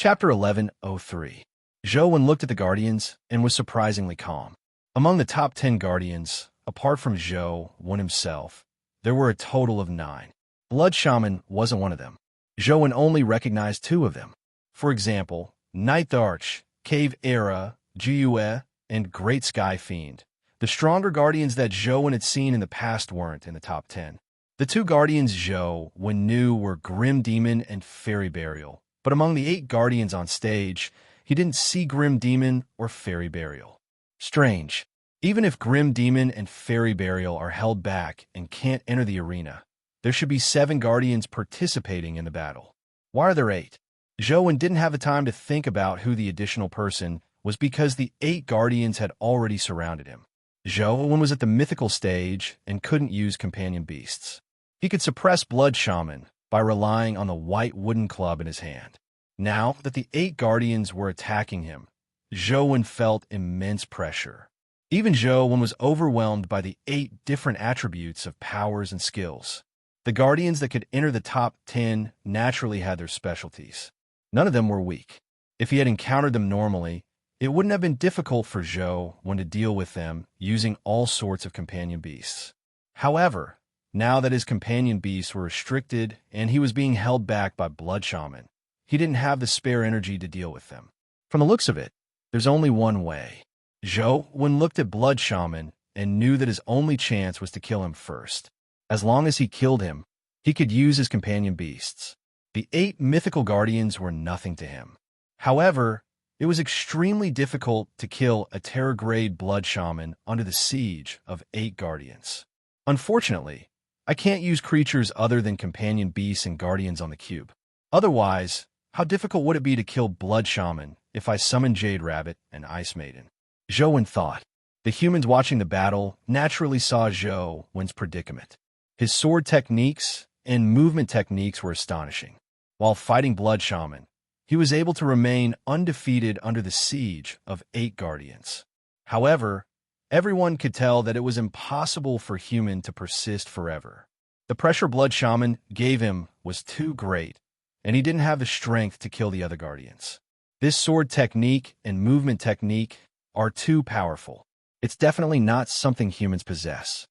Chapter 11:03. Zhou looked at the Guardians and was surprisingly calm. Among the top 10 Guardians, apart from Zhou himself, there were a total of 9. Blood Shaman wasn't one of them. Zhou only recognized 2 of them. For example, Ninth Arch, Cave Era, Jiyue, and Great Sky Fiend. The stronger Guardians that Zhou had seen in the past weren't in the top 10. The 2 Guardians Zhou knew were Grim Demon and Fairy Burial. But among the 8 Guardians on stage, he didn't see Grim Demon or Fairy Burial. Strange. Even if Grim Demon and Fairy Burial are held back and can't enter the arena, there should be 7 Guardians participating in the battle. Why are there 8? Zhou didn't have the time to think about who the additional person was because the 8 Guardians had already surrounded him. Zhou was at the mythical stage and couldn't use companion beasts. He could suppress Blood Shaman by relying on the white wooden club in his hand. Now that the 8 Guardians were attacking him, Zhou felt immense pressure. Even Zhou was overwhelmed by the 8 different attributes of powers and skills. The Guardians that could enter the top 10 naturally had their specialties. None of them were weak. If he had encountered them normally, it wouldn't have been difficult for Zhou to deal with them using all sorts of companion beasts. However, now that his companion beasts were restricted and he was being held back by Blood Shaman, he didn't have the spare energy to deal with them. From the looks of it, there's only one way. Zhou looked at Blood Shaman and knew that his only chance was to kill him first. As long as he killed him, he could use his companion beasts. The 8 mythical Guardians were nothing to him. However, it was extremely difficult to kill a Terror-grade Blood Shaman under the siege of 8 Guardians. Unfortunately, I can't use creatures other than companion beasts and Guardians on the cube. Otherwise, how difficult would it be to kill Blood Shaman if I summoned Jade Rabbit and Ice Maiden? Zhou thought. The humans watching the battle naturally saw Zhou's predicament. His sword techniques and movement techniques were astonishing. While fighting Blood Shaman, he was able to remain undefeated under the siege of 8 Guardians. However, everyone could tell that it was impossible for human to persist forever. The pressure Blood Shaman gave him was too great, and he didn't have the strength to kill the other Guardians. This sword technique and movement technique are too powerful. It's definitely not something humans possess.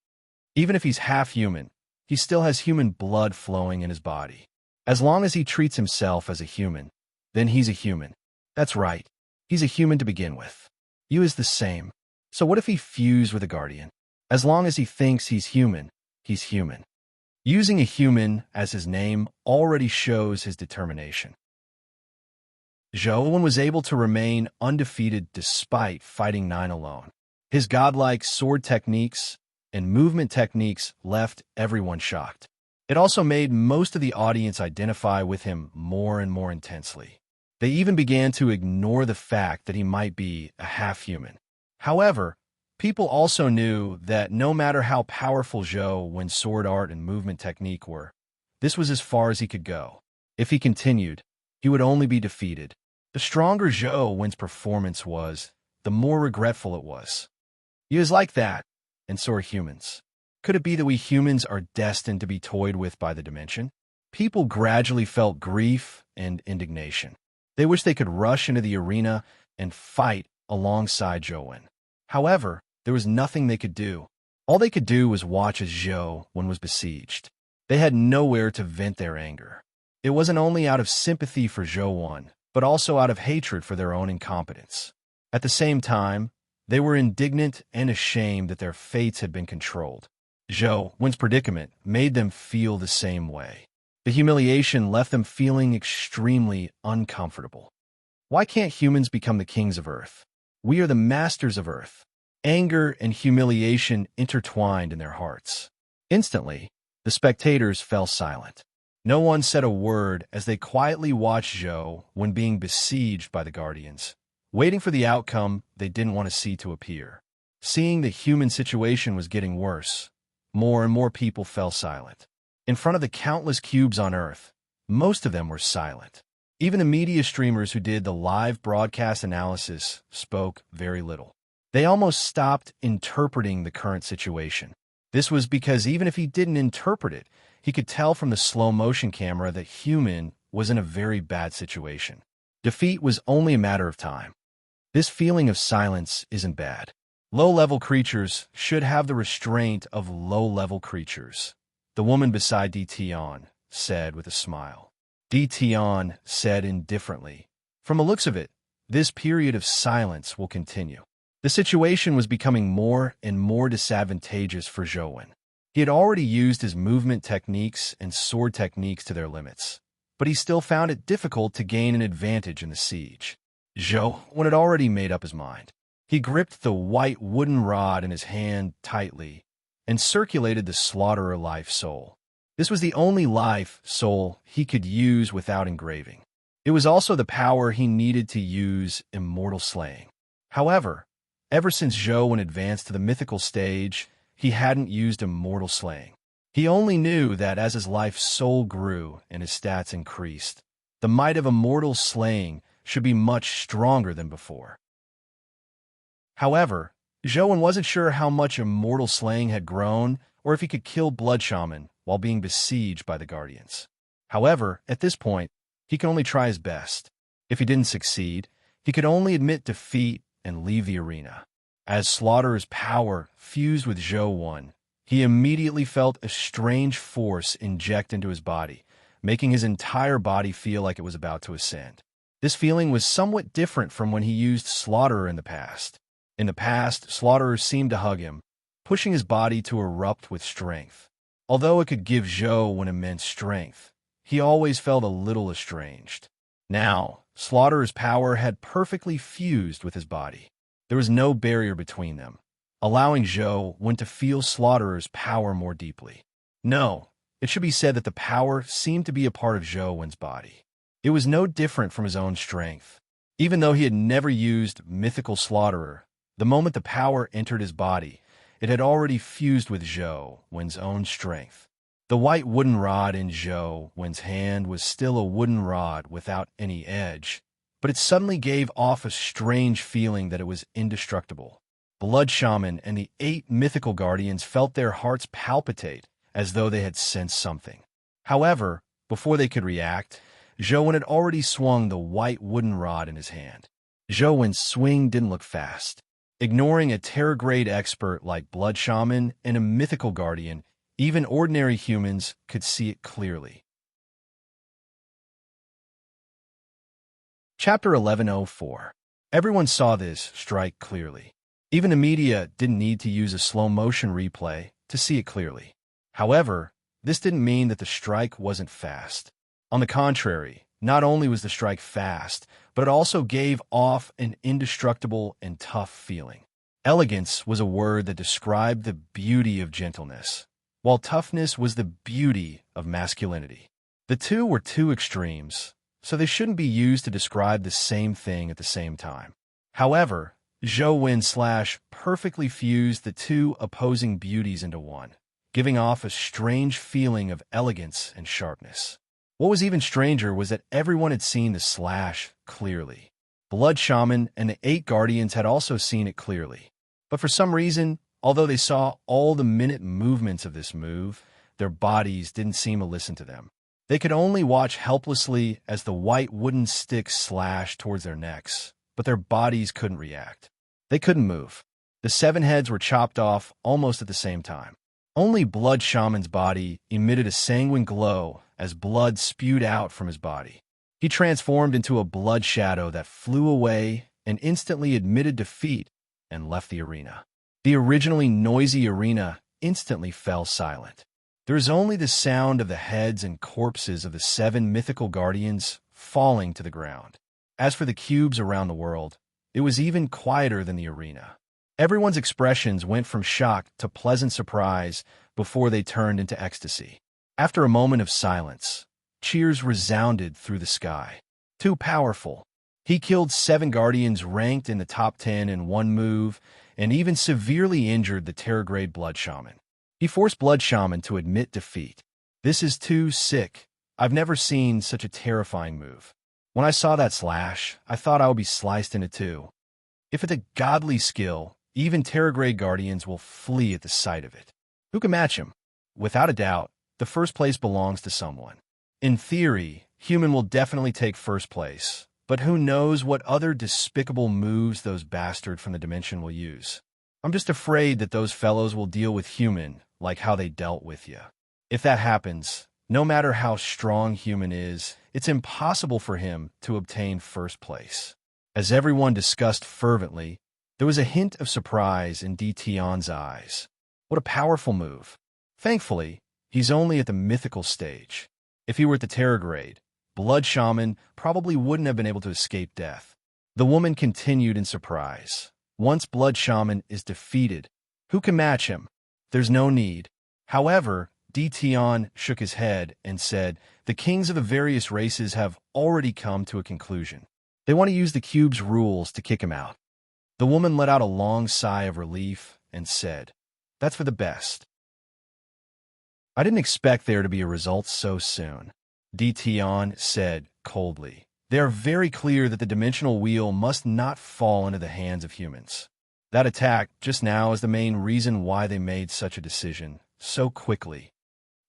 Even if he's half human, he still has human blood flowing in his body. As long as he treats himself as a human, then he's a human. That's right, he's a human to begin with. You is the same. So what if he fused with a Guardian? As long as he thinks he's human, he's human. Using a human as his name already shows his determination. Zhou was able to remain undefeated despite fighting 9 alone. His godlike sword techniques and movement techniques left everyone shocked. It also made most of the audience identify with him more and more intensely. They even began to ignore the fact that he might be a half-human. However, people also knew that no matter how powerful Zhou's sword art and movement technique were, this was as far as he could go. If he continued, he would only be defeated. The stronger Zhou's performance was, the more regretful it was. He is like that, and so are humans. Could it be that we humans are destined to be toyed with by the dimension? People gradually felt grief and indignation. They wished they could rush into the arena and fight alongside Zhou. However, there was nothing they could do. All they could do was watch as Zhou was besieged. They had nowhere to vent their anger. It wasn't only out of sympathy for Zhou, but also out of hatred for their own incompetence. At the same time, they were indignant and ashamed that their fates had been controlled. Zhou's predicament made them feel the same way. The humiliation left them feeling extremely uncomfortable. Why can't humans become the kings of Earth? We are the masters of Earth. Anger and humiliation intertwined in their hearts. Instantly, the spectators fell silent. No one said a word as they quietly watched Zhou being besieged by the Guardians, waiting for the outcome they didn't want to see to appear. Seeing the human situation was getting worse, more and more people fell silent. In front of the countless cubes on Earth, most of them were silent. Even the media streamers who did the live broadcast analysis spoke very little. They almost stopped interpreting the current situation. This was because even if he didn't interpret it, he could tell from the slow-motion camera that human was in a very bad situation. Defeat was only a matter of time. This feeling of silence isn't bad. Low-level creatures should have the restraint of low-level creatures, the woman beside Tion said with a smile. Tion said indifferently, "From the looks of it, this period of silence will continue." The situation was becoming more and more disadvantageous for Zhou. He had already used his movement techniques and sword techniques to their limits, but he still found it difficult to gain an advantage in the siege. Zhou had already made up his mind. He gripped the white wooden rod in his hand tightly and circulated the slaughterer life soul. This was the only life soul he could use without engraving. It was also the power he needed to use immortal slaying. However, ever since Zhou advanced to the mythical stage, he hadn't used immortal slaying. He only knew that as his life soul grew and his stats increased, the might of immortal slaying should be much stronger than before. However, Zhou wasn't sure how much immortal slaying had grown or if he could kill Blood Shaman while being besieged by the Guardians. However, at this point, he could only try his best. If he didn't succeed, he could only admit defeat and leave the arena. As Slaughter's power fused with Zhou, he immediately felt a strange force inject into his body, making his entire body feel like it was about to ascend. This feeling was somewhat different from when he used Slaughterer in the past. In the past, Slaughterer seemed to hug him, pushing his body to erupt with strength. Although it could give Zhou an immense strength, he always felt a little estranged. Now, Slaughterer's power had perfectly fused with his body. There was no barrier between them, allowing Zhou to feel Slaughterer's power more deeply. No, it should be said that the power seemed to be a part of Zhou's body. It was no different from his own strength. Even though he had never used Mythical Slaughterer, the moment the power entered his body, it had already fused with Zhou's own strength. The white wooden rod in Zhou's hand was still a wooden rod without any edge, but it suddenly gave off a strange feeling that it was indestructible. Blood Shaman and the 8 mythical guardians felt their hearts palpitate as though they had sensed something. However, before they could react, Zhou had already swung the white wooden rod in his hand. Zhou's swing didn't look fast. Ignoring a Terror-grade expert like Blood Shaman and a mythical guardian, even ordinary humans could see it clearly. Chapter 1104. Everyone saw this strike clearly. Even the media didn't need to use a slow-motion replay to see it clearly. However, this didn't mean that the strike wasn't fast. On the contrary, not only was the strike fast, but it also gave off an indestructible and tough feeling. Elegance was a word that described the beauty of gentleness, while toughness was the beauty of masculinity. The two were two extremes, so they shouldn't be used to describe the same thing at the same time. However, Zhou perfectly fused the two opposing beauties into one, giving off a strange feeling of elegance and sharpness. What was even stranger was that everyone had seen the slash clearly. Blood Shaman and the 8 guardians had also seen it clearly. But for some reason, although they saw all the minute movements of this move, their bodies didn't seem to listen to them. They could only watch helplessly as the white wooden sticks slashed towards their necks, but their bodies couldn't react. They couldn't move. The 7 heads were chopped off almost at the same time. Only Blood Shaman's body emitted a sanguine glow as blood spewed out from his body. He transformed into a blood shadow that flew away and instantly admitted defeat and left the arena. The originally noisy arena instantly fell silent. There was only the sound of the heads and corpses of the 7 mythical guardians falling to the ground. As for the cubes around the world, it was even quieter than the arena. Everyone's expressions went from shock to pleasant surprise before they turned into ecstasy. After a moment of silence, cheers resounded through the sky. Too powerful. He killed 7 guardians ranked in the top 10 in one move and even severely injured the Terror-grade Blood Shaman. He forced Blood Shaman to admit defeat. This is too sick. I've never seen such a terrifying move. When I saw that slash, I thought I would be sliced into 2. If it's a godly skill, even Terror-grade guardians will flee at the sight of it. Who can match him? Without a doubt, the first place belongs to someone. In theory, human will definitely take first place, But who knows what other despicable moves those bastards from the dimension will use. I'm just afraid that those fellows will deal with human like how they dealt with you. If that happens, no matter how strong human is, it's impossible for him to obtain first place. As everyone discussed fervently, there was a hint of surprise in Tion's eyes. What a powerful move. Thankfully, he's only at the mythical stage. If he were at the Terror grade, Blood Shaman probably wouldn't have been able to escape death. The woman continued in surprise. Once Blood Shaman is defeated, who can match him? There's no need. However, Tion shook his head and said, the kings of the various races have already come to a conclusion. They want to use the cube's rules to kick him out. The woman let out a long sigh of relief and said, that's for the best. I didn't expect there to be a result so soon. Tion said coldly. They are very clear that the dimensional wheel must not fall into the hands of humans. That attack just now is the main reason why they made such a decision so quickly.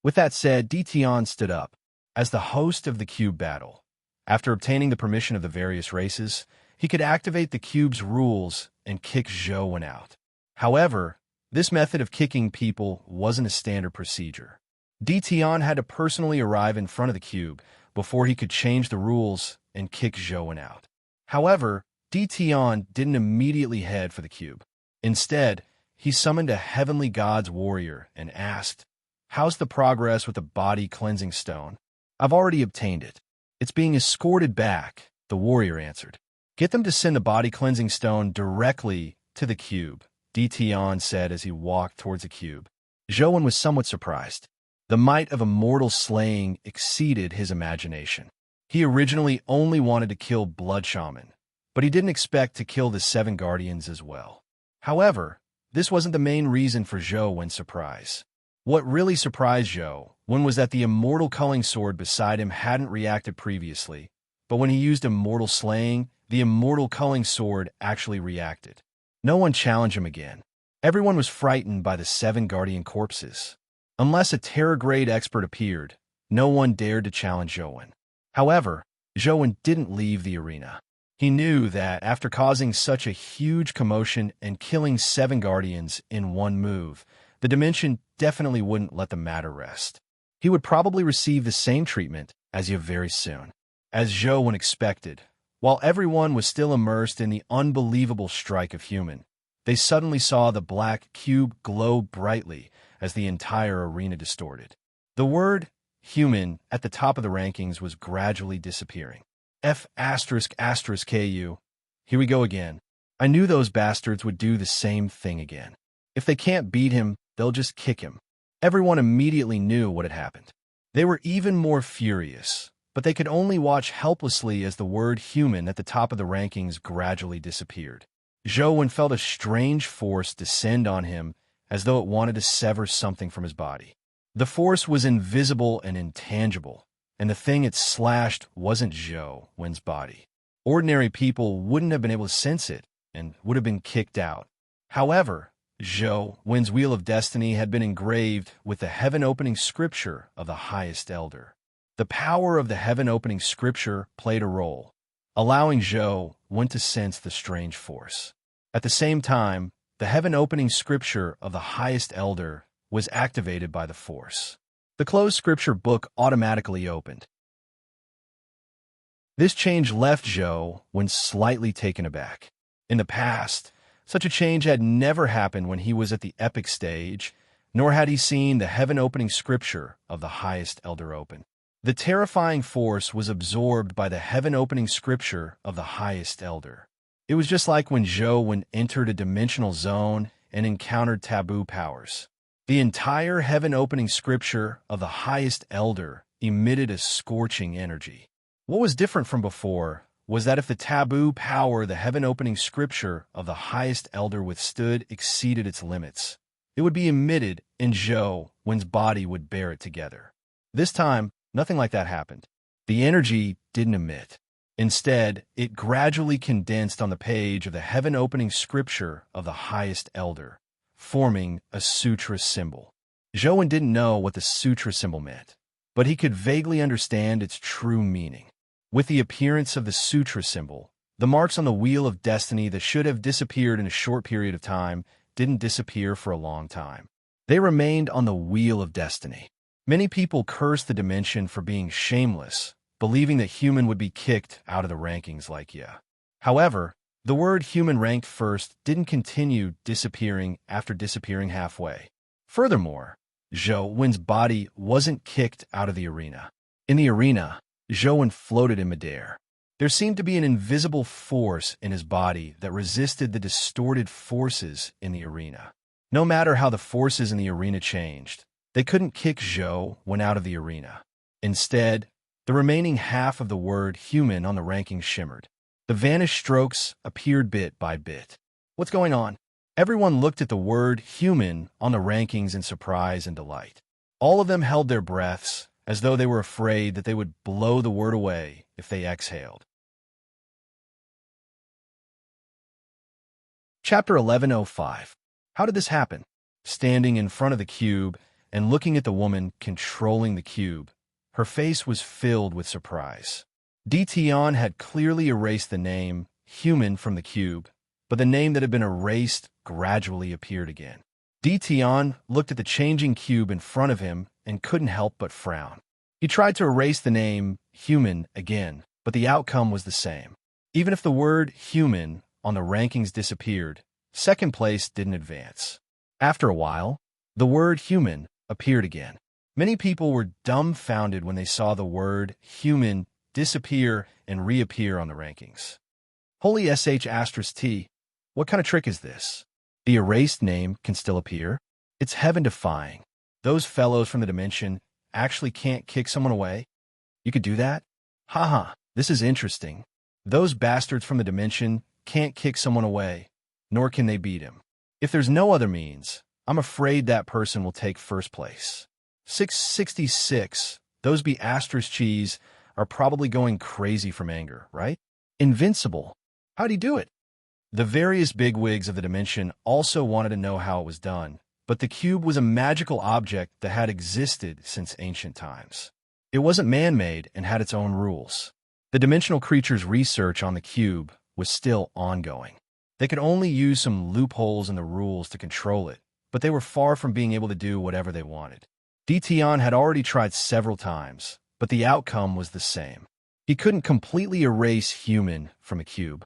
With that said, Tion stood up. As the host of the cube battle, after obtaining the permission of the various races, he could activate the cube's rules and kick Zhou out. However, this method of kicking people wasn't a standard procedure. Tion had to personally arrive in front of the cube before he could change the rules and kick Zhou out. However, Tion didn't immediately head for the cube. Instead, he summoned a heavenly god's warrior and asked, how's the progress with the body cleansing stone? I've already obtained it. It's being escorted back, the warrior answered. Get them to send the body cleansing stone directly to the cube, Tion said as he walked towards the cube. Zhou was somewhat surprised. The might of immortal slaying exceeded his imagination. He originally only wanted to kill Blood Shaman, but he didn't expect to kill the 7 guardians as well. However, this wasn't the main reason for Zhou's surprise. What really surprised Zhou was that the immortal culling sword beside him hadn't reacted previously, but when he used immortal slaying, the immortal culling sword actually reacted. No one challenged him again. Everyone was frightened by the 7 guardian corpses. Unless a Terror grade expert appeared, no one dared to challenge Zhou. However, Zhou didn't leave the arena. He knew that after causing such a huge commotion and killing 7 guardians in one move, the dimension definitely wouldn't let the matter rest. He would probably receive the same treatment as you very soon. As Zhou expected, while everyone was still immersed in the unbelievable strike of human, they suddenly saw the black cube glow brightly as the entire arena distorted. The word human at the top of the rankings was gradually disappearing. F***KU. Here we go again. I knew those bastards would do the same thing again. If they can't beat him, they'll just kick him. Everyone immediately knew what had happened. They were even more furious, but they could only watch helplessly as the word human at the top of the rankings gradually disappeared. Zhou felt a strange force descend on him as though it wanted to sever something from his body. The force was invisible and intangible, and the thing it slashed wasn't Zhou's body. Ordinary people wouldn't have been able to sense it and would have been kicked out. However, Zhou's Wheel of Destiny had been engraved with the heaven-opening scripture of the highest elder. The power of the heaven-opening scripture played a role, allowing Zhou to sense the strange force. At the same time, the heaven-opening scripture of the highest elder was activated by the force. The closed scripture book automatically opened. This change left Zhou slightly taken aback. In the past, such a change had never happened when he was at the epic stage, nor had he seen the heaven-opening scripture of the highest elder open. The terrifying force was absorbed by the heaven-opening scripture of the highest elder. It was just like when Zhou entered a dimensional zone and encountered taboo powers. The entire heaven-opening scripture of the highest elder emitted a scorching energy. What was different from before was that if the taboo power the heaven-opening scripture of the highest elder withstood exceeded its limits, it would be emitted and Zhou's body would bear it together. This time, nothing like that happened. The energy didn't emit. Instead, it gradually condensed on the page of the heaven-opening scripture of the highest elder, forming a sutra symbol. Zhou didn't know what the sutra symbol meant, but he could vaguely understand its true meaning. With the appearance of the sutra symbol, the marks on the wheel of destiny that should have disappeared in a short period of time didn't disappear for a long time. They remained on the wheel of destiny. Many people cursed the dimension for being shameless, believing that human would be kicked out of the rankings like yeah. However, the word human ranked first didn't continue disappearing after disappearing halfway. Furthermore, Zhou Wen's body wasn't kicked out of the arena. In the arena, Zhou Wen floated in midair. There seemed to be an invisible force in his body that resisted the distorted forces in the arena. No matter how the forces in the arena changed, they couldn't kick Zhou Wen out of the arena. Instead, the remaining half of the word human on the rankings shimmered. The vanished strokes appeared bit by bit. What's going on? Everyone looked at the word human on the rankings in surprise and delight. All of them held their breaths, as though they were afraid that they would blow the word away if they exhaled. Chapter 11:05. How did this happen? Standing in front of the cube and looking at the woman controlling the cube, her face was filled with surprise. Dition had clearly erased the name human from the cube, but the name that had been erased gradually appeared again. Dition looked at the changing cube in front of him and couldn't help but frown. He tried to erase the name human again, but the outcome was the same. Even if the word human on the rankings disappeared, second place didn't advance. After a while, the word human appeared again. Many people were dumbfounded when they saw the word human disappear and reappear on the rankings. Holy sh*t, what kind of trick is this? The erased name can still appear? It's heaven-defying. Those fellows from the dimension actually can't kick someone away? You could do that? Haha, this is interesting. Those bastards from the dimension can't kick someone away, nor can they beat him. If there's no other means, I'm afraid that person will take first place. 666, those cheese are probably going crazy from anger, right? Invincible. How'd he do it? The various bigwigs of the dimension also wanted to know how it was done, but the cube was a magical object that had existed since ancient times. It wasn't man-made and had its own rules. The dimensional creature's research on the cube was still ongoing. They could only use some loopholes in the rules to control it, but they were far from being able to do whatever they wanted. Dition had already tried several times, but the outcome was the same. He couldn't completely erase human from a cube.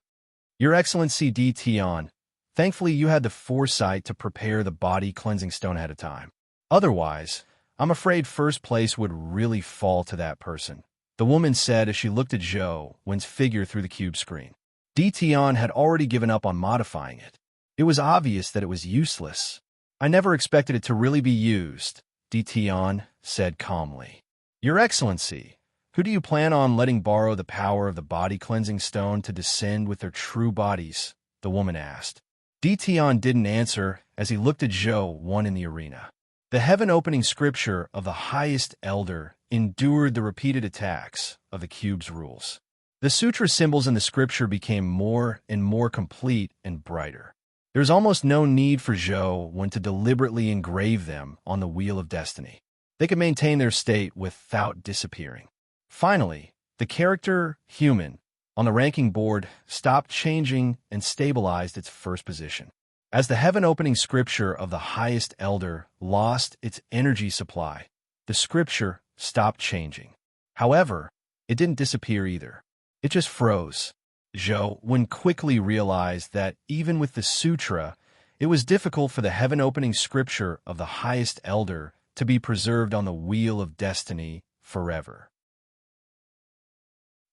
Your Excellency Dition, thankfully you had the foresight to prepare the body cleansing stone ahead of time. Otherwise, I'm afraid first place would really fall to that person, the woman said as she looked at Zhou Wen's figure through the cube screen. Dition had already given up on modifying it. It was obvious that it was useless. I never expected it to really be used, Dition said calmly. Your Excellency, who do you plan on letting borrow the power of the body cleansing stone to descend with their true bodies? The woman asked. Dition didn't answer as he looked at Zhou Wen in the arena. The heaven-opening scripture of the highest elder endured the repeated attacks of the cube's rules. The sutra symbols in the scripture became more and more complete and brighter. There was almost no need for Zhou Wen to deliberately engrave them on the wheel of destiny. They could maintain their state without disappearing. Finally, the character human on the ranking board stopped changing and stabilized its first position. As the heaven-opening scripture of the highest elder lost its energy supply, the scripture stopped changing. However, it didn't disappear either. It just froze. Zhou Wen quickly realized that even with the sutra, it was difficult for the heaven-opening scripture of the highest elder to be preserved on the wheel of destiny forever.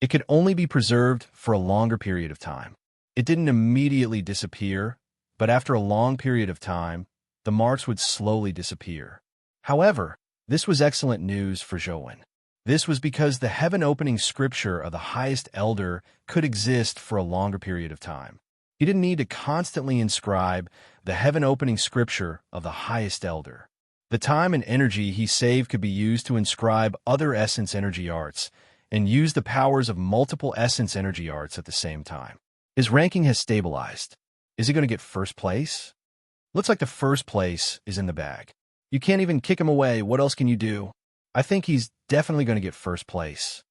It could only be preserved for a longer period of time. It didn't immediately disappear, but after a long period of time, the marks would slowly disappear. However, this was excellent news for Zhou Wen. This was because the heaven-opening scripture of the highest elder could exist for a longer period of time. He didn't need to constantly inscribe the heaven-opening scripture of the highest elder. The time and energy he saved could be used to inscribe other essence energy arts and use the powers of multiple essence energy arts at the same time. His ranking has stabilized. Is he going to get first place? Looks like the first place is in the bag. You can't even kick him away. What else can you do? I think he's definitely going to get first place.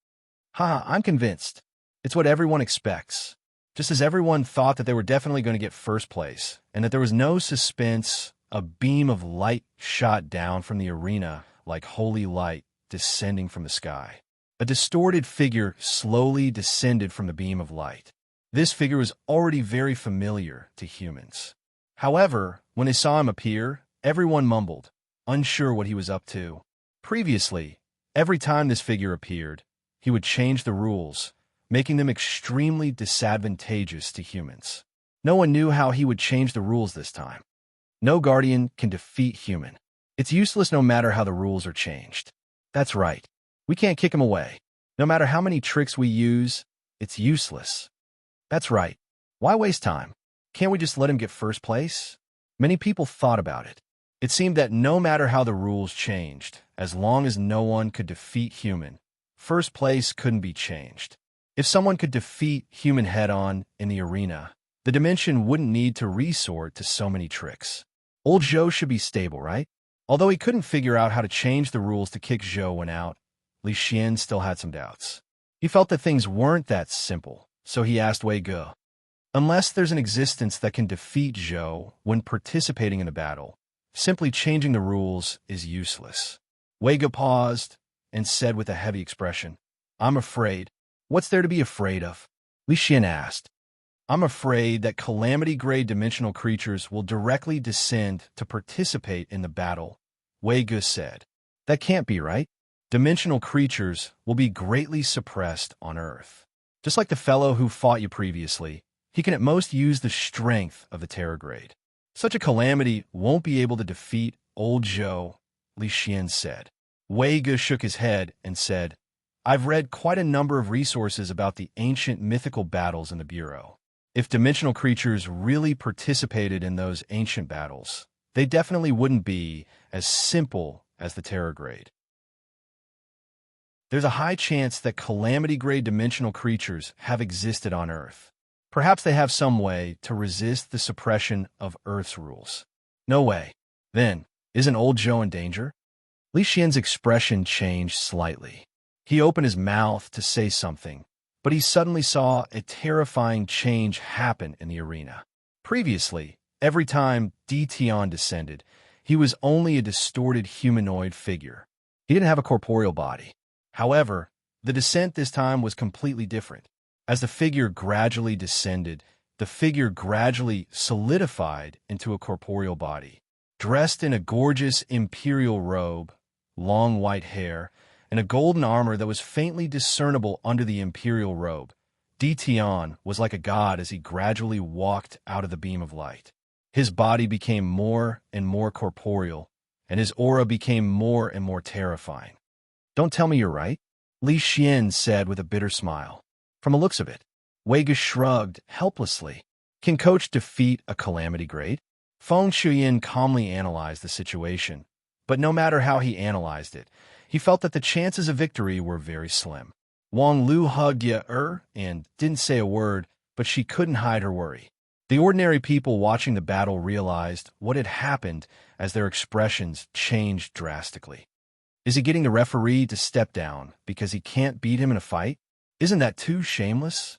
Ha, I'm convinced. It's what everyone expects. Just as everyone thought that they were definitely going to get first place, and that there was no suspense, a beam of light shot down from the arena like holy light descending from the sky. A distorted figure slowly descended from the beam of light. This figure was already very familiar to humans. However, when they saw him appear, everyone mumbled, unsure what he was up to. Previously, every time this figure appeared, he would change the rules, making them extremely disadvantageous to humans. No one knew how he would change the rules this time. No guardian can defeat human. It's useless no matter how the rules are changed. That's right. We can't kick him away. No matter how many tricks we use, it's useless. That's right. Why waste time? Can't we just let him get first place? Many people thought about it. It seemed that no matter how the rules changed, as long as no one could defeat human, first place couldn't be changed. If someone could defeat human head-on in the arena, the dimension wouldn't need to resort to so many tricks. Old Zhou should be stable, right? Although he couldn't figure out how to change the rules to kick Zhou when out, Li Xian still had some doubts. He felt that things weren't that simple, so he asked Wei Ge. Unless there's an existence that can defeat Zhou when participating in a battle, simply changing the rules is useless. Wei Ge paused and said with a heavy expression, I'm afraid. What's there to be afraid of? Li Xian asked. I'm afraid that calamity-grade dimensional creatures will directly descend to participate in the battle, Wei Ge said. That can't be right. Dimensional creatures will be greatly suppressed on Earth. Just like the fellow who fought you previously, he can at most use the strength of the Terragrade. Such a calamity won't be able to defeat old Zhou, Li Xian said. Wei Ge shook his head and said, I've read quite a number of resources about the ancient mythical battles in the Bureau. If dimensional creatures really participated in those ancient battles, they definitely wouldn't be as simple as the Terragrade. There's a high chance that calamity-grade dimensional creatures have existed on Earth. Perhaps they have some way to resist the suppression of Earth's rules. No way. Then, isn't old Zhou in danger? Li Xian's expression changed slightly. He opened his mouth to say something, but he suddenly saw a terrifying change happen in the arena. Previously, every time Tian descended, he was only a distorted humanoid figure. He didn't have a corporeal body. However, the descent this time was completely different. As the figure gradually descended, the figure gradually solidified into a corporeal body. Dressed in a gorgeous imperial robe, long white hair, and a golden armor that was faintly discernible under the imperial robe, Tian was like a god as he gradually walked out of the beam of light. His body became more and more corporeal, and his aura became more and more terrifying. Don't tell me you're right, Li Xian said with a bitter smile. From the looks of it, Wei Ge shrugged helplessly. Can Coach defeat a calamity grade? Feng Shuyan calmly analyzed the situation, but no matter how he analyzed it, he felt that the chances of victory were very slim. Wang Lu hugged Ye and didn't say a word, but she couldn't hide her worry. The ordinary people watching the battle realized what had happened as their expressions changed drastically. Is he getting the referee to step down because he can't beat him in a fight? Isn't that too shameless?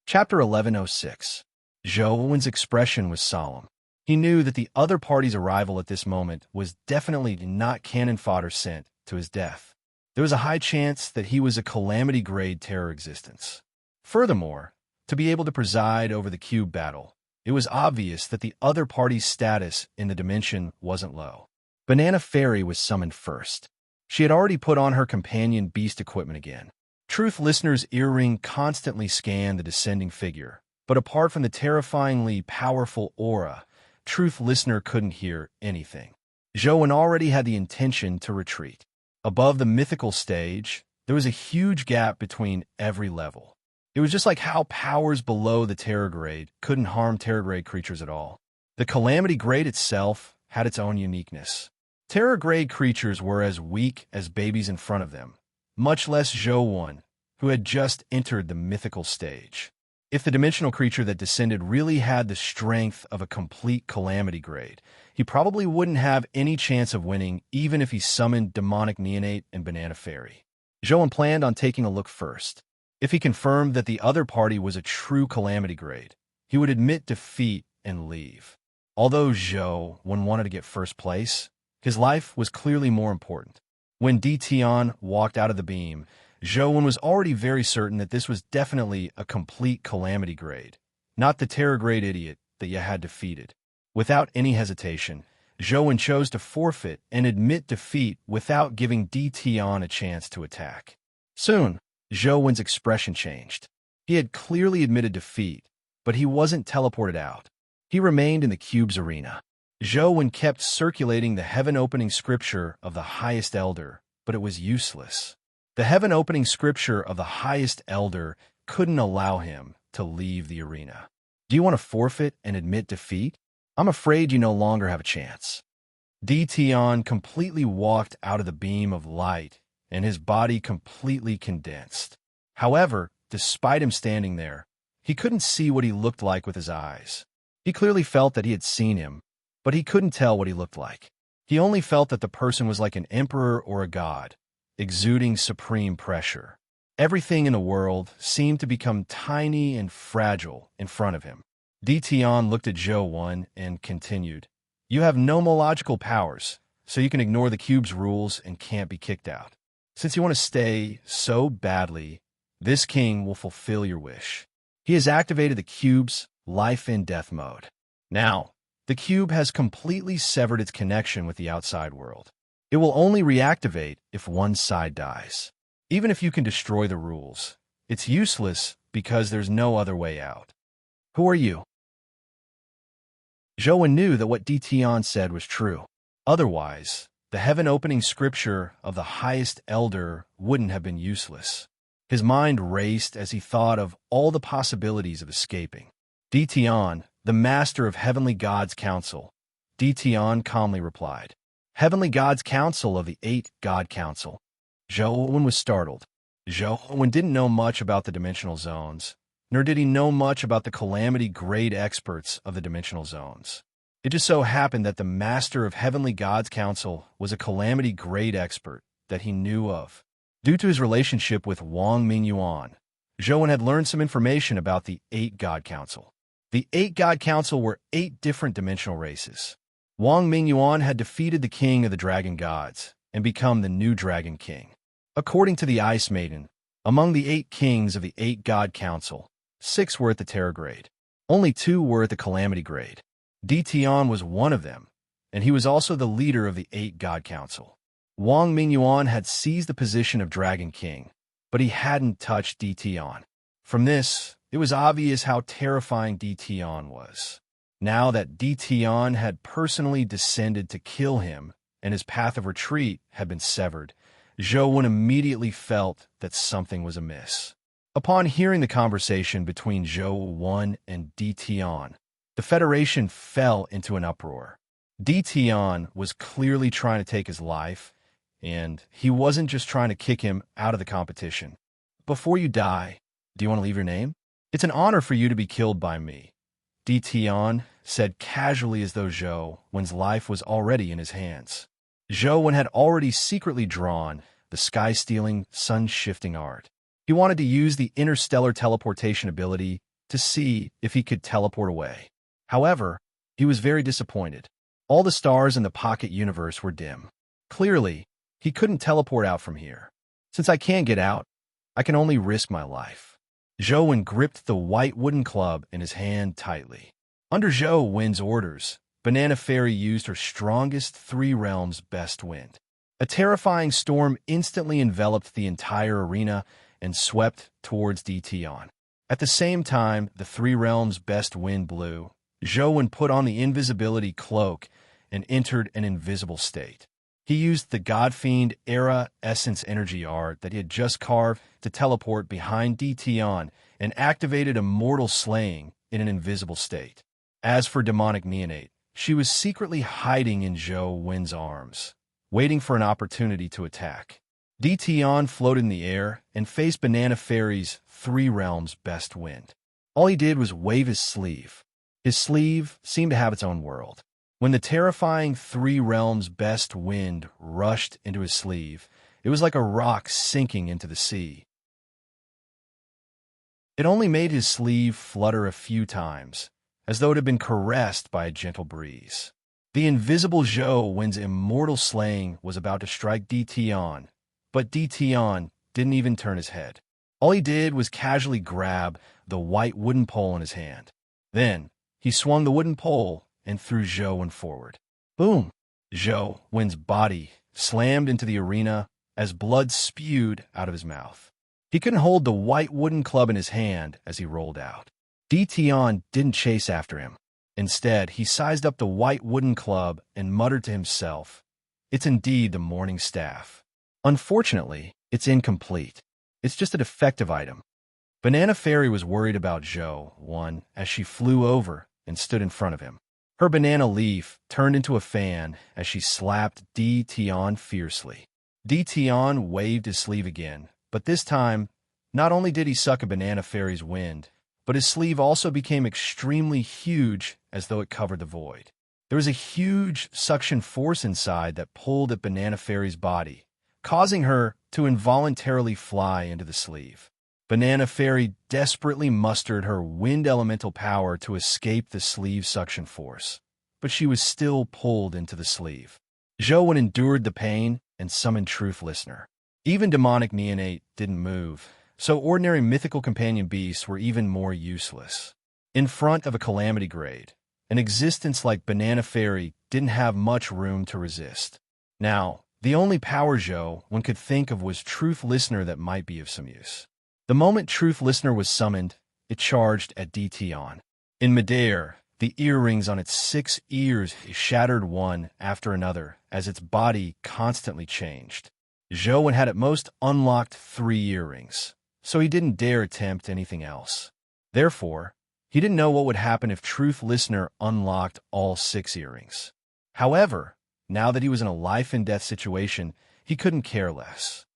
Chapter 1106. Zhou Wen's expression was solemn. He knew that the other party's arrival at this moment was definitely not cannon fodder sent to his death. There was a high chance that he was a calamity-grade terror existence. Furthermore, to be able to preside over the cube battle, it was obvious that the other party's status in the dimension wasn't low. Banana Fairy was summoned first. She had already put on her companion beast equipment again. Truth Listener's earring constantly scanned the descending figure, but apart from the terrifyingly powerful aura, Truth Listener couldn't hear anything. Zhou Wen already had the intention to retreat. Above the mythical stage, there was a huge gap between every level. It was just like how powers below the Terragrade couldn't harm Terragrade creatures at all. The Calamity Grade itself had its own uniqueness. Terragrade creatures were as weak as babies in front of them, much less Zhou Wen, who had just entered the mythical stage. If the dimensional creature that descended really had the strength of a complete calamity grade, he probably wouldn't have any chance of winning even if he summoned demonic neonate and banana fairy. Joan planned on taking a look first. If he confirmed that the other party was a true calamity grade, he would admit defeat and leave. Although Zhou wanted to get first place, his life was clearly more important. When Dition walked out of the beam, Zhou was already very certain that this was definitely a complete calamity grade, not the terror grade idiot that you had defeated. Without any hesitation, Zhou chose to forfeit and admit defeat without giving Dition a chance to attack. Soon, Zhou's expression changed. He had clearly admitted defeat, but he wasn't teleported out. He remained in the cube's arena. Zhou kept circulating the heaven-opening scripture of the highest elder, but it was useless. The heaven-opening scripture of the highest elder couldn't allow him to leave the arena. Do you want to forfeit and admit defeat? I'm afraid you no longer have a chance. Dition completely walked out of the beam of light, and his body completely condensed. However, despite him standing there, he couldn't see what he looked like with his eyes. He clearly felt that he had seen him, but he couldn't tell what he looked like. He only felt that the person was like an emperor or a god, exuding supreme pressure. Everything in the world seemed to become tiny and fragile in front of him. Dition looked at Zhou and continued, "You have no logical powers, so you can ignore the cube's rules and can't be kicked out. Since you want to stay so badly, this king will fulfill your wish." He has activated the cube's life and death mode. Now, the cube has completely severed its connection with the outside world. It will only reactivate if one side dies. Even if you can destroy the rules, it's useless because there's no other way out. Who are you? Zhou knew that what Dition said was true. Otherwise, the heaven-opening scripture of the highest elder wouldn't have been useless. His mind raced as he thought of all the possibilities of escaping. Dition, the master of Heavenly God's Council, Dition calmly replied. Heavenly God's Council of the 8 God Council. Zhou was startled. Zhou didn't know much about the dimensional zones, nor did he know much about the calamity grade experts of the dimensional zones. It just so happened that the master of Heavenly God's Council was a calamity grade expert that he knew of. Due to his relationship with Wang Mingyuan, Zhou had learned some information about the 8 God Council. The 8 God Council were 8 different dimensional races. Wang Mingyuan had defeated the king of the dragon gods and become the new dragon king. According to the Ice Maiden, among the 8 kings of the 8 God Council, 6 were at the terror grade. Only 2 were at the calamity grade. Dition was one of them, and he was also the leader of the 8 God Council. Wang Mingyuan had seized the position of Dragon King, but he hadn't touched Dition. From this, it was obvious how terrifying Dition was. Now that Dition had personally descended to kill him and his path of retreat had been severed, Zhou immediately felt that something was amiss. Upon hearing the conversation between Zhou and Dition, the Federation fell into an uproar. Dition was clearly trying to take his life, and he wasn't just trying to kick him out of the competition. Before you die, do you want to leave your name? It's an honor for you to be killed by me, Dition said casually as though Zhou's life was already in his hands. Zhou had already secretly drawn the sky-stealing, sun-shifting art. He wanted to use the interstellar teleportation ability to see if he could teleport away. However, he was very disappointed. All the stars in the pocket universe were dim. Clearly, he couldn't teleport out from here. Since I can't get out, I can only risk my life. Zhou gripped the white wooden club in his hand tightly. Under Zhou's orders, Banana Fairy used her strongest 3 realms best wind. A terrifying storm instantly enveloped the entire arena and swept towards Dition. At the same time the 3 realms best wind blew, Zhou put on the invisibility cloak and entered an invisible state. He used the God-Fiend Era Essence Energy art that he had just carved to teleport behind Dition and activated Immortal Slaying in an invisible state. As for demonic neonate, she was secretly hiding in Zhou's arms, waiting for an opportunity to attack. Dition floated in the air and faced Banana Fairy's 3 realms best wind. All he did was wave his sleeve. His sleeve seemed to have its own world. When the terrifying three realms best wind rushed into his sleeve, it was like a rock sinking into the sea. It only made his sleeve flutter a few times, as though it had been caressed by a gentle breeze. The invisible Zhou Wen's immortal slaying was about to strike Tion, but Tion didn't even turn his head. All he did was casually grab the white wooden pole in his hand. Then, he swung the wooden pole and threw Zhou Wen forward. Boom! Zhou Wen's body slammed into the arena as blood spewed out of his mouth. He couldn't hold the white wooden club in his hand as he rolled out. Tion didn't chase after him. Instead, he sized up the white wooden club and muttered to himself, "It's indeed the morning staff. Unfortunately, it's incomplete. It's just a defective item." Banana Fairy was worried about Zhou Wen as she flew over and stood in front of him. Her banana leaf turned into a fan as she slapped Tion fiercely. Tion waved his sleeve again, but this time, not only did he suck a Banana Fairy's wind, but his sleeve also became extremely huge as though it covered the void. There was a huge suction force inside that pulled at Banana Fairy's body, causing her to involuntarily fly into the sleeve. Banana Fairy desperately mustered her wind elemental power to escape the sleeve suction force, but she was still pulled into the sleeve. Zhou Wen endured the pain and summoned Truth Listener. Even demonic neonate didn't move, so ordinary mythical companion beasts were even more useless. In front of a calamity grade, an existence like Banana Fairy didn't have much room to resist. Now, the only power Zhou Wen could think of was Truth Listener that might be of some use. The moment Truth Listener was summoned, it charged at Tion. In midair, the earrings on its 6 ears shattered one after another as its body constantly changed. Zhou Wen had at most unlocked 3 earrings, so he didn't dare attempt anything else. Therefore, he didn't know what would happen if Truth Listener unlocked all 6 earrings. However, now that he was in a life-and-death situation, he couldn't care less.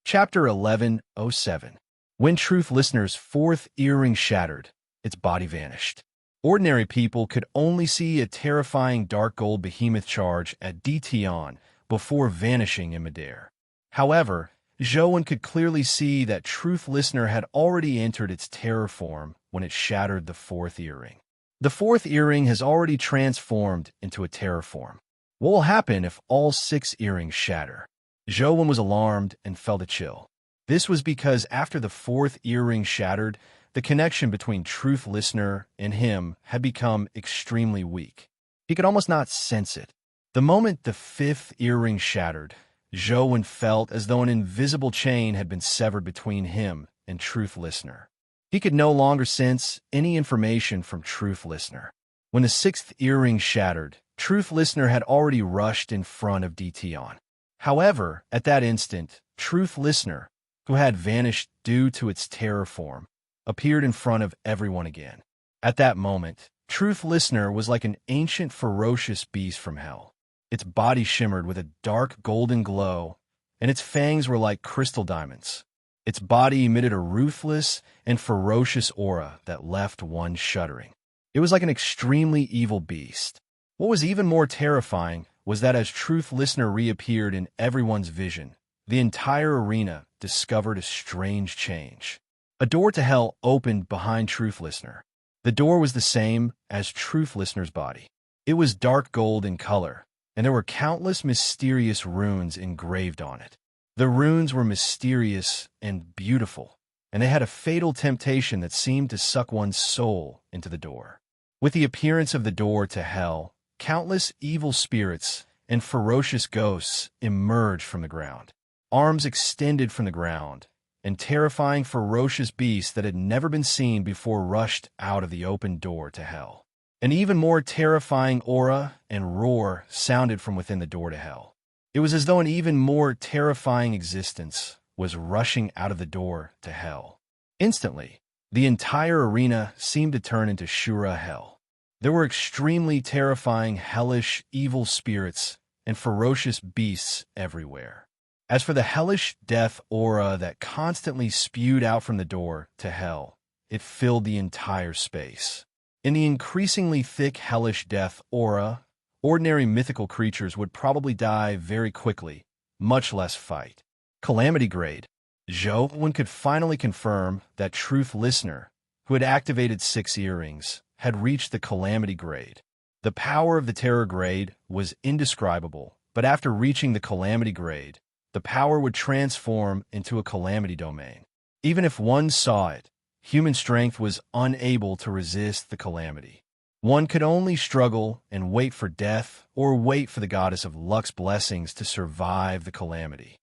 Chapter 11:07. When Truth Listener's 4th earring shattered, its body vanished. Ordinary people could only see a terrifying dark gold behemoth charge at Tion before vanishing in midair. However, Zhou Wen could clearly see that Truth Listener had already entered its terror form when it shattered the 4th earring. The 4th earring has already transformed into a terror form. What will happen if all 6 earrings shatter? Zhou Wen was alarmed and felt a chill. This was because after the 4th earring shattered, the connection between Truth Listener and him had become extremely weak. He could almost not sense it. The moment the 5th earring shattered, Zhou Wen felt as though an invisible chain had been severed between him and Truth Listener. He could no longer sense any information from Truth Listener. When the 6th earring shattered, Truth Listener had already rushed in front of Tion. However, at that instant, Truth Listener, who had vanished due to its terror form, appeared in front of everyone again. At that moment, Truth Listener was like an ancient ferocious beast from hell. Its body shimmered with a dark golden glow, and its fangs were like crystal diamonds. Its body emitted a ruthless and ferocious aura that left one shuddering. It was like an extremely evil beast. What was even more terrifying was that as Truth Listener reappeared in everyone's vision, the entire arena discovered a strange change. A door to hell opened behind Truth Listener. The door was the same as Truth Listener's body. It was dark gold in color, and there were countless mysterious runes engraved on it. The runes were mysterious and beautiful, and they had a fatal temptation that seemed to suck one's soul into the door. With the appearance of the door to hell, countless evil spirits and ferocious ghosts emerged from the ground. Arms extended from the ground, and terrifying ferocious beasts that had never been seen before rushed out of the open door to hell. An even more terrifying aura and roar sounded from within the door to hell. It was as though an even more terrifying existence was rushing out of the door to hell. Instantly, the entire arena seemed to turn into Shura hell. There were extremely terrifying, hellish, evil spirits and ferocious beasts everywhere. As for the hellish death aura that constantly spewed out from the door to hell, it filled the entire space. In the increasingly thick hellish death aura, ordinary mythical creatures would probably die very quickly, much less fight. Calamity grade. Zhou could finally confirm that Truth Listener, who had activated 6 earrings, had reached the Calamity grade. The power of the Terror grade was indescribable, but after reaching the Calamity grade, the power would transform into a Calamity domain. Even if one saw it, human strength was unable to resist the Calamity. One could only struggle and wait for death or wait for the goddess of luck's blessings to survive the Calamity.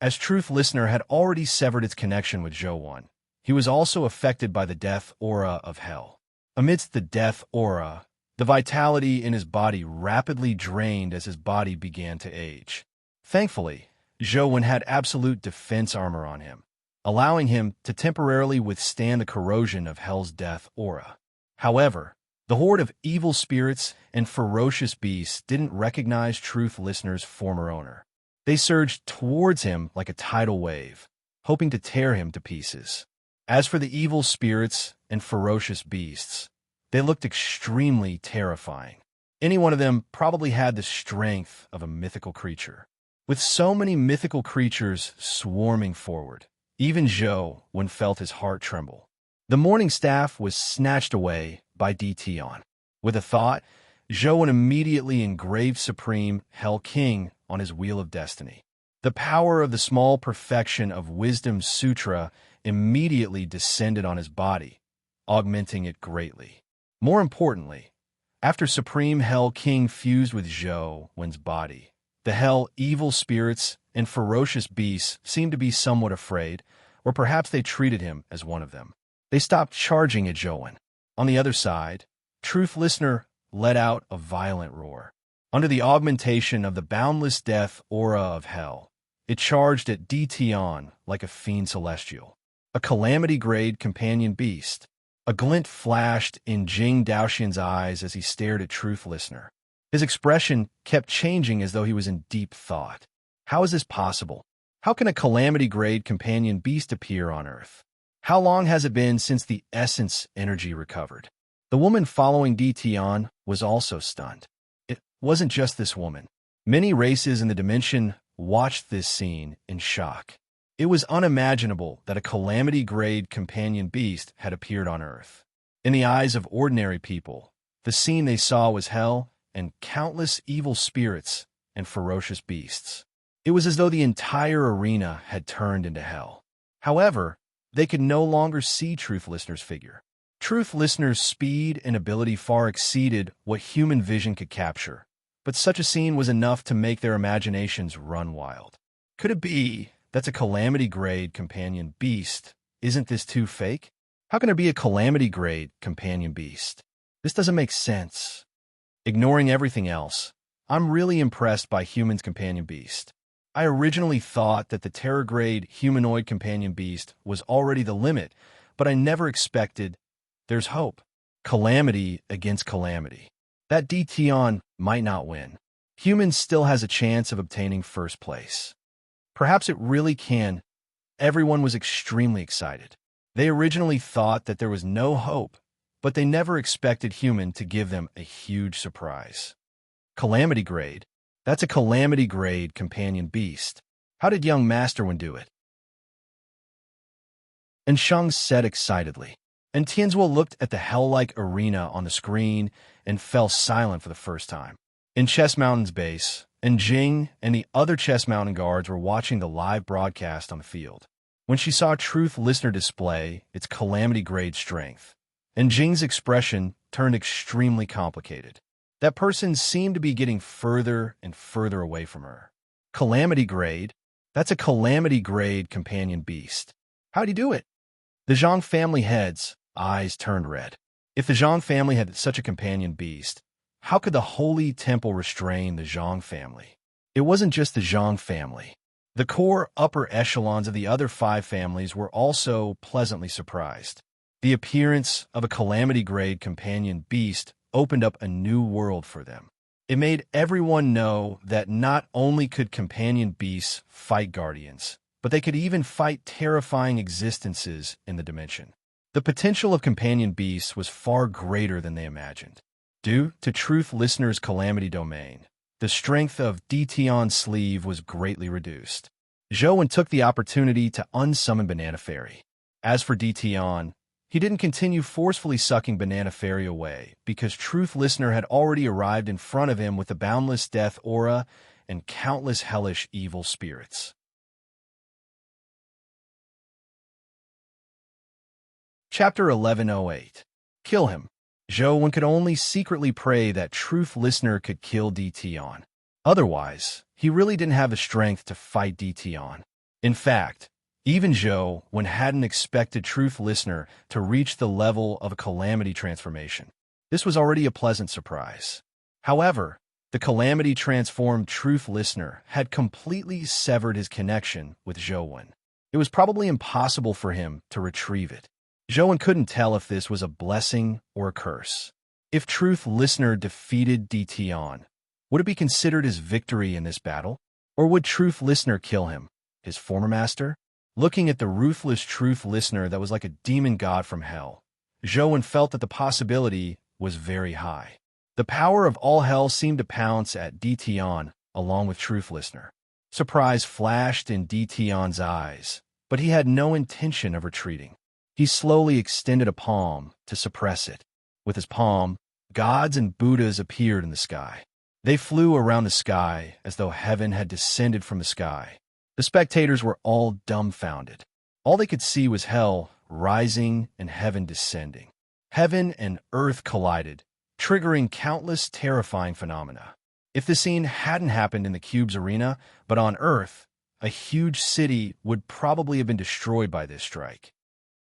As Truth Listener had already severed its connection with Zhou, he was also affected by the death aura of hell. Amidst the death aura, the vitality in his body rapidly drained as his body began to age. Thankfully, Zhou had absolute defense armor on him, allowing him to temporarily withstand the corrosion of hell's death aura. However, the horde of evil spirits and ferocious beasts didn't recognize Truth Listener's former owner. They surged towards him like a tidal wave, hoping to tear him to pieces. As for the evil spirits and ferocious beasts, they looked extremely terrifying. Any one of them probably had the strength of a mythical creature. With so many mythical creatures swarming forward, even Zhou felt his heart tremble. The morning staff was snatched away by Tion. With a thought, Zhou immediately engraved Supreme Hell King on his Wheel of Destiny. The power of the small perfection of Wisdom Sutra immediately descended on his body, augmenting it greatly. More importantly, after Supreme Hell King fused with Zhou's body, the hell evil spirits and ferocious beasts seemed to be somewhat afraid, or perhaps they treated him as one of them. They stopped charging at Zhou. On the other side, Truth Listener let out a violent roar. Under the augmentation of the boundless death aura of hell, it charged at Tion like a fiend celestial. A Calamity-grade companion beast. A glint flashed in Jing Daoxian's eyes as he stared at Truth Listener. His expression kept changing as though he was in deep thought. How is this possible? How can a Calamity-grade companion beast appear on Earth? How long has it been since the essence energy recovered? The woman following Tion was also stunned. It wasn't just this woman. Many races in the dimension watched this scene in shock. It was unimaginable that a Calamity-grade companion beast had appeared on Earth. In the eyes of ordinary people, the scene they saw was hell and countless evil spirits and ferocious beasts. It was as though the entire arena had turned into hell. However, they could no longer see Truth Listener's figure. Truth Listener's speed and ability far exceeded what human vision could capture, but such a scene was enough to make their imaginations run wild. Could it be that's a Calamity-grade companion beast? Isn't this too fake? How can there be a Calamity-grade companion beast? This doesn't make sense. Ignoring everything else, I'm really impressed by Human's companion beast. I originally thought that the Terror-grade humanoid companion beast was already the limit, but I never expected there's hope. Calamity against Calamity. That Tion might not win. Human still has a chance of obtaining first place. Perhaps it really can. Everyone was extremely excited. They originally thought that there was no hope, but they never expected Human to give them a huge surprise. Calamity grade. That's a Calamity-grade companion beast. How did young Master do it? And Shang said excitedly. And Tianzuo looked at the hell-like arena on the screen and fell silent for the first time. In Chess Mountain's base, and Jing and the other Chess Mountain guards were watching the live broadcast on the field. When she saw Truth Listener display its Calamity-grade strength, and Jing's expression turned extremely complicated. That person seemed to be getting further and further away from her. Calamity grade? That's a Calamity-grade companion beast. How'd he do it? The Zhang family heads' eyes turned red. If the Zhang family had such a companion beast, how could the Holy Temple restrain the Zhang family? It wasn't just the Zhang family. The core upper echelons of the other 5 families were also pleasantly surprised. The appearance of a Calamity-grade companion beast opened up a new world for them. It made everyone know that not only could companion beasts fight guardians, but they could even fight terrifying existences in the dimension. The potential of companion beasts was far greater than they imagined. Due to Truth Listener's calamity domain, the strength of Dtion's sleeve was greatly reduced. Zhou took the opportunity to unsummon Banana Fairy. As for Dtion, he didn't continue forcefully sucking Banana Fairy away because Truth Listener had already arrived in front of him with the boundless death aura and countless hellish evil spirits. Chapter 1108. Kill him. Zhou could only secretly pray that Truth Listener could kill Dtion. Otherwise, he really didn't have the strength to fight Dtion. In fact, even Zhou hadn't expected Truth Listener to reach the level of a calamity transformation. This was already a pleasant surprise. However, the calamity transformed Truth Listener had completely severed his connection with Zhou. It was probably impossible for him to retrieve it. Zhou couldn't tell if this was a blessing or a curse. If Truth Listener defeated Dtion, would it be considered his victory in this battle? Or would Truth Listener kill him, his former master? Looking at the ruthless Truth Listener that was like a demon god from hell, Zhou felt that the possibility was very high. The power of all hell seemed to pounce at Dtion along with Truth Listener. Surprise flashed in Dtion's eyes, but he had no intention of retreating. He slowly extended a palm to suppress it. With his palm, gods and Buddhas appeared in the sky. They flew around the sky as though heaven had descended from the sky. The spectators were all dumbfounded. All they could see was hell rising and heaven descending. Heaven and earth collided, triggering countless terrifying phenomena. If the scene hadn't happened in the cube's arena, but on Earth, a huge city would probably have been destroyed by this strike.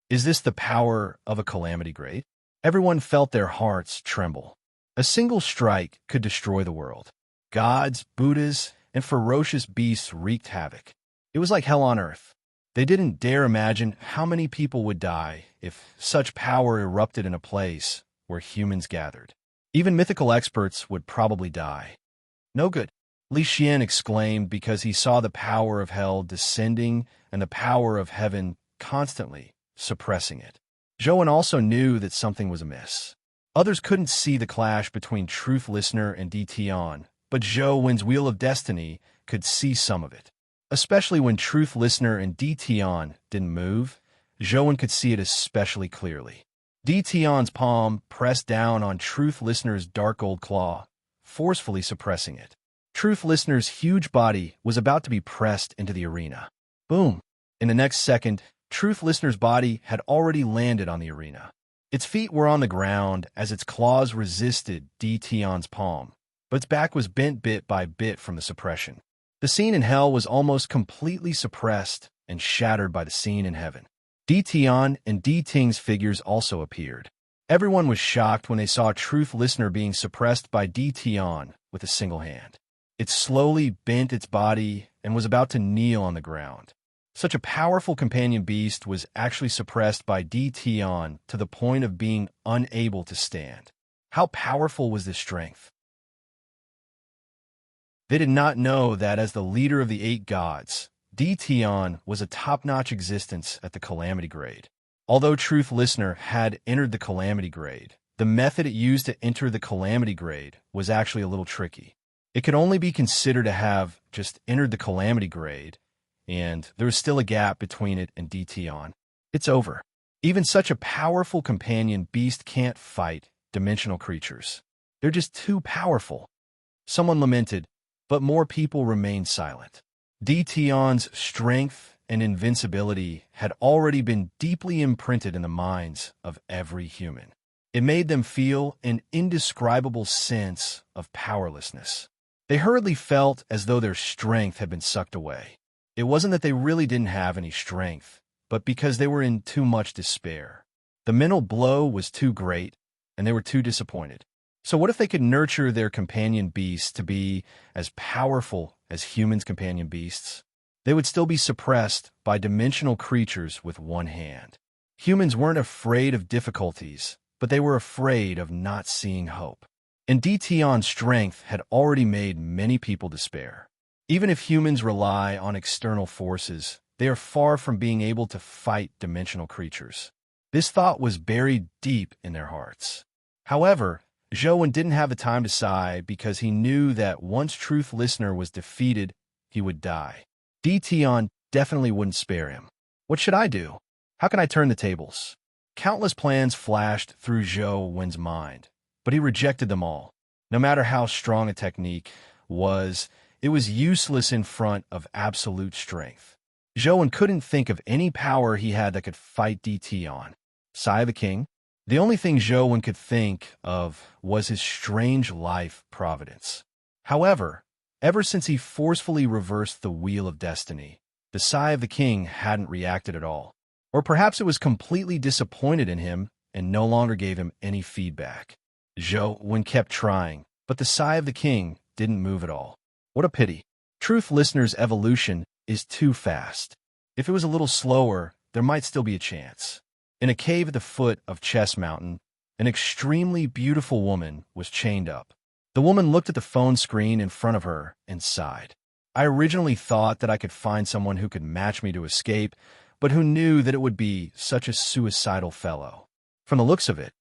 Is this the power of a calamity great? Everyone felt their hearts tremble. A single strike could destroy the world. Gods, Buddhas, and ferocious beasts wreaked havoc. It was like hell on earth. They didn't dare imagine how many people would die if such power erupted in a place where humans gathered. Even mythical experts would probably die. No good, Li Xian exclaimed because he saw the power of hell descending and the power of heaven constantly suppressing it. Zhou also knew that something was amiss. Others couldn't see the clash between Truth Listener and Dtion, but Zhou's Wheel of Destiny could see some of it. Especially when Truth Listener and Dtion didn't move, Zhou could see it especially clearly. Dtion's palm pressed down on Truth Listener's dark gold claw, forcefully suppressing it. Truth Listener's huge body was about to be pressed into the arena. Boom! In the next second, Truth Listener's body had already landed on the arena. Its feet were on the ground as its claws resisted Dtion's palm, but its back was bent bit by bit from the suppression. The scene in hell was almost completely suppressed and shattered by the scene in heaven. Dtion and Dting's figures also appeared. Everyone was shocked when they saw Truth Listener being suppressed by Dtion with a single hand. It slowly bent its body and was about to kneel on the ground. Such a powerful companion beast was actually suppressed by Dtion to the point of being unable to stand. How powerful was this strength? They did not know that as the leader of the 8 gods, Dtion was a top-notch existence at the Calamity Grade. Although Truth Listener had entered the Calamity Grade, the method it used to enter the Calamity Grade was actually a little tricky. It could only be considered to have just entered the Calamity Grade, and there was still a gap between it and Dtion. It's over. Even such a powerful companion beast can't fight dimensional creatures. They're just too powerful. Someone lamented, but more people remained silent. Dtion's strength and invincibility had already been deeply imprinted in the minds of every human. It made them feel an indescribable sense of powerlessness. They hurriedly felt as though their strength had been sucked away. It wasn't that they really didn't have any strength, but because they were in too much despair. The mental blow was too great, and they were too disappointed. So what if they could nurture their companion beasts to be as powerful as humans' companion beasts? They would still be suppressed by dimensional creatures with one hand. Humans weren't afraid of difficulties, but they were afraid of not seeing hope. and DTion's strength had already made many people despair. Even if humans rely on external forces, they are far from being able to fight dimensional creatures. This thought was buried deep in their hearts. However, Zhou didn't have the time to sigh because he knew that once Truth Listener was defeated, he would die. DTion definitely wouldn't spare him. What should I do? How can I turn the tables? Countless plans flashed through Zhou Wen's mind, but he rejected them all. No matter how strong a technique was, it was useless in front of absolute strength. Zhou Wen couldn't think of any power he had that could fight DTion. Sigh of the King? The only thing Zhou Wen could think of was his strange life providence. However, ever since he forcefully reversed the wheel of destiny, the Sigh of the King hadn't reacted at all. Or perhaps it was completely disappointed in him and no longer gave him any feedback. Zhou Wen kept trying, but the Sigh of the King didn't move at all. What a pity. Truth Listener's evolution is too fast. If it was a little slower, there might still be a chance. In a cave at the foot of Chess Mountain, an extremely beautiful woman was chained up. The woman looked at the phone screen in front of her and sighed. I originally thought that I could find someone who could match me to escape, but who knew that it would be such a suicidal fellow. From the looks of it,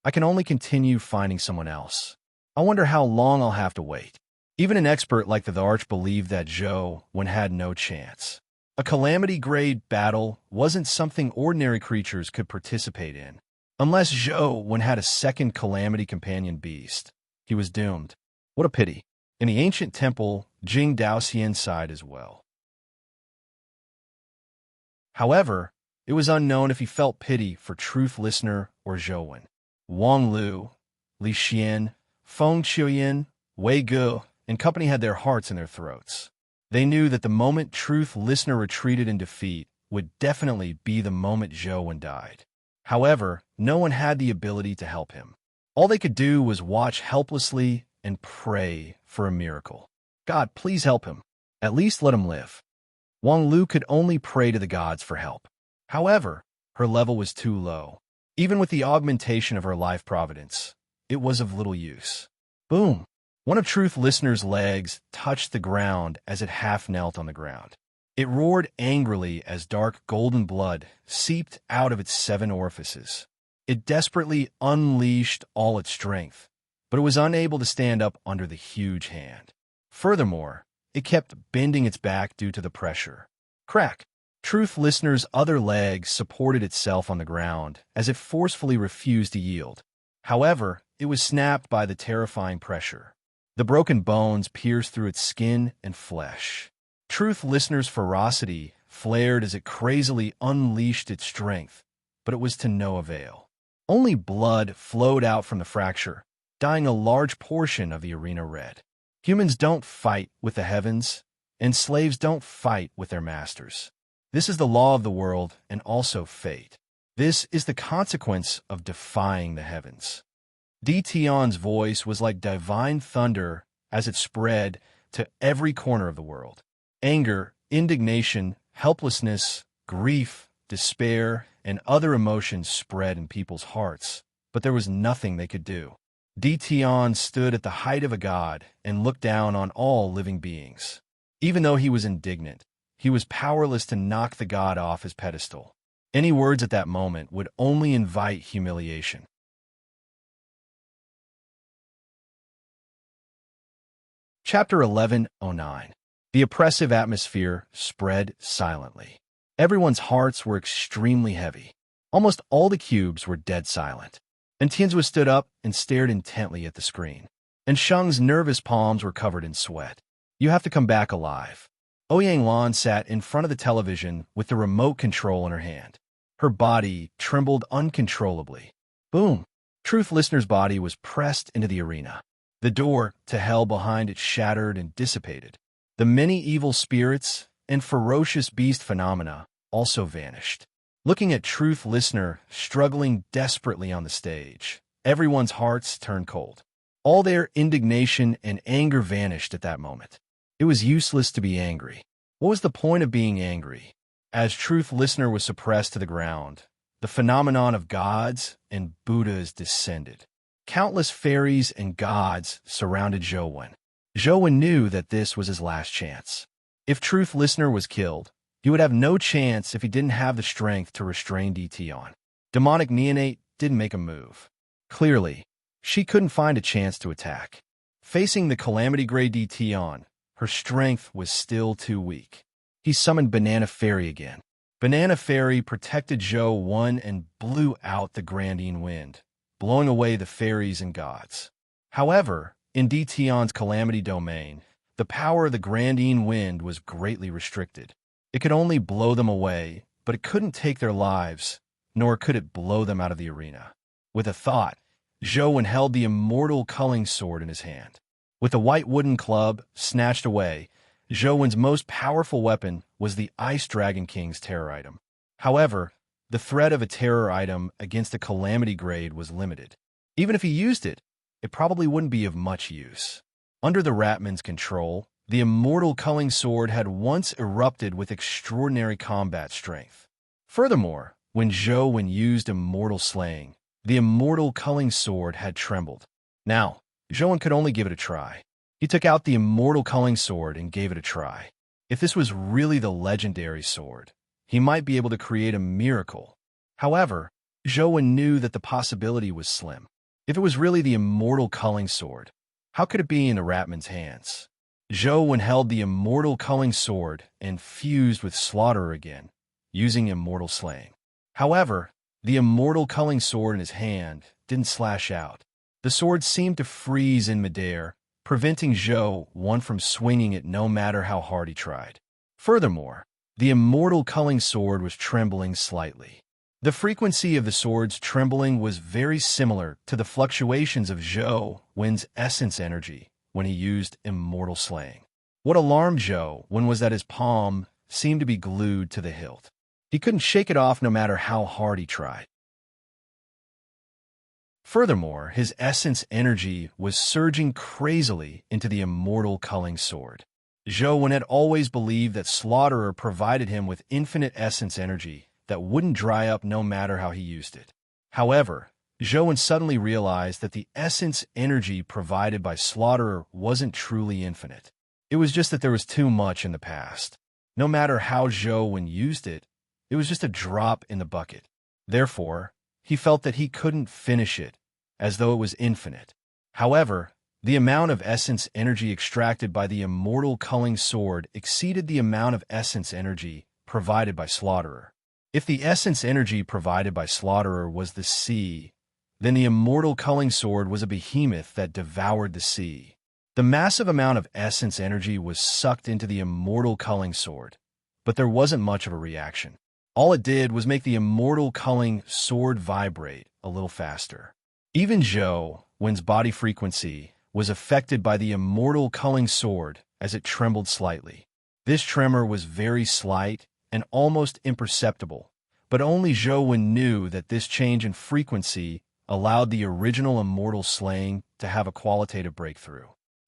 I can only continue finding someone else. I wonder how long I'll have to wait. Even an expert like the Arch believed that Zhou Wen had no chance. A calamity-grade battle wasn't something ordinary creatures could participate in. Unless Zhou Wen had a second calamity companion beast, he was doomed. What a pity. In the ancient temple, Jing Daoxian sighed as well. However, it was unknown if he felt pity for Truth Listener or Zhou Wen. Wang Lu, Li Xian, Feng Qiuyan, Wei Gu, and company had their hearts in their throats. They knew that the moment Truth Listener retreated in defeat would definitely be the moment Zhou Wen died. However, no one had the ability to help him. All they could do was watch helplessly and pray for a miracle. God, please help him. At least let him live. Wang Lu could only pray to the gods for help. However, her level was too low. Even with the augmentation of her life providence, it was of little use. Boom! One of Truth Listener's legs touched the ground as it half knelt on the ground. It roared angrily as dark golden blood seeped out of its 7 orifices. It desperately unleashed all its strength, but it was unable to stand up under the huge hand. Furthermore, it kept bending its back due to the pressure. Crack! Truth Listener's other leg supported itself on the ground as it forcefully refused to yield. However, it was snapped by the terrifying pressure. The broken bones pierced through its skin and flesh. Truth Listener's ferocity flared as it crazily unleashed its strength, but it was to no avail. Only blood flowed out from the fracture, dyeing a large portion of the arena red. Humans don't fight with the heavens, and slaves don't fight with their masters. This is the law of the world and also fate. This is the consequence of defying the heavens. DTion's voice was like divine thunder as it spread to every corner of the world. Anger, indignation, helplessness, grief, despair, and other emotions spread in people's hearts, but there was nothing they could do. DTion stood at the height of a god and looked down on all living beings. Even though he was indignant, he was powerless to knock the god off his pedestal. Any words at that moment would only invite humiliation. Chapter 11:09. The oppressive atmosphere spread silently. Everyone's hearts were extremely heavy. Almost all the cubes were dead silent. And Tianzhu stood up and stared intently at the screen. And Sheng's nervous palms were covered in sweat. You have to come back alive. Ouyang Lan sat in front of the television with the remote control in her hand. Her body trembled uncontrollably. Boom! Truth Listener's body was pressed into the arena. The door to hell behind it shattered and dissipated. The many evil spirits and ferocious beast phenomena also vanished. Looking at Truth Listener struggling desperately on the stage, everyone's hearts turned cold. All their indignation and anger vanished at that moment. It was useless to be angry. What was the point of being angry? As Truth Listener was suppressed to the ground, the phenomenon of gods and Buddhas descended. Countless fairies and gods surrounded Zhou. Zhou knew that this was his last chance. If Truth Listener was killed, he would have no chance if he didn't have the strength to restrain DT. Demonic Neonate didn't make a move. Clearly, she couldn't find a chance to attack. Facing the Calamity Gray DT, her strength was still too weak. He summoned Banana Fairy again. Banana Fairy protected Zhou and blew out the Grandine Wind, blowing away the fairies and gods. However, in DT's Calamity Domain, the power of the Grandine Wind was greatly restricted. It could only blow them away, but it couldn't take their lives, nor could it blow them out of the arena. With a thought, Zhou held the immortal culling sword in his hand. With the white wooden club snatched away, Zhou's most powerful weapon was the Ice Dragon King's terror item. However, the threat of a terror item against the Calamity Grade was limited. Even if he used it, it probably wouldn't be of much use. Under the Ratman's control, the immortal culling sword had once erupted with extraordinary combat strength. Furthermore, when Zhou used immortal slaying, the immortal culling sword had trembled. Now, Zhou could only give it a try. He took out the immortal culling sword and gave it a try. If this was really the legendary sword, he might be able to create a miracle. However, Zhou knew that the possibility was slim. If it was really the immortal culling sword, how could it be in the Ratman's hands? Zhou held the immortal culling sword and fused with Slaughterer again, using immortal slaying. However, the immortal culling sword in his hand didn't slash out. The sword seemed to freeze in midair, preventing Zhou from swinging it no matter how hard he tried. Furthermore, the immortal culling sword was trembling slightly. The frequency of the sword's trembling was very similar to the fluctuations of Zhou's essence energy when he used immortal slaying. What alarmed Zhou was that his palm seemed to be glued to the hilt. He couldn't shake it off no matter how hard he tried. Furthermore, his essence energy was surging crazily into the immortal culling sword. Zhou had always believed that Slaughterer provided him with infinite essence energy that wouldn't dry up no matter how he used it. However, Zhou suddenly realized that the essence energy provided by Slaughterer wasn't truly infinite. It was just that there was too much in the past. No matter how Zhou used it, it was just a drop in the bucket. Therefore, he felt that he couldn't finish it, as though it was infinite. However, the amount of essence energy extracted by the immortal culling sword exceeded the amount of essence energy provided by Slaughterer. If the essence energy provided by Slaughterer was the sea, then the immortal culling sword was a behemoth that devoured the sea. The massive amount of essence energy was sucked into the immortal culling sword, but there wasn't much of a reaction. All it did was make the immortal culling sword vibrate a little faster. Even Zhou's body frequency was affected by the immortal culling sword as it trembled slightly. This tremor was very slight and almost imperceptible, but only Zhou knew that this change in frequency allowed the original immortal slaying to have a qualitative breakthrough.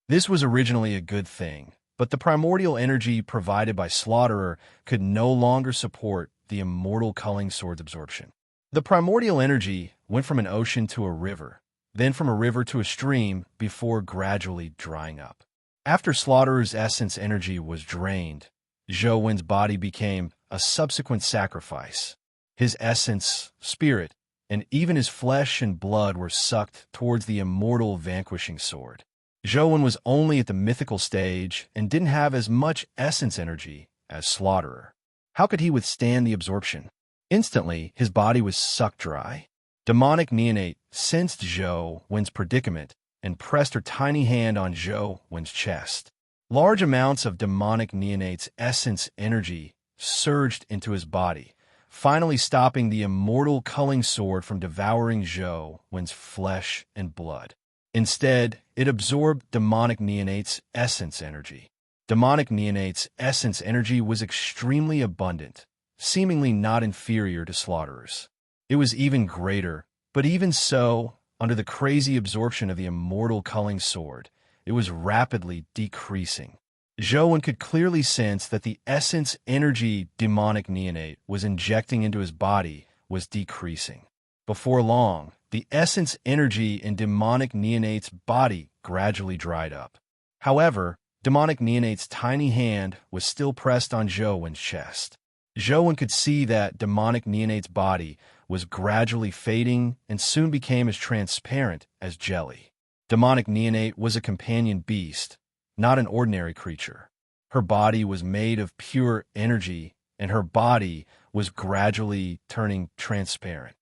This was originally a good thing, but the primordial energy provided by Slaughterer could no longer support the immortal culling sword's absorption. The primordial energy went from an ocean to a river, then from a river to a stream before gradually drying up. After Slaughterer essence energy was drained, Zhou's body became a subsequent sacrifice. His essence, spirit, and even his flesh and blood were sucked towards the immortal vanquishing sword. Zhou was only at the mythical stage and didn't have as much essence energy as Slaughterer. How could he withstand the absorption? Instantly, his body was sucked dry. Demonic Neonate sensed Zhou's predicament and pressed her tiny hand on Zhou's chest. Large amounts of demonic Neonate's essence energy surged into his body, finally stopping the immortal culling sword from devouring Zhou's flesh and blood. Instead, it absorbed demonic Neonate's essence energy. Demonic Neonate's essence energy was extremely abundant, seemingly not inferior to Slaughtere's. It was even greater, but even so, under the crazy absorption of the immortal culling sword, it was rapidly decreasing. Zhou could clearly sense that the essence energy demonic Neonate was injecting into his body was decreasing. Before long, the essence energy in demonic neonate's body gradually dried up. However, demonic neonate's tiny hand was still pressed on Zhouwen's chest. Zhouwen could see that demonic neonate's body was gradually fading and soon became as transparent as jelly. Demonic neonate was a companion beast, not an ordinary creature. Her body was made of pure energy, and her body was gradually turning transparent.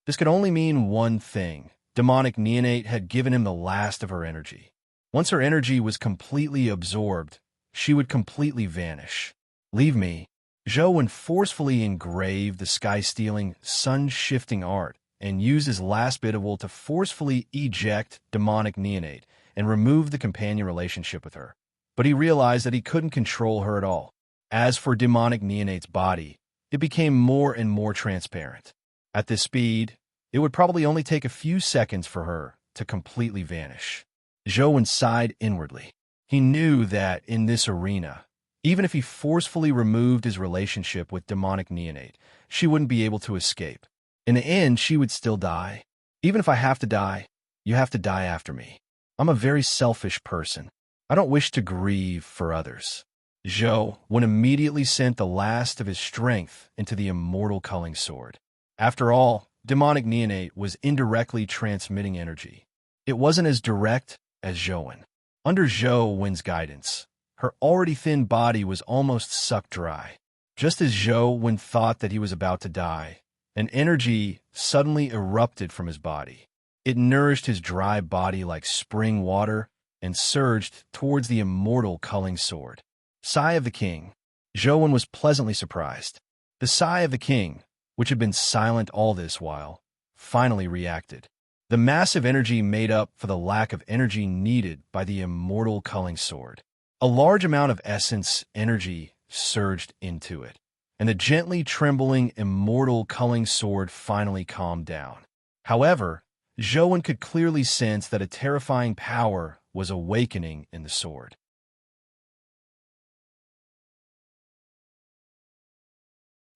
This could only mean one thing. Demonic neonate had given him the last of her energy. Once her energy was completely absorbed, she would completely vanish. Leave me. Zhouwen forcefully engraved the sky-stealing, sun-shifting art and used his last bit of will to forcefully eject demonic neonate and remove the companion relationship with her. But he realized that he couldn't control her at all. As for demonic neonate's body, it became more and more transparent. At this speed, it would probably only take a few seconds for her to completely vanish. Zhouwen sighed inwardly. He knew that in this arena, even if he forcefully removed his relationship with demonic neonate, she wouldn't be able to escape. In the end, she would still die. Even if I have to die, you have to die after me. I'm a very selfish person. I don't wish to grieve for others. Zhouwen immediately sent the last of his strength into the immortal culling sword. After all, demonic neonate was indirectly transmitting energy. It wasn't as direct as Zhouwen. Under Zhouwen's guidance, her already thin body was almost sucked dry. Just as Zhouwen thought that he was about to die, an energy suddenly erupted from his body. It nourished his dry body like spring water and surged towards the immortal culling sword. Sigh of the King. Zhouwen was pleasantly surprised. The sigh of the king, which had been silent all this while, finally reacted. The massive energy made up for the lack of energy needed by the immortal culling sword. A large amount of essence energy surged into it, and the gently trembling immortal culling sword finally calmed down. However, Zhouwen could clearly sense that a terrifying power was awakening in the sword.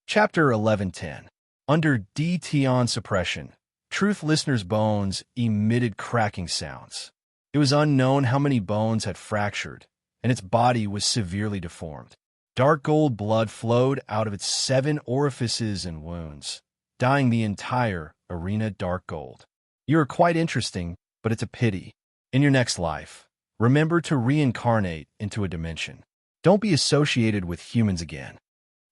Chapter 11:10. Under DTON suppression, Truth Listener's bones emitted cracking sounds. It was unknown how many bones had fractured, and its body was severely deformed. Dark gold blood flowed out of its 7 orifices and wounds, dyeing the entire arena dark gold. You are quite interesting, but it's a pity. In your next life, remember to reincarnate into a dimension. Don't be associated with humans again.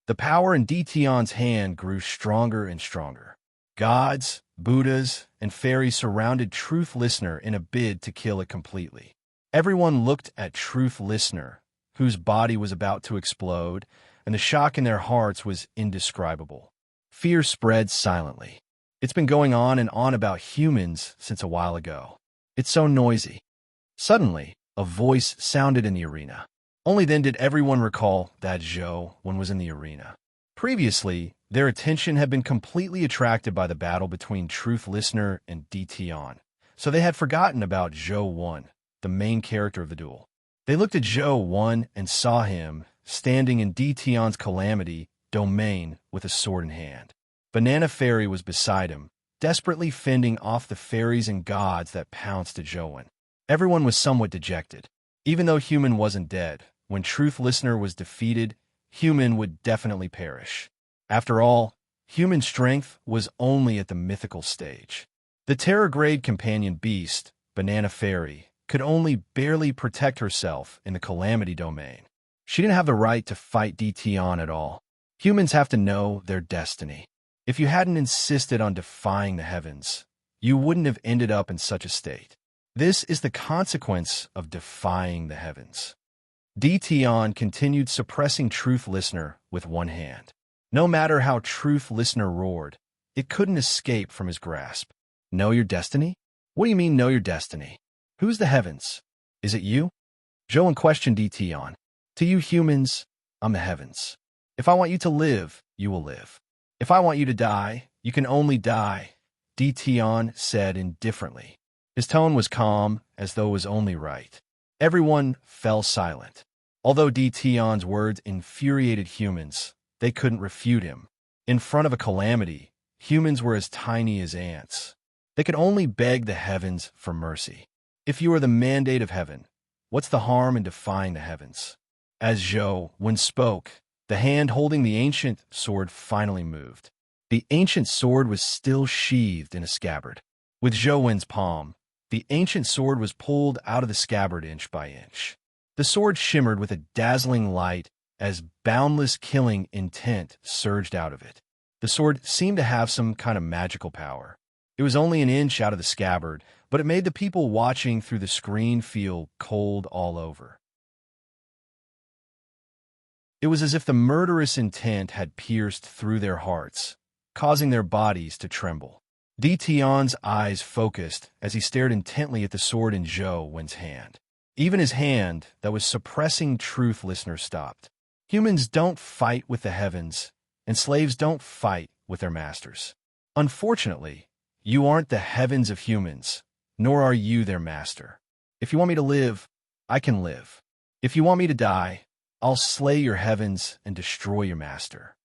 The power in DTON's hand grew stronger and stronger. Gods, Buddhas, and fairies surrounded Truth Listener in a bid to kill it completely. Everyone looked at Truth Listener, whose body was about to explode, and the shock in their hearts was indescribable. Fear spread silently. It's been going on and on about humans since a while ago. It's so noisy. Suddenly, a voice sounded in the arena. Only then did everyone recall that Zhouwen was in the arena. Previously, their attention had been completely attracted by the battle between Truth Listener and DTON, so they had forgotten about Zhouwen, the main character of the duel. They looked at Zhouwen and saw him standing in DTON's calamity domain with a sword in hand. Banana Fairy was beside him, desperately fending off the fairies and gods that pounced at Zhouwen. Everyone was somewhat dejected. Even though Human wasn't dead, when Truth Listener was defeated, Human would definitely perish. After all, Human strength was only at the mythical stage. The Terrorgrade companion beast, Banana Fairy, could only barely protect herself in the Calamity domain. She didn't have the right to fight DTON at all. Humans have to know their destiny. If you hadn't insisted on defying the heavens, you wouldn't have ended up in such a state. This is the consequence of defying the heavens. DTON continued suppressing Truth Listener with one hand. No matter how Truth Listener roared, it couldn't escape from his grasp. Know your destiny? What do you mean, know your destiny? Who's the heavens? Is it you? Zhouwen questioned DTON. To you humans, I'm the heavens. If I want you to live, you will live. If I want you to die, you can only die, DTON said indifferently. His tone was calm, as though it was only right. Everyone fell silent. Although DTON's words infuriated humans, they couldn't refute him. In front of a calamity, humans were as tiny as ants. They could only beg the heavens for mercy. If you are the mandate of heaven, what's the harm in defying the heavens? As Zhou Wen spoke, the hand holding the ancient sword finally moved. The ancient sword was still sheathed in a scabbard. With Zhou Wen's palm, the ancient sword was pulled out of the scabbard inch by inch. The sword shimmered with a dazzling light as boundless killing intent surged out of it. The sword seemed to have some kind of magical power. It was only an inch out of the scabbard, but it made the people watching through the screen feel cold all over. It was as if the murderous intent had pierced through their hearts, causing their bodies to tremble. Di Tian's eyes focused as he stared intently at the sword in Zhou Wen's hand. Even his hand that was suppressing truth listeners stopped. Humans don't fight with the heavens, and slaves don't fight with their masters. Unfortunately, you aren't the heavens of humans, nor are you their master. If you want me to live, I can live. If you want me to die, I'll slay your heavens and destroy your master.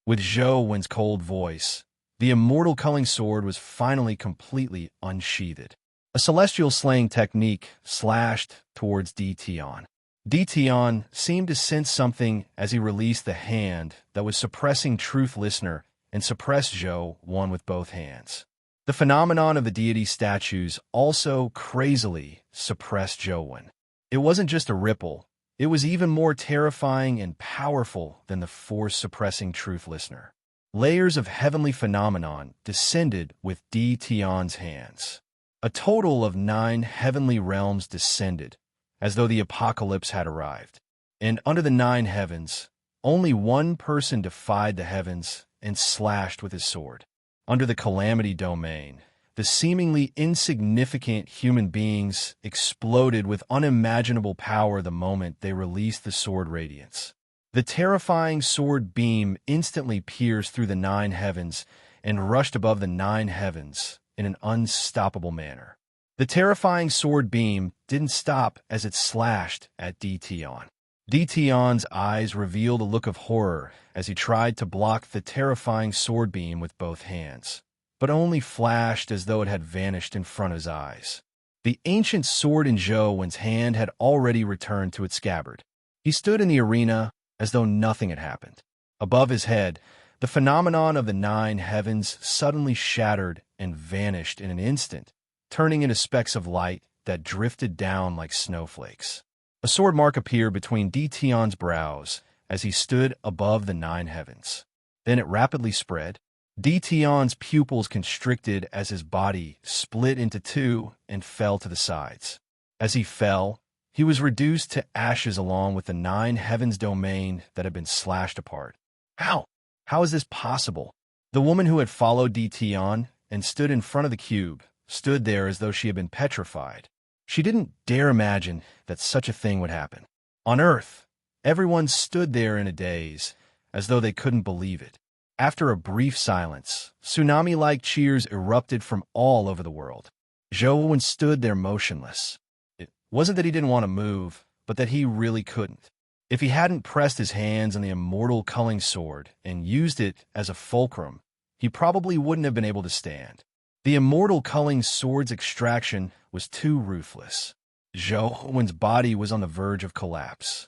With Zhou Wen's cold voice, the immortal culling sword was finally completely unsheathed. A celestial slaying technique slashed towards Di Tian. Di Tian seemed to sense something as he released the hand that was suppressing truth listener and suppressed Zhou Wen with both hands. The phenomenon of the deity statues also crazily suppressed Zhou Wen. It wasn't just a ripple, it was even more terrifying and powerful than the force suppressing truth listener. Layers of heavenly phenomenon descended with Di Tian's hands. A total of 9 heavenly realms descended, as though the apocalypse had arrived. And under the 9 heavens, only one person defied the heavens and slashed with his sword. Under the calamity domain, the seemingly insignificant human beings exploded with unimaginable power the moment they released the sword radiance. The terrifying sword beam instantly pierced through the 9 heavens and rushed above the 9 heavens in an unstoppable manner. The terrifying sword beam didn't stop as it slashed at Di Tian. Di Tian's eyes revealed a look of horror as he tried to block the terrifying sword beam with both hands, but only flashed as though it had vanished in front of his eyes. The ancient sword in Zhou Wen's hand had already returned to its scabbard. He stood in the arena as though nothing had happened. Above his head, the phenomenon of the 9 heavens suddenly shattered and vanished in an instant, turning into specks of light that drifted down like snowflakes. A sword mark appeared between Di Tian's brows as he stood above the 9 heavens. Then it rapidly spread. Di Tian's pupils constricted as his body split into 2 and fell to the sides. As he fell, he was reduced to ashes along with the 9 heavens domain that had been slashed apart. How? How is this possible? The woman who had followed Di Tian and stood in front of the cube stood there as though she had been petrified. She didn't dare imagine that such a thing would happen. On Earth, everyone stood there in a daze, as though they couldn't believe it. After a brief silence, tsunami-like cheers erupted from all over the world. Zhou Wen stood there motionless. It wasn't that he didn't want to move, but that he really couldn't. If he hadn't pressed his hands on the immortal culling sword and used it as a fulcrum, he probably wouldn't have been able to stand. The immortal culling sword's extraction was too ruthless. Zhou Wen's body was on the verge of collapse.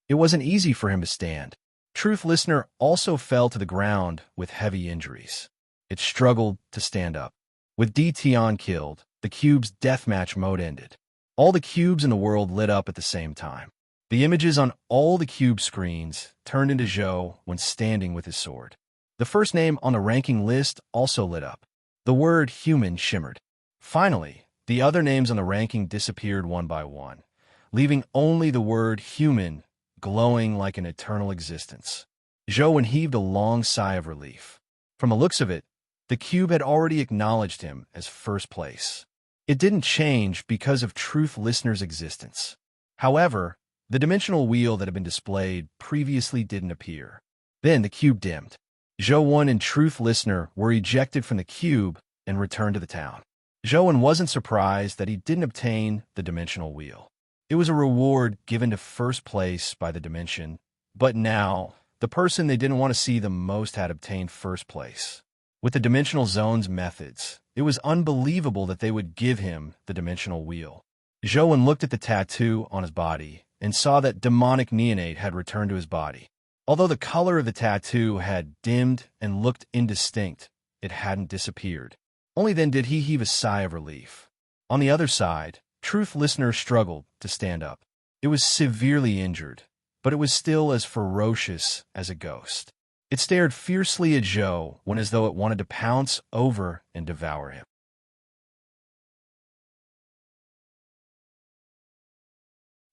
It wasn't easy for him to stand. Truth Listener also fell to the ground with heavy injuries. It struggled to stand up. With Di Tian killed, the cube's deathmatch mode ended. All the cubes in the world lit up at the same time. The images on all the cube screens turned into Zhou when standing with his sword. The first name on the ranking list also lit up. The word human shimmered. Finally, the other names on the ranking disappeared one by one, leaving only the word human glowing like an eternal existence. Zhou Wen heaved a long sigh of relief. From the looks of it, the cube had already acknowledged him as first place. It didn't change because of Truth Listener's existence. However, the dimensional wheel that had been displayed previously didn't appear. Then the cube dimmed. Zhou Wen and Truth Listener were ejected from the cube and returned to the town. Zhou Wen wasn't surprised that he didn't obtain the dimensional wheel. It was a reward given to first place by the dimension, but now the person they didn't want to see the most had obtained first place. With the Dimensional Zone's methods, it was unbelievable that they would give him the Dimensional Wheel. Zhou looked at the tattoo on his body and saw that demonic neonate had returned to his body. Although the color of the tattoo had dimmed and looked indistinct, it hadn't disappeared. Only then did he heave a sigh of relief. On the other side, Truth Listener struggled to stand up. It was severely injured, but it was still as ferocious as a ghost. It stared fiercely at Zhou when as though it wanted to pounce over and devour him.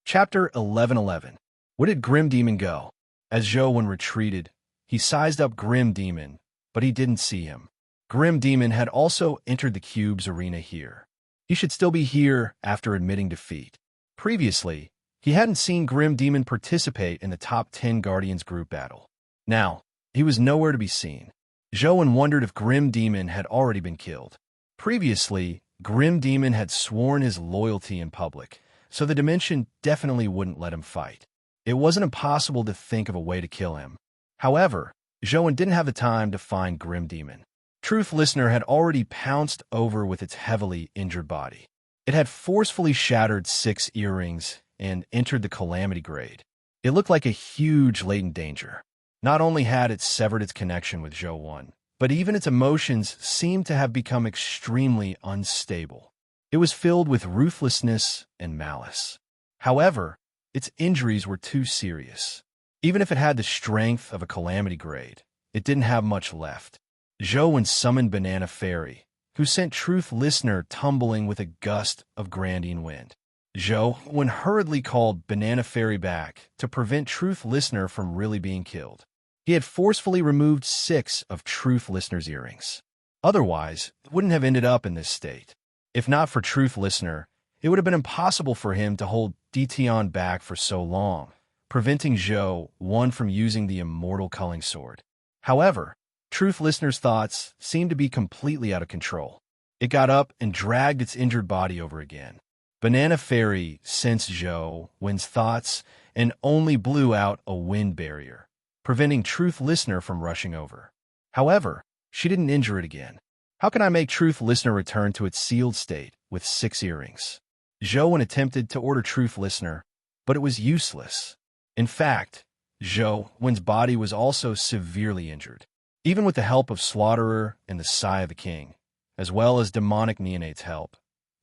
Chapter 11:11. Where did Grim Demon go? As Zhou retreated, he sized up Grim Demon, but he didn't see him. Grim Demon had also entered the cube's arena here. He should still be here after admitting defeat. Previously, he hadn't seen Grim Demon participate in the top 10 Guardians group battle. Now, he was nowhere to be seen. Zhou wondered if Grim Demon had already been killed. Previously, Grim Demon had sworn his loyalty in public, so the dimension definitely wouldn't let him fight. It wasn't impossible to think of a way to kill him. However, Zhou didn't have the time to find Grim Demon. Truth Listener had already pounced over with its heavily injured body. It had forcefully shattered 6 earrings and entered the Calamity grade. It looked like a huge latent danger. Not only had it severed its connection with Zhou, but even its emotions seemed to have become extremely unstable. It was filled with ruthlessness and malice. However, its injuries were too serious. Even if it had the strength of a Calamity grade, it didn't have much left. Zhou summoned Banana Fairy, who sent Truth Listener tumbling with a gust of Grandine wind. Zhou hurriedly called Banana Fairy back to prevent Truth Listener from really being killed. He had forcefully removed 6 of Truth Listener's earrings. Otherwise, it wouldn't have ended up in this state. If not for Truth Listener, it would have been impossible for him to hold Dition back for so long, preventing Zhou from using the immortal culling sword. However, Truth Listener's thoughts seemed to be completely out of control. It got up and dragged its injured body over again. Banana Fairy sensed Zhou's thoughts and only blew out a wind barrier, preventing Truth Listener from rushing over. However, she didn't injure it again. How can I make Truth Listener return to its sealed state with 6 earrings? Zhou attempted to order Truth Listener, but it was useless. In fact, Zhou's body was also severely injured. Even with the help of Slaughterer and the Sigh of the King, as well as demonic neonate's help,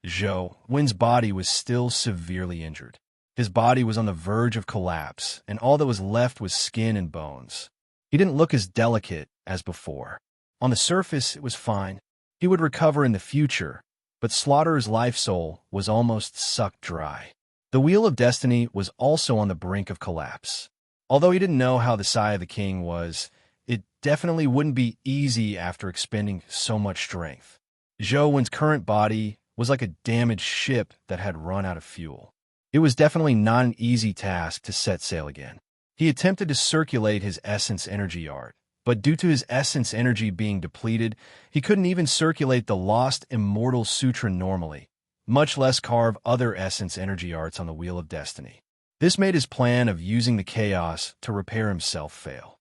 Zhou's body was still severely injured. His body was on the verge of collapse, and all that was left was skin and bones. He didn't look as delicate as before. On the surface, it was fine. He would recover in the future, but Slaughterer's life soul was almost sucked dry. The Wheel of Destiny was also on the brink of collapse. Although he didn't know how the Sigh of the King was, it definitely wouldn't be easy after expending so much strength. Zhou's current body was like a damaged ship that had run out of fuel. It was definitely not an easy task to set sail again. He attempted to circulate his essence energy art, but due to his essence energy being depleted, he couldn't even circulate the lost Immortal Sutra normally, much less carve other essence energy arts on the Wheel of Destiny. This made his plan of using the chaos to repair himself fail.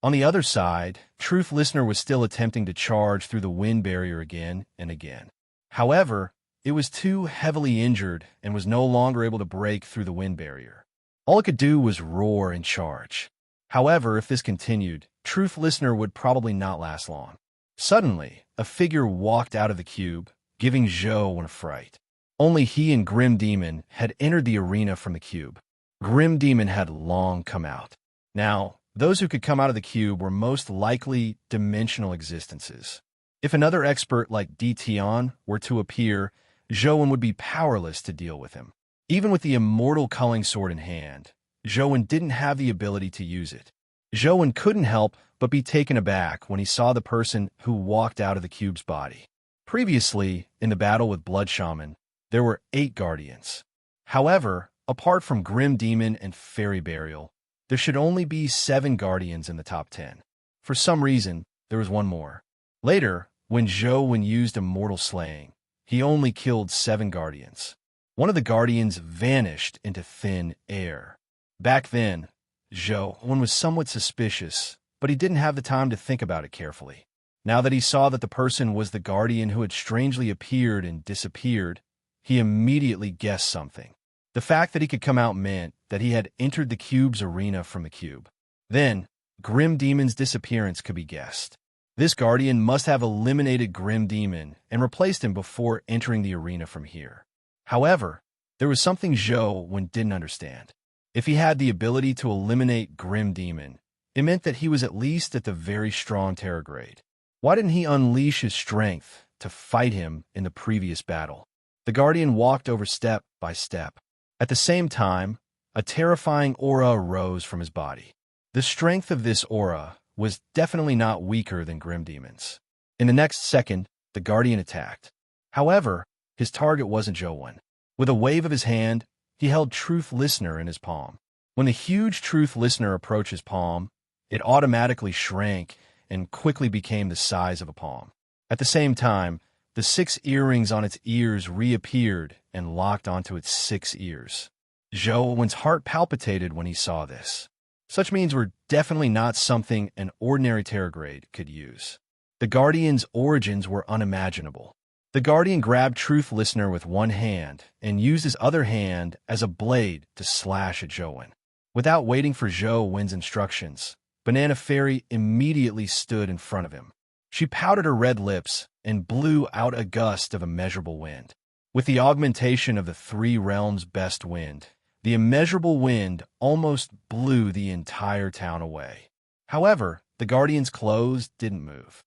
On the other side, Truth Listener was still attempting to charge through the wind barrier again and again. However, it was too heavily injured and was no longer able to break through the wind barrier. All it could do was roar and charge. However, if this continued, Truth Listener would probably not last long. Suddenly, a figure walked out of the cube, giving Zhou a fright. Only he and Grim Demon had entered the arena from the cube. Grim Demon had long come out. Now, those who could come out of the cube were most likely dimensional existences. If another expert like Dition were to appear, Zhou would be powerless to deal with him. Even with the immortal culling sword in hand, Zhou didn't have the ability to use it. Zhou couldn't help but be taken aback when he saw the person who walked out of the cube's body. Previously, in the battle with Blood Shaman, there were 8 guardians. However, apart from Grim Demon and Fairy Burial, there should only be 7 guardians in the top 10. For some reason, there was one more. Later, when Zhou used Immortal Slaying, he only killed 7 guardians. One of the guardians vanished into thin air. Back then, Zhou Wen was somewhat suspicious, but he didn't have the time to think about it carefully. Now that he saw that the person was the guardian who had strangely appeared and disappeared, he immediately guessed something. The fact that he could come out meant that he had entered the cube's arena from the cube. Then, Grim Demon's disappearance could be guessed. This guardian must have eliminated Grim Demon and replaced him before entering the arena from here. However, there was something Zhou Wen didn't understand. If he had the ability to eliminate Grim Demon, it meant that he was at least at the very strong Terror grade. Why didn't he unleash his strength to fight him in the previous battle? The guardian walked over step by step. At the same time, a terrifying aura arose from his body. The strength of this aura was definitely not weaker than Grim Demon's. In the next second, the guardian attacked. However, his target wasn't Zhou Wen. With a wave of his hand, he held Truth Listener in his palm. When the huge Truth Listener approached his palm, it automatically shrank and quickly became the size of a palm. At the same time, the 6 earrings on its ears reappeared and locked onto its 6 ears. Zhou Wen's heart palpitated when he saw this. Such means were definitely not something an ordinary Terror grade could use. The Guardian's origins were unimaginable. The Guardian grabbed Truth Listener with one hand and used his other hand as a blade to slash at Zhou Wen. Without waiting for Zhou Wen's instructions, Banana Fairy immediately stood in front of him. She pouted her red lips and blew out a gust of immeasurable wind. With the augmentation of the 3 realms' best wind, the immeasurable wind almost blew the entire town away. However, the Guardian's clothes didn't move.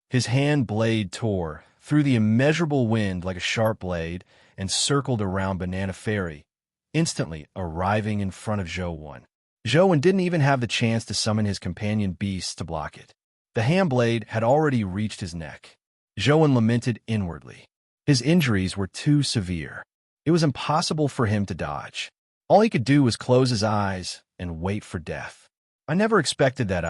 His hand blade tore through the immeasurable wind like a sharp blade and circled around Banana Fairy, instantly arriving in front of Zhou Wen. Zhou Wen didn't even have the chance to summon his companion beasts to block it. The hand blade had already reached his neck. Zhou Wen lamented inwardly. His injuries were too severe. It was impossible for him to dodge. All he could do was close his eyes and wait for death. I never expected that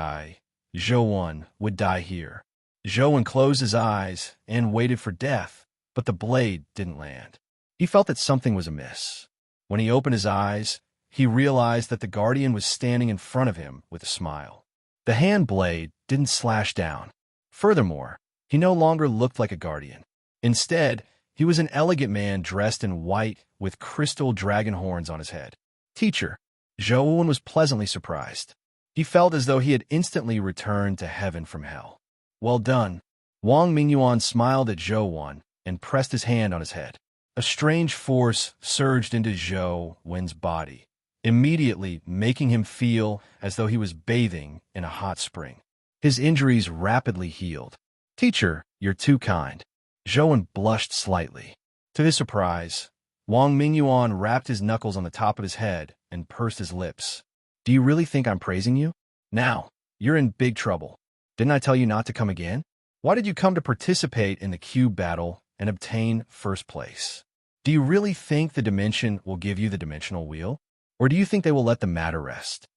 Zhou Wen, would die here. Zhou Wen closed his eyes and waited for death, but the blade didn't land. He felt that something was amiss. When he opened his eyes, he realized that the Guardian was standing in front of him with a smile. The hand blade didn't slash down. Furthermore, he no longer looked like a Guardian. Instead, he was an elegant man dressed in white with crystal dragon horns on his head. Teacher, Zhou Wen was pleasantly surprised. He felt as though he had instantly returned to heaven from hell. Well done. Wang Mingyuan smiled at Zhou Wen and pressed his hand on his head. A strange force surged into Zhou Wen's body, immediately making him feel as though he was bathing in a hot spring. His injuries rapidly healed. Teacher, you're too kind. Zhou Wen blushed slightly. To his surprise, Wang Mingyuan wrapped his knuckles on the top of his head and pursed his lips. Do you really think I'm praising you? Now, you're in big trouble. Didn't I tell you not to come again? Why did you come to participate in the cube battle and obtain first place? Do you really think the dimension will give you the dimensional wheel? Or do you think they will let the matter rest?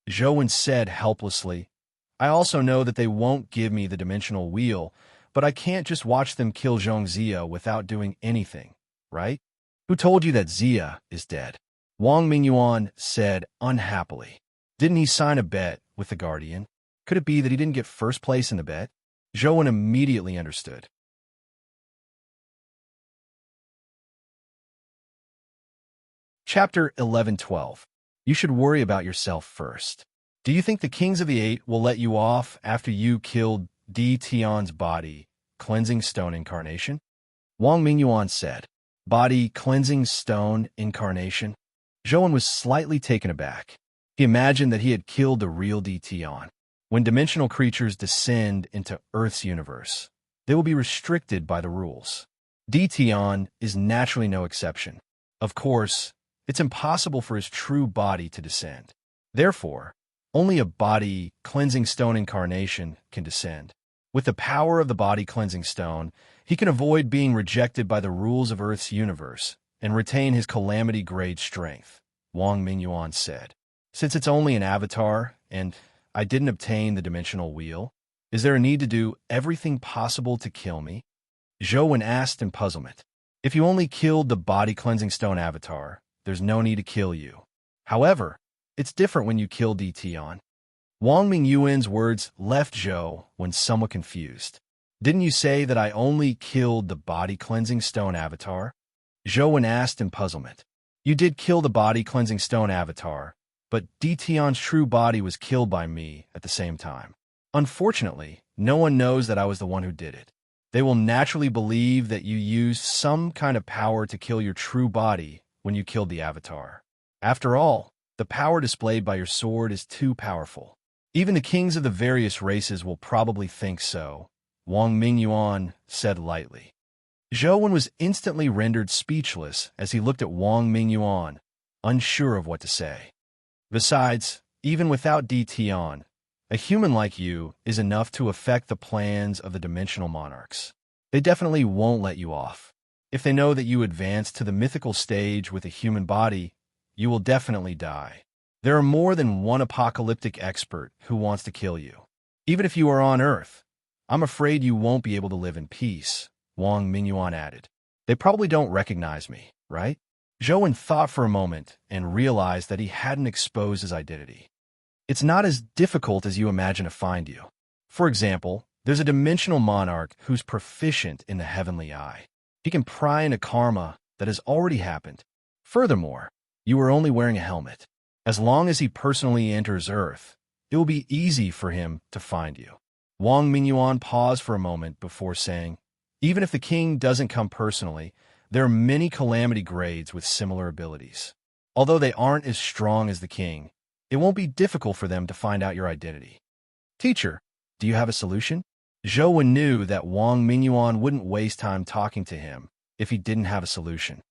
Zhou Wen said helplessly, I also know that they won't give me the dimensional wheel, but I can't just watch them kill Zhong Zia without doing anything, right? Who told you that Zia is dead? Wang Mingyuan said unhappily. Didn't he sign a bet with the Guardian? Could it be that he didn't get first place in the bet? Zhou Wen immediately understood. Chapter 11-12. You should worry about yourself first. Do you think the Kings of the Eight will let you off after you killed Di Tian's body, cleansing stone incarnation? Wang Mingyuan said. Body cleansing stone incarnation? Zhou Wen was slightly taken aback. He imagined that he had killed the real Di Tian. When dimensional creatures descend into Earth's universe, they will be restricted by the rules. Di Tian is naturally no exception. Of course, it's impossible for his true body to descend. Therefore, only a body cleansing stone incarnation can descend. With the power of the body cleansing stone, he can avoid being rejected by the rules of Earth's universe and retain his calamity grade strength, Wang Mingyuan said. Since it's only an avatar, and I didn't obtain the dimensional wheel, is there a need to do everything possible to kill me? Zhou Wen asked in puzzlement. If you only killed the body cleansing stone avatar, there's no need to kill you. However, it's different when you kill DTon. Wang Mingyuan's words left Zhou when somewhat confused. Didn't you say that I only killed the body-cleansing stone avatar? Zhou asked in puzzlement. You did kill the body-cleansing stone avatar, but DTon's true body was killed by me at the same time. Unfortunately, no one knows that I was the one who did it. They will naturally believe that you used some kind of power to kill your true body when you killed the avatar. After all, the power displayed by your sword is too powerful. Even the kings of the various races will probably think so, Wang Mingyuan said lightly. Zhou was instantly rendered speechless as he looked at Wang Mingyuan, unsure of what to say. Besides, even without DTon, a human like you is enough to affect the plans of the dimensional monarchs. They definitely won't let you off. If they know that you advance to the mythical stage with a human body, you will definitely die. There are more than one apocalyptic expert who wants to kill you. Even if you are on Earth, I'm afraid you won't be able to live in peace, Wang Mingyuan added. They probably don't recognize me, right? Zhou thought for a moment and realized that he hadn't exposed his identity. It's not as difficult as you imagine to find you. For example, there's a dimensional monarch who's proficient in the heavenly eye. He can pry into karma that has already happened. Furthermore, you are only wearing a helmet. As long as he personally enters Earth, it will be easy for him to find you. Wang Mingyuan paused for a moment before saying, even if the king doesn't come personally, there are many calamity grades with similar abilities. Although they aren't as strong as the king, it won't be difficult for them to find out your identity. Teacher, do you have a solution? Zhou knew that Wang Mingyuan wouldn't waste time talking to him if he didn't have a solution.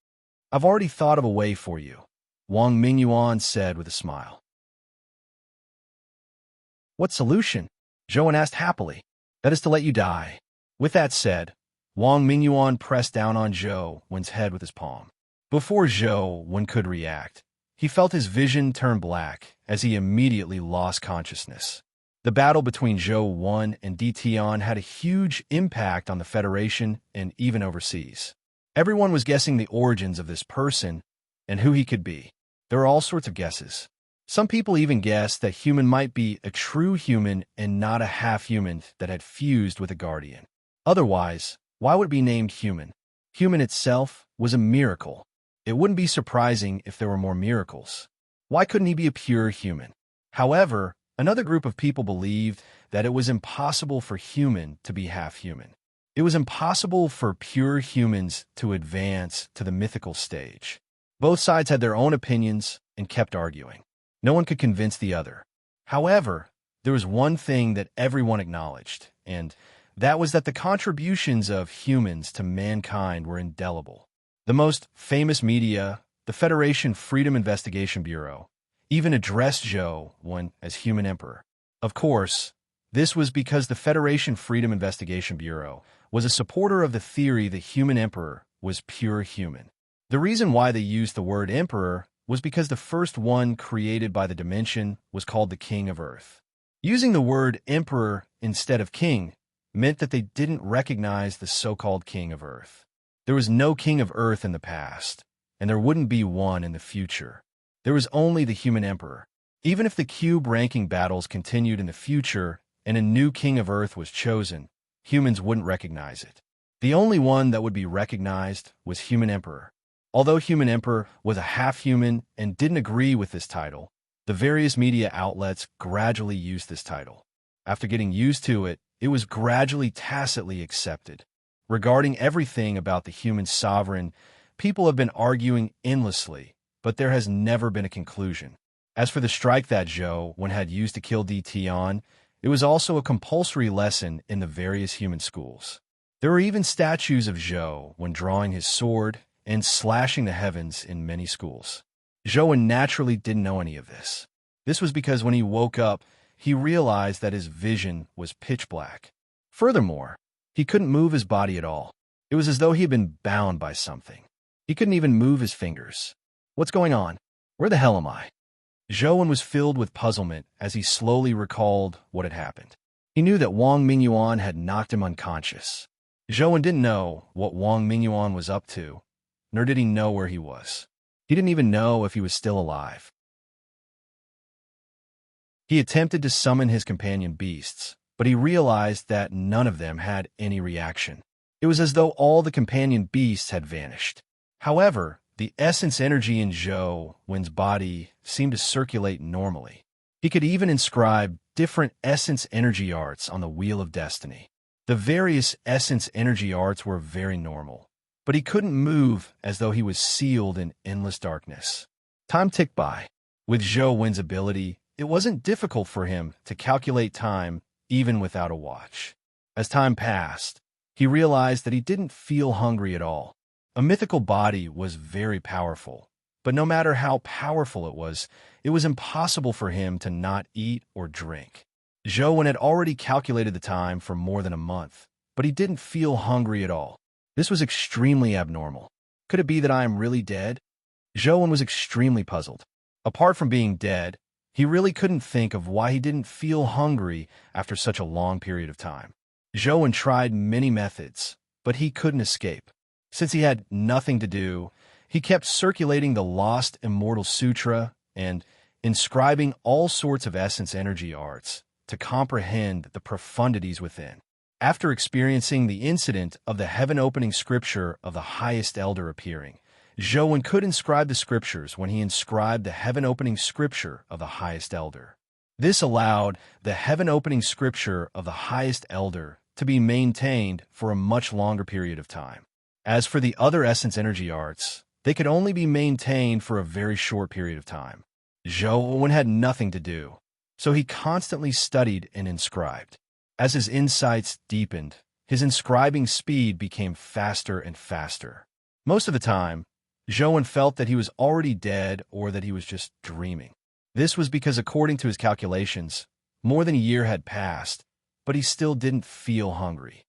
I've already thought of a way for you, Wang Mingyuan said with a smile. What solution? Zhou asked happily. That is to let you die. With that said, Wang Mingyuan pressed down on Zhou's head with his palm. Before Zhou could react, he felt his vision turn black as he immediately lost consciousness. The battle between Zhou and DTon had a huge impact on the Federation and even overseas. Everyone was guessing the origins of this person and who he could be. There were all sorts of guesses. Some people even guessed that human might be a true human and not a half-human that had fused with a guardian. Otherwise, why would it be named human? Human itself was a miracle. It wouldn't be surprising if there were more miracles. Why couldn't he be a pure human? However, another group of people believed that it was impossible for human to be half-human. It was impossible for pure humans to advance to the mythical stage. Both sides had their own opinions and kept arguing. No one could convince the other. However, there was one thing that everyone acknowledged, and that was that the contributions of humans to mankind were indelible. The most famous media, the Federation Freedom Investigation Bureau, even addressed Zhou as human emperor. Of course, this was because the Federation Freedom Investigation Bureau was a supporter of the theory the human emperor was pure human. The reason why they used the word emperor was because the first one created by the dimension was called the King of Earth. Using the word emperor instead of king meant that they didn't recognize the so-called King of Earth. There was no King of Earth in the past, and there wouldn't be one in the future. There was only the human emperor. Even if the cube ranking battles continued in the future and a new King of Earth was chosen, humans wouldn't recognize it. The only one that would be recognized was human emperor. Although human emperor was a half-human and didn't agree with this title, the various media outlets gradually used this title. After getting used to it, it was gradually tacitly accepted. Regarding everything about the human sovereign, people have been arguing endlessly, but there has never been a conclusion. As for the strike that Zhou had used to kill DTon, it was also a compulsory lesson in the various human schools. There were even statues of Zhou drawing his sword and slashing the heavens in many schools. Zhou naturally didn't know any of this. This was because when he woke up, he realized that his vision was pitch black. Furthermore, he couldn't move his body at all. It was as though he had been bound by something. He couldn't even move his fingers. What's going on? Where the hell am I? Zhou was filled with puzzlement as he slowly recalled what had happened. He knew that Wang Mingyuan had knocked him unconscious. Zhou didn't know what Wang Mingyuan was up to, nor did he know where he was. He didn't even know if he was still alive. He attempted to summon his companion beasts, but he realized that none of them had any reaction. It was as though all the companion beasts had vanished. However, the essence energy in Zhou Wen's body seemed to circulate normally. He could even inscribe different essence energy arts on the Wheel of Destiny. The various essence energy arts were very normal, but he couldn't move as though he was sealed in endless darkness. Time ticked by. With Zhou Wen's ability, it wasn't difficult for him to calculate time even without a watch. As time passed, he realized that he didn't feel hungry at all. A mythical body was very powerful, but no matter how powerful it was impossible for him to not eat or drink. Zhou Wen had already calculated the time for more than a month, but he didn't feel hungry at all. This was extremely abnormal. Could it be that I am really dead? Zhou Wen was extremely puzzled. Apart from being dead, he really couldn't think of why he didn't feel hungry after such a long period of time. Zhou Wen tried many methods, but he couldn't escape. Since he had nothing to do, he kept circulating the Lost Immortal Sutra and inscribing all sorts of essence energy arts to comprehend the profundities within. After experiencing the incident of the heaven-opening scripture of the highest elder appearing, Zhou Wen could inscribe the scriptures when he inscribed the heaven-opening scripture of the highest elder. This allowed the heaven-opening scripture of the highest elder to be maintained for a much longer period of time. As for the other essence energy arts, they could only be maintained for a very short period of time. Zhou Wen had nothing to do, so he constantly studied and inscribed. As his insights deepened, his inscribing speed became faster and faster. Most of the time, Zhou Wen felt that he was already dead or that he was just dreaming. This was because, according to his calculations, more than a year had passed, but he still didn't feel hungry.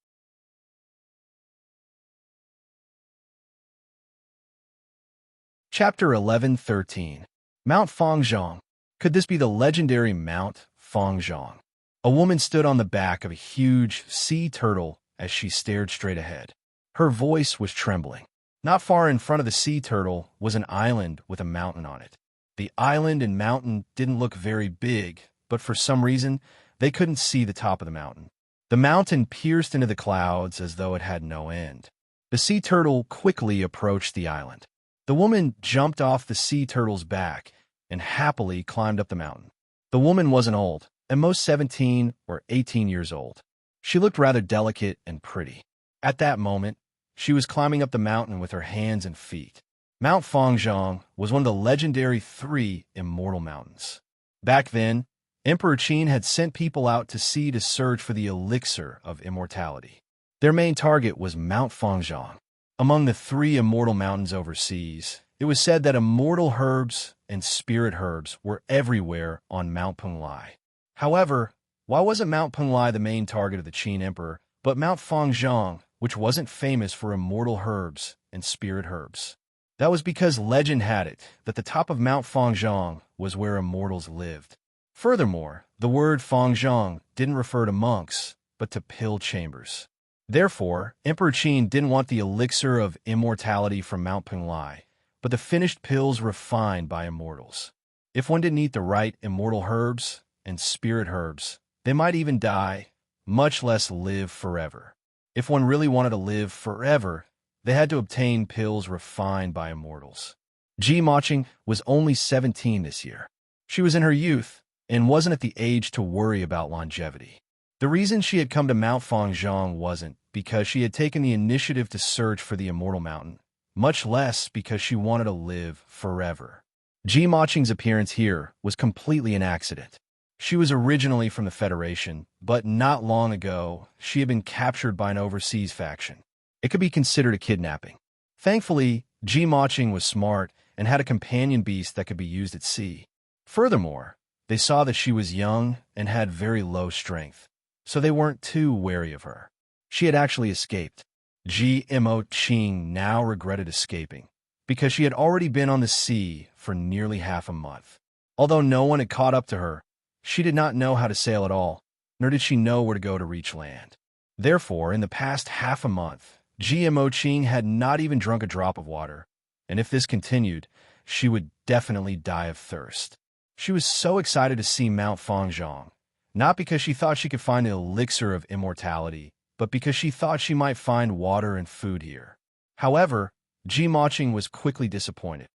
Chapter 11:13. Mount Fangzhong. Could this be the legendary Mount Fangzhong? A woman stood on the back of a huge sea turtle as she stared straight ahead. Her voice was trembling. Not far in front of the sea turtle was an island with a mountain on it. The island and mountain didn't look very big, but for some reason, they couldn't see the top of the mountain. The mountain pierced into the clouds as though it had no end. The sea turtle quickly approached the island. The woman jumped off the sea turtle's back and happily climbed up the mountain. The woman wasn't old, at most 17 or 18 years old. She looked rather delicate and pretty. At that moment, she was climbing up the mountain with her hands and feet. Mount Fangzhong was one of the legendary 3 immortal mountains. Back then, Emperor Qin had sent people out to sea to search for the elixir of immortality. Their main target was Mount Fangzhong. Among the 3 immortal mountains overseas, it was said that immortal herbs and spirit herbs were everywhere on Mount Penglai. However, why wasn't Mount Penglai the main target of the Qin Emperor, but Mount Fangzhong, which wasn't famous for immortal herbs and spirit herbs? That was because legend had it that the top of Mount Fangzhong was where immortals lived. Furthermore, the word Fangzhong didn't refer to monks, but to pill chambers. Therefore, Emperor Qin didn't want the elixir of immortality from Mount Penglai, but the finished pills refined by immortals. If one didn't eat the right immortal herbs and spirit herbs, they might even die, much less live forever. If one really wanted to live forever, they had to obtain pills refined by immortals. Ji Maching was only 17 this year. She was in her youth and wasn't at the age to worry about longevity. The reason she had come to Mount Fangzhong wasn't because she had taken the initiative to search for the immortal mountain, much less because she wanted to live forever. Ji Maching's appearance here was completely an accident. She was originally from the Federation, but not long ago, she had been captured by an overseas faction. It could be considered a kidnapping. Thankfully, Ji Maching was smart and had a companion beast that could be used at sea. Furthermore, they saw that she was young and had very low strength, so they weren't too wary of her. She had actually escaped. Ji Maching now regretted escaping, because she had already been on the sea for nearly half a month. Although no one had caught up to her, she did not know how to sail at all, nor did she know where to go to reach land. Therefore, in the past half a month, Ji Maching had not even drunk a drop of water, and if this continued, she would definitely die of thirst. She was so excited to see Mount Fangzhong, not because she thought she could find an elixir of immortality, but because she thought she might find water and food here. However, Ji Maching was quickly disappointed.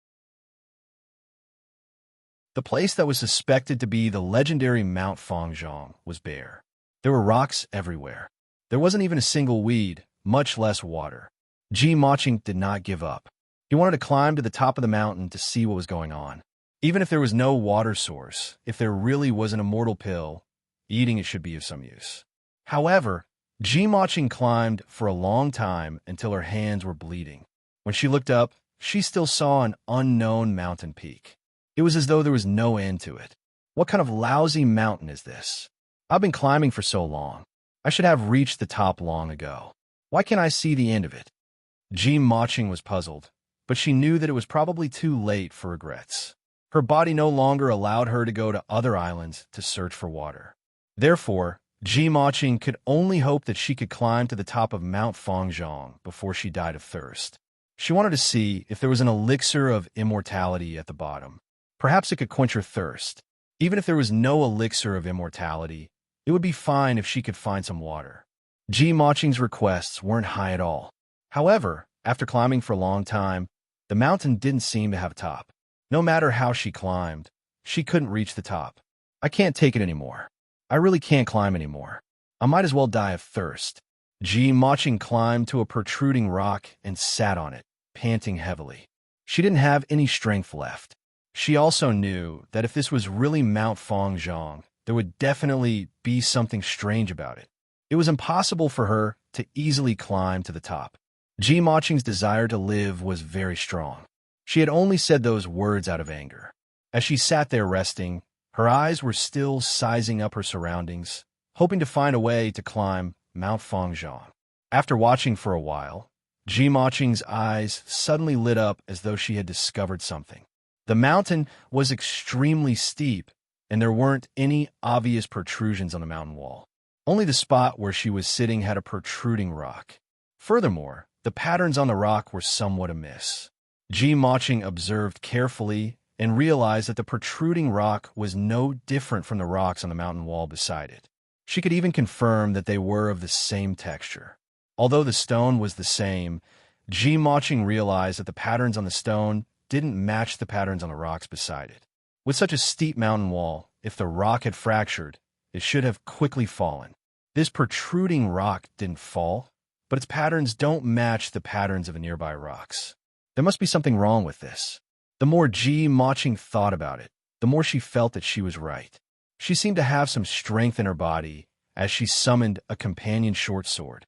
The place that was suspected to be the legendary Mount Fangzhong was bare. There were rocks everywhere. There wasn't even a single weed, much less water. Ji Maching did not give up. He wanted to climb to the top of the mountain to see what was going on. Even if there was no water source, if there really was an immortal pill, eating it should be of some use. However, Ji Maching climbed for a long time until her hands were bleeding. When she looked up, she still saw an unknown mountain peak. It was as though there was no end to it. What kind of lousy mountain is this? I've been climbing for so long. I should have reached the top long ago. Why can't I see the end of it? Ji Maching was puzzled, but she knew that it was probably too late for regrets. Her body no longer allowed her to go to other islands to search for water. Therefore, Ji Maching could only hope that she could climb to the top of Mount Fangzhong before she died of thirst. She wanted to see if there was an elixir of immortality at the bottom. Perhaps it could quench her thirst. Even if there was no elixir of immortality, it would be fine if she could find some water. Ji Maching's requests weren't high at all. However, after climbing for a long time, the mountain didn't seem to have a top. No matter how she climbed, she couldn't reach the top. I can't take it anymore. I really can't climb anymore. I might as well die of thirst. Ji Maching climbed to a protruding rock and sat on it, panting heavily. She didn't have any strength left. She also knew that if this was really Mount Fangzhong, there would definitely be something strange about it. It was impossible for her to easily climb to the top. Ji Maching's desire to live was very strong. She had only said those words out of anger. As she sat there resting, her eyes were still sizing up her surroundings, hoping to find a way to climb Mount Fangzhong. After watching for a while, Ji Maching's eyes suddenly lit up as though she had discovered something. The mountain was extremely steep, and there weren't any obvious protrusions on the mountain wall. Only the spot where she was sitting had a protruding rock. Furthermore, the patterns on the rock were somewhat amiss. Ji Maching observed carefully and realized that the protruding rock was no different from the rocks on the mountain wall beside it. She could even confirm that they were of the same texture. Although the stone was the same, Ji Maching realized that the patterns on the stone didn't match the patterns on the rocks beside it. With such a steep mountain wall, if the rock had fractured, it should have quickly fallen. This protruding rock didn't fall, but its patterns don't match the patterns of the nearby rocks. There must be something wrong with this. The more Ji Maching thought about it, the more she felt that she was right. She seemed to have some strength in her body as she summoned a companion short sword.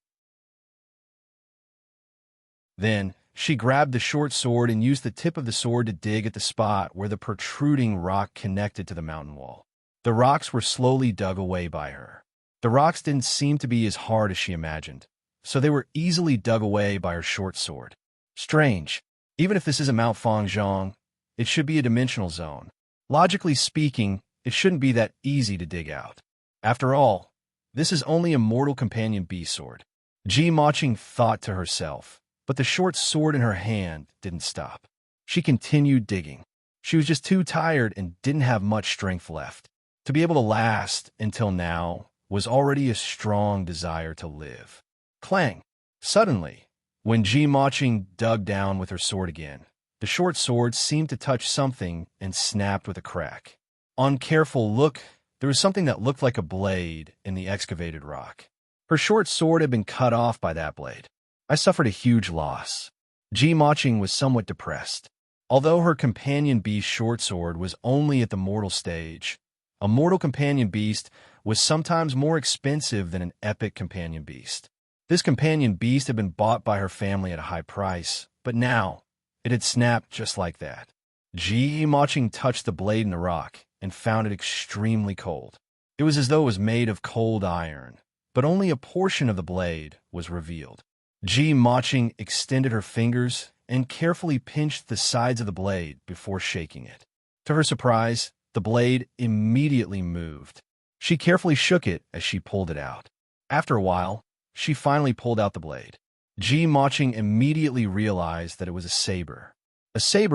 Then, she grabbed the short sword and used the tip of the sword to dig at the spot where the protruding rock connected to the mountain wall. The rocks were slowly dug away by her. The rocks didn't seem to be as hard as she imagined, so they were easily dug away by her short sword. Strange. Even if this isn't Mount Fangzhong, it should be a dimensional zone. Logically speaking, it shouldn't be that easy to dig out. After all, this is only a mortal companion beast sword. Ji Maching thought to herself, but the short sword in her hand didn't stop. She continued digging. She was just too tired and didn't have much strength left. To be able to last until now was already a strong desire to live. Clang! Suddenly, when Ji Maching dug down with her sword again, the short sword seemed to touch something and snapped with a crack. On careful look, there was something that looked like a blade in the excavated rock. Her short sword had been cut off by that blade. I suffered a huge loss. Ji Maching was somewhat depressed. Although her companion beast short sword was only at the mortal stage, a mortal companion beast was sometimes more expensive than an epic companion beast. This companion beast had been bought by her family at a high price, but now it had snapped just like that. Ji Maching touched the blade in the rock and found it extremely cold. It was as though it was made of cold iron, but only a portion of the blade was revealed. Ji Maching extended her fingers and carefully pinched the sides of the blade before shaking it. To her surprise, the blade immediately moved. She carefully shook it as she pulled it out. After a while, she finally pulled out the blade. Ji Maching immediately realized that it was a saber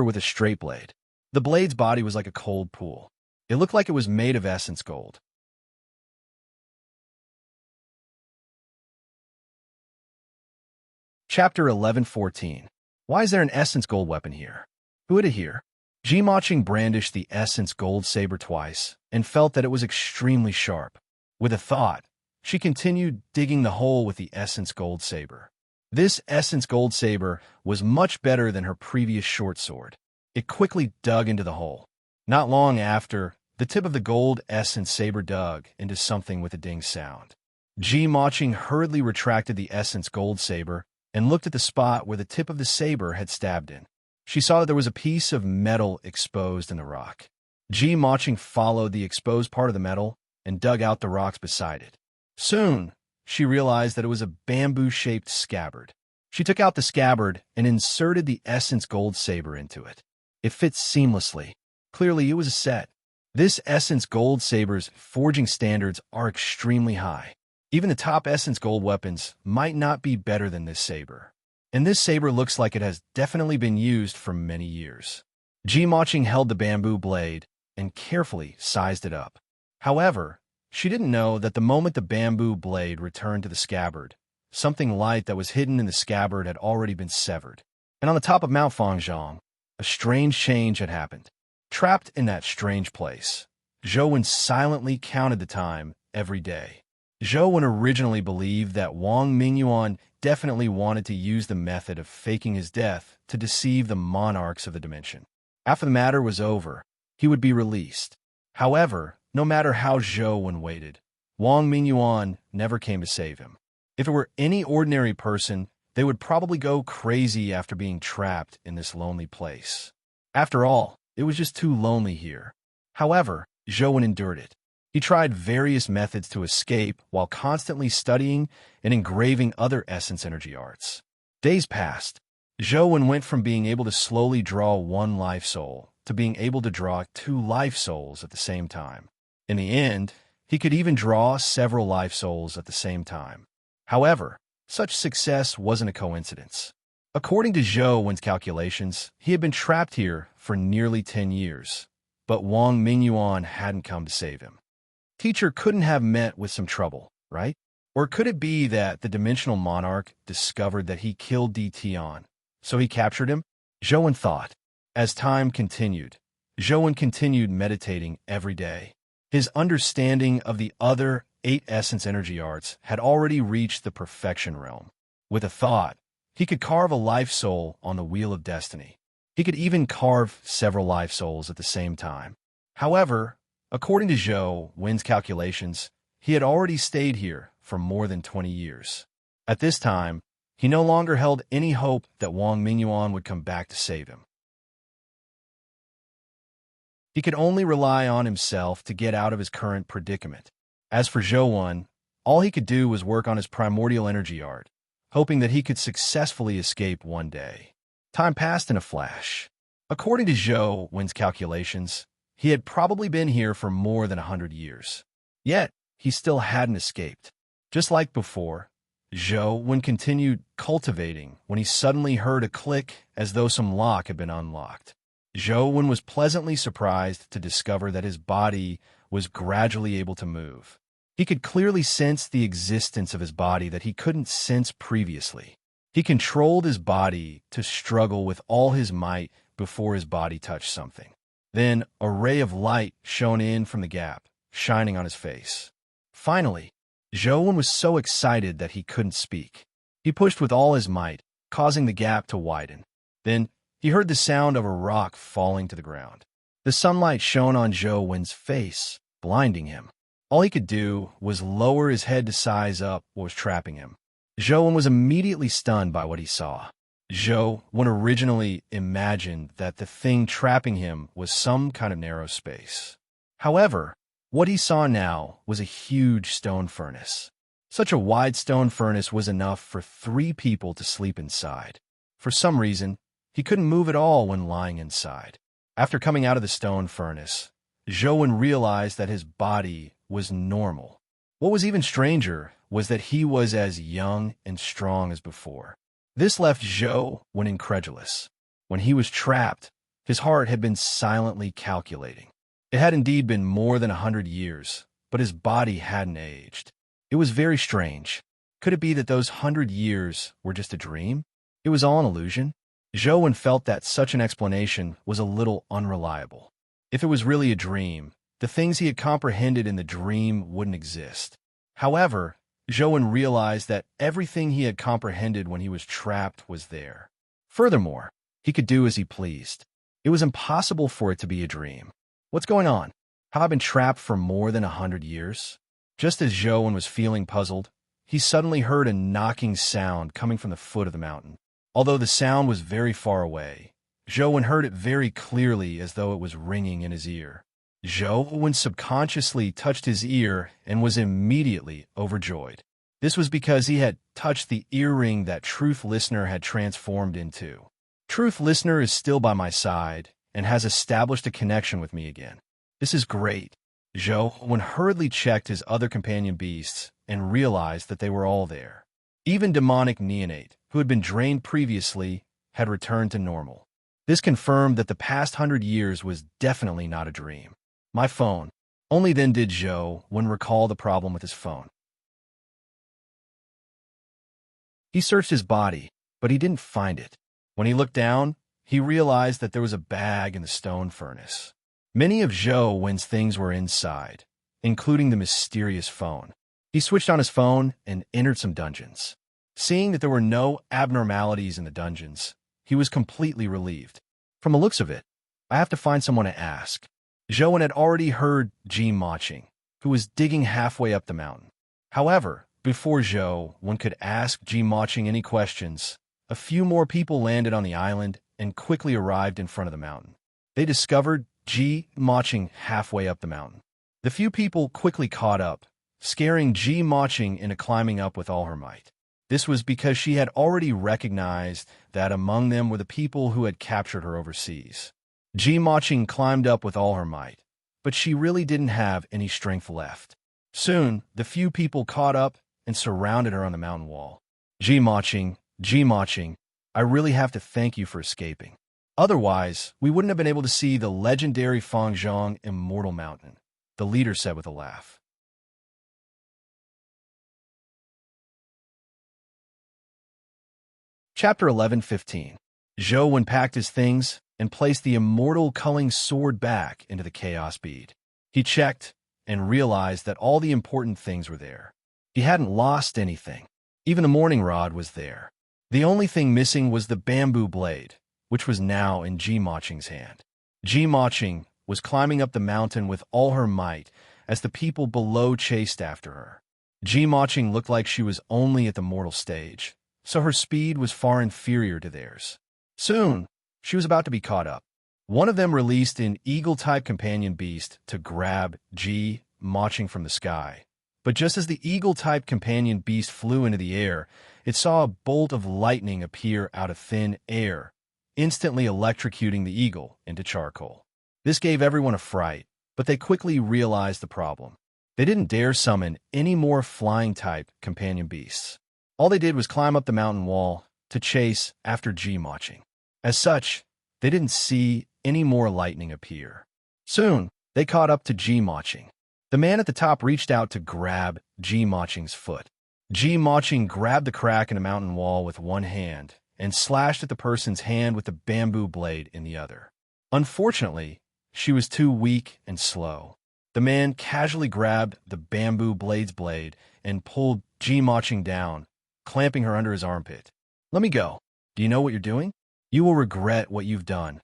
with a straight blade. The blade's body was like a cold pool. It looked like it was made of essence gold. Chapter 11:14. Why is there an essence gold weapon here? Who would it hear? Jimoching brandished the essence gold saber twice and felt that it was extremely sharp. With a thought, she continued digging the hole with the essence gold saber. This essence gold saber was much better than her previous short sword. It quickly dug into the hole. Not long after, the tip of the gold essence saber dug into something with a ding sound. Jimoching hurriedly retracted the essence gold saber and looked at the spot where the tip of the saber had stabbed in. She saw that there was a piece of metal exposed in the rock. Jimoching followed the exposed part of the metal and dug out the rocks beside it. Soon, she realized that it was a bamboo-shaped scabbard. She took out the scabbard and inserted the essence gold saber into it. It fit seamlessly. Clearly, it was a set. This essence gold saber's forging standards are extremely high. Even the top essence gold weapons might not be better than this saber. And this saber looks like it has definitely been used for many years. Jimoching held the bamboo blade and carefully sized it up. However, she didn't know that the moment the bamboo blade returned to the scabbard, something light that was hidden in the scabbard had already been severed. And on the top of Mount Fangzhong, a strange change had happened. Trapped in that strange place, Zhou silently counted the time every day. Zhou originally believed that Wang Mingyuan definitely wanted to use the method of faking his death to deceive the monarchs of the dimension. After the matter was over, he would be released. However, no matter how Zhou waited, Wang Mingyuan never came to save him. If it were any ordinary person, they would probably go crazy after being trapped in this lonely place. After all, it was just too lonely here. However, Zhou endured it. He tried various methods to escape while constantly studying and engraving other essence energy arts. Days passed. Zhou went from being able to slowly draw one life soul to being able to draw 2 life souls at the same time. In the end, he could even draw several life souls at the same time. However, such success wasn't a coincidence. According to Zhou's calculations, he had been trapped here for nearly 10 years, but Wang Mingyuan hadn't come to save him. Teacher couldn't have met with some trouble, right? Or could it be that the dimensional monarch discovered that he killed Di Tian, so he captured him? Zhou thought. As time continued, Zhou continued meditating every day. His understanding of the other 8 essence energy arts had already reached the perfection realm. With a thought, he could carve a life soul on the wheel of destiny. He could even carve several life souls at the same time. However, according to Zhou's calculations, he had already stayed here for more than 20 years. At this time, he no longer held any hope that Wang Mingyuan would come back to save him. He could only rely on himself to get out of his current predicament. As for Zhou, all he could do was work on his primordial energy art, hoping that he could successfully escape one day. Time passed in a flash. According to Zhou's calculations, he had probably been here for more than 100 years. Yet, he still hadn't escaped. Just like before, Zhou continued cultivating when he suddenly heard a click as though some lock had been unlocked. Zhou was pleasantly surprised to discover that his body was gradually able to move. He could clearly sense the existence of his body that he couldn't sense previously. He controlled his body to struggle with all his might before his body touched something. Then a ray of light shone in from the gap, shining on his face. Finally, Zhou was so excited that he couldn't speak. He pushed with all his might, causing the gap to widen. Then he heard the sound of a rock falling to the ground. The sunlight shone on Zhou's face, blinding him. All he could do was lower his head to size up what was trapping him. Zhou was immediately stunned by what he saw. Zhou originally imagined that the thing trapping him was some kind of narrow space. However, what he saw now was a huge stone furnace. Such a wide stone furnace was enough for 3 people to sleep inside. For some reason, he couldn't move at all when lying inside. After coming out of the stone furnace, Zhou realized that his body was normal. What was even stranger was that he was as young and strong as before. This left Zhou incredulous. When he was trapped, his heart had been silently calculating. It had indeed been more than 100 years, but his body hadn't aged. It was very strange. Could it be that those 100 years were just a dream? It was all an illusion? Zhou felt that such an explanation was a little unreliable. If it was really a dream, the things he had comprehended in the dream wouldn't exist. However, Zhou realized that everything he had comprehended when he was trapped was there. Furthermore, he could do as he pleased. It was impossible for it to be a dream. What's going on? Have I been trapped for more than 100 years? Just as Zhou was feeling puzzled, he suddenly heard a knocking sound coming from the foot of the mountain. Although the sound was very far away, Zhou heard it very clearly as though it was ringing in his ear. Zhou subconsciously touched his ear and was immediately overjoyed. This was because he had touched the earring that Truth Listener had transformed into. Truth Listener is still by my side and has established a connection with me again. This is great. Zhou hurriedly checked his other companion beasts and realized that they were all there. Even demonic Neonate, who had been drained previously, had returned to normal. This confirmed that the past 100 years was definitely not a dream. My phone. Only then did Zhou recall the problem with his phone. He searched his body, but he didn't find it. When he looked down, he realized that there was a bag in the stone furnace. Many of Zhou's things were inside, including the mysterious phone. He switched on his phone and entered some dungeons. Seeing that there were no abnormalities in the dungeons, he was completely relieved. From the looks of it, I have to find someone to ask. Zhou had already heard Ji Maching, who was digging halfway up the mountain. However, before Zhou could ask Ji Maching any questions, a few more people landed on the island and quickly arrived in front of the mountain. They discovered Ji Maching halfway up the mountain. The few people quickly caught up, scaring Ji Maching into climbing up with all her might. This was because she had already recognized that among them were the people who had captured her overseas. Ji Maching climbed up with all her might, but she really didn't have any strength left. Soon, the few people caught up and surrounded her on the mountain wall. Ji Maching, I really have to thank you for escaping. Otherwise, we wouldn't have been able to see the legendary Fangzhong Immortal Mountain, the leader said with a laugh. Chapter 11:15. Zhou packed his things and placed the immortal culling sword back into the chaos bead. He checked and realized that all the important things were there. He hadn't lost anything. Even the morning rod was there. The only thing missing was the bamboo blade, which was now in Ji Maching's hand. Ji Maching was climbing up the mountain with all her might as the people below chased after her. Ji Maching looked like she was only at the mortal stage, so her speed was far inferior to theirs. Soon, she was about to be caught up. One of them released an eagle-type companion beast to grab Ji Maching from the sky. But just as the eagle-type companion beast flew into the air, it saw a bolt of lightning appear out of thin air, instantly electrocuting the eagle into charcoal. This gave everyone a fright, but they quickly realized the problem. They didn't dare summon any more flying-type companion beasts. All they did was climb up the mountain wall to chase after Ji Maching. As such, they didn't see any more lightning appear. Soon, they caught up to Ji Maching. The man at the top reached out to grab Ji Maching's foot. Ji Maching grabbed the crack in the mountain wall with one hand and slashed at the person's hand with the bamboo blade in the other. Unfortunately, she was too weak and slow. The man casually grabbed the bamboo blade's blade and pulled Ji Maching down, clamping her under his armpit. "Let me go. Do you know what you're doing? You will regret what you've done,"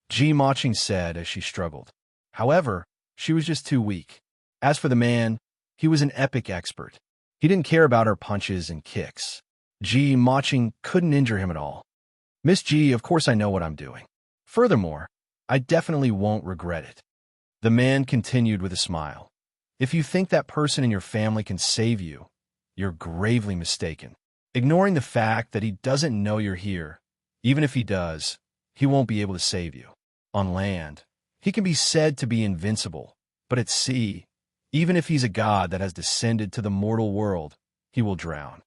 Ji Maching said as she struggled. However, she was just too weak. As for the man, he was an epic expert. He didn't care about her punches and kicks. Ji Maching couldn't injure him at all. "Miss Ji, of course I know what I'm doing. Furthermore, I definitely won't regret it." The man continued with a smile. "If you think that person in your family can save you, you're gravely mistaken. Ignoring the fact that he doesn't know you're here, even if he does, he won't be able to save you. On land, he can be said to be invincible, but at sea, even if he's a god that has descended to the mortal world, he will drown.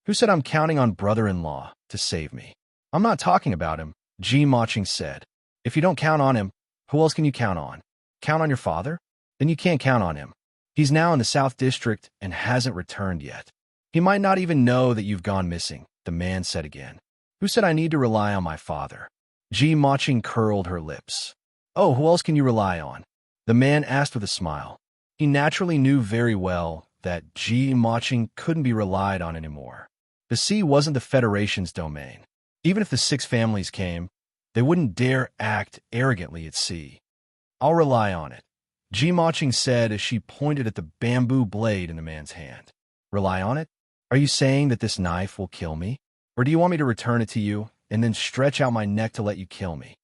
Who said I'm counting on brother-in-law to save me? I'm not talking about him," Ji Maching said. "If you don't count on him, who else can you count on? Count on your father? Then you can't count on him. He's now in the South District and hasn't returned yet. He might not even know that you've gone missing, the man said again. Who said I need to rely on my father? Ji Maching curled her lips. Oh, who else can you rely on? The man asked with a smile. He naturally knew very well that Ji Maching couldn't be relied on anymore. The sea wasn't the Federation's domain. Even if the 6 families came, they wouldn't dare act arrogantly at sea. I'll rely on it, Ji Maching said as she pointed at the bamboo blade in the man's hand. Rely on it? Are you saying that this knife will kill me? Or do you want me to return it to you and then stretch out my neck to let you kill me?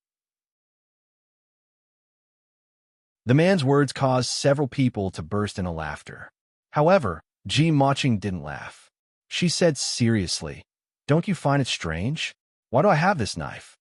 The man's words caused several people to burst into laughter. However, Ji Maching didn't laugh. She said seriously, Don't you find it strange? Why do I have this knife?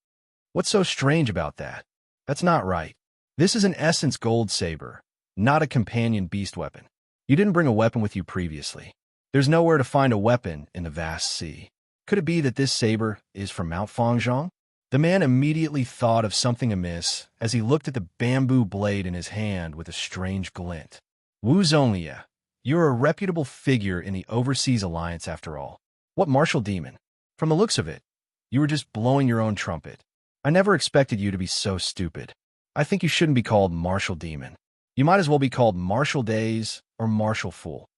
What's so strange about that? That's not right. This is an essence gold saber, not a companion beast weapon. You didn't bring a weapon with you previously. There's nowhere to find a weapon in the vast sea. Could it be that this saber is from Mount Fangzhong? The man immediately thought of something amiss as he looked at the bamboo blade in his hand with a strange glint. Wu Zhonglia, you're a reputable figure in the Overseas Alliance after all. What martial demon? From the looks of it, you were just blowing your own trumpet. I never expected you to be so stupid. I think you shouldn't be called Martial Demon. You might as well be called Martial Days or Martial Fool.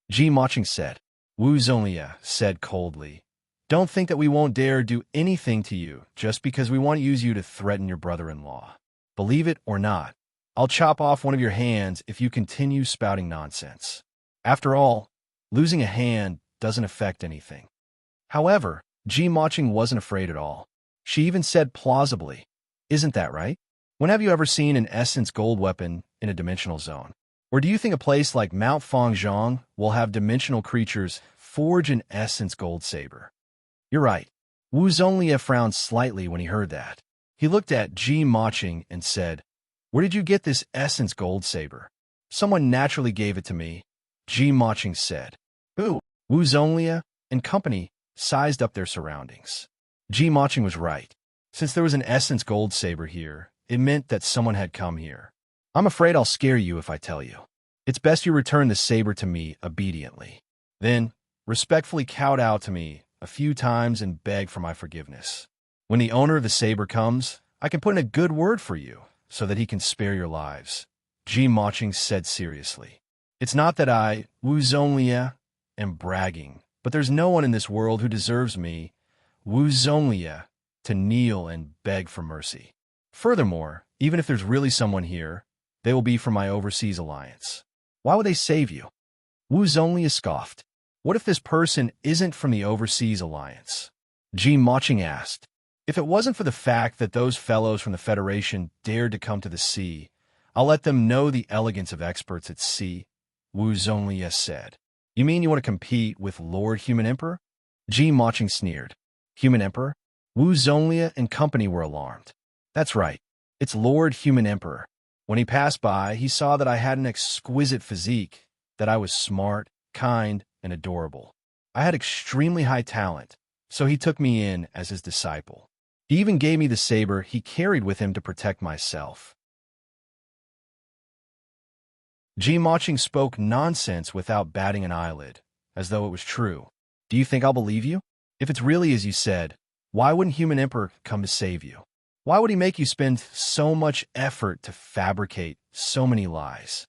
Ji Maching said. Wu Zhonglia said coldly, Don't think that we won't dare do anything to you just because we want to use you to threaten your brother-in-law. Believe it or not, I'll chop off one of your hands if you continue spouting nonsense. After all, losing a hand doesn't affect anything. However, Ji Maching wasn't afraid at all. She even said plausibly, Isn't that right? When have you ever seen an essence gold weapon in a dimensional zone? Or do you think a place like Mount Fangzhong will have dimensional creatures forge an essence gold saber? You're right. Wu Zhonglia frowned slightly when he heard that. He looked at Ji Maching and said, Where did you get this essence gold saber? Someone naturally gave it to me, Ji Maching said. Who? Wu Zhonglia and company sized up their surroundings. Ji Maching was right. Since there was an essence gold saber here, it meant that someone had come here. I'm afraid I'll scare you if I tell you. It's best you return the saber to me obediently. Then, respectfully kowtow to me a few times and beg for my forgiveness. When the owner of the saber comes, I can put in a good word for you so that he can spare your lives, Ji Maching said seriously. It's not that I, Wu Zhonglia, am bragging, but there's no one in this world who deserves me, Wu Zhonglia, to kneel and beg for mercy. Furthermore, even if there's really someone here, they will be from my Overseas Alliance. Why would they save you? Wu Zhonglia scoffed. What if this person isn't from the Overseas Alliance? Ji Maching asked. If it wasn't for the fact that those fellows from the Federation dared to come to the sea, I'll let them know the elegance of experts at sea, Wu Zhonglia said. You mean you want to compete with Lord Human Emperor? Ji Maching sneered. Human Emperor? Wu Zhonglia and company were alarmed. That's right. It's Lord Human Emperor. When he passed by, he saw that I had an exquisite physique, that I was smart, kind, and adorable. I had extremely high talent, so he took me in as his disciple. He even gave me the saber he carried with him to protect myself. Ji Maching spoke nonsense without batting an eyelid, as though it was true. Do you think I'll believe you? If it's really as you said, why wouldn't Human Emperor come to save you? Why would he make you spend so much effort to fabricate so many lies?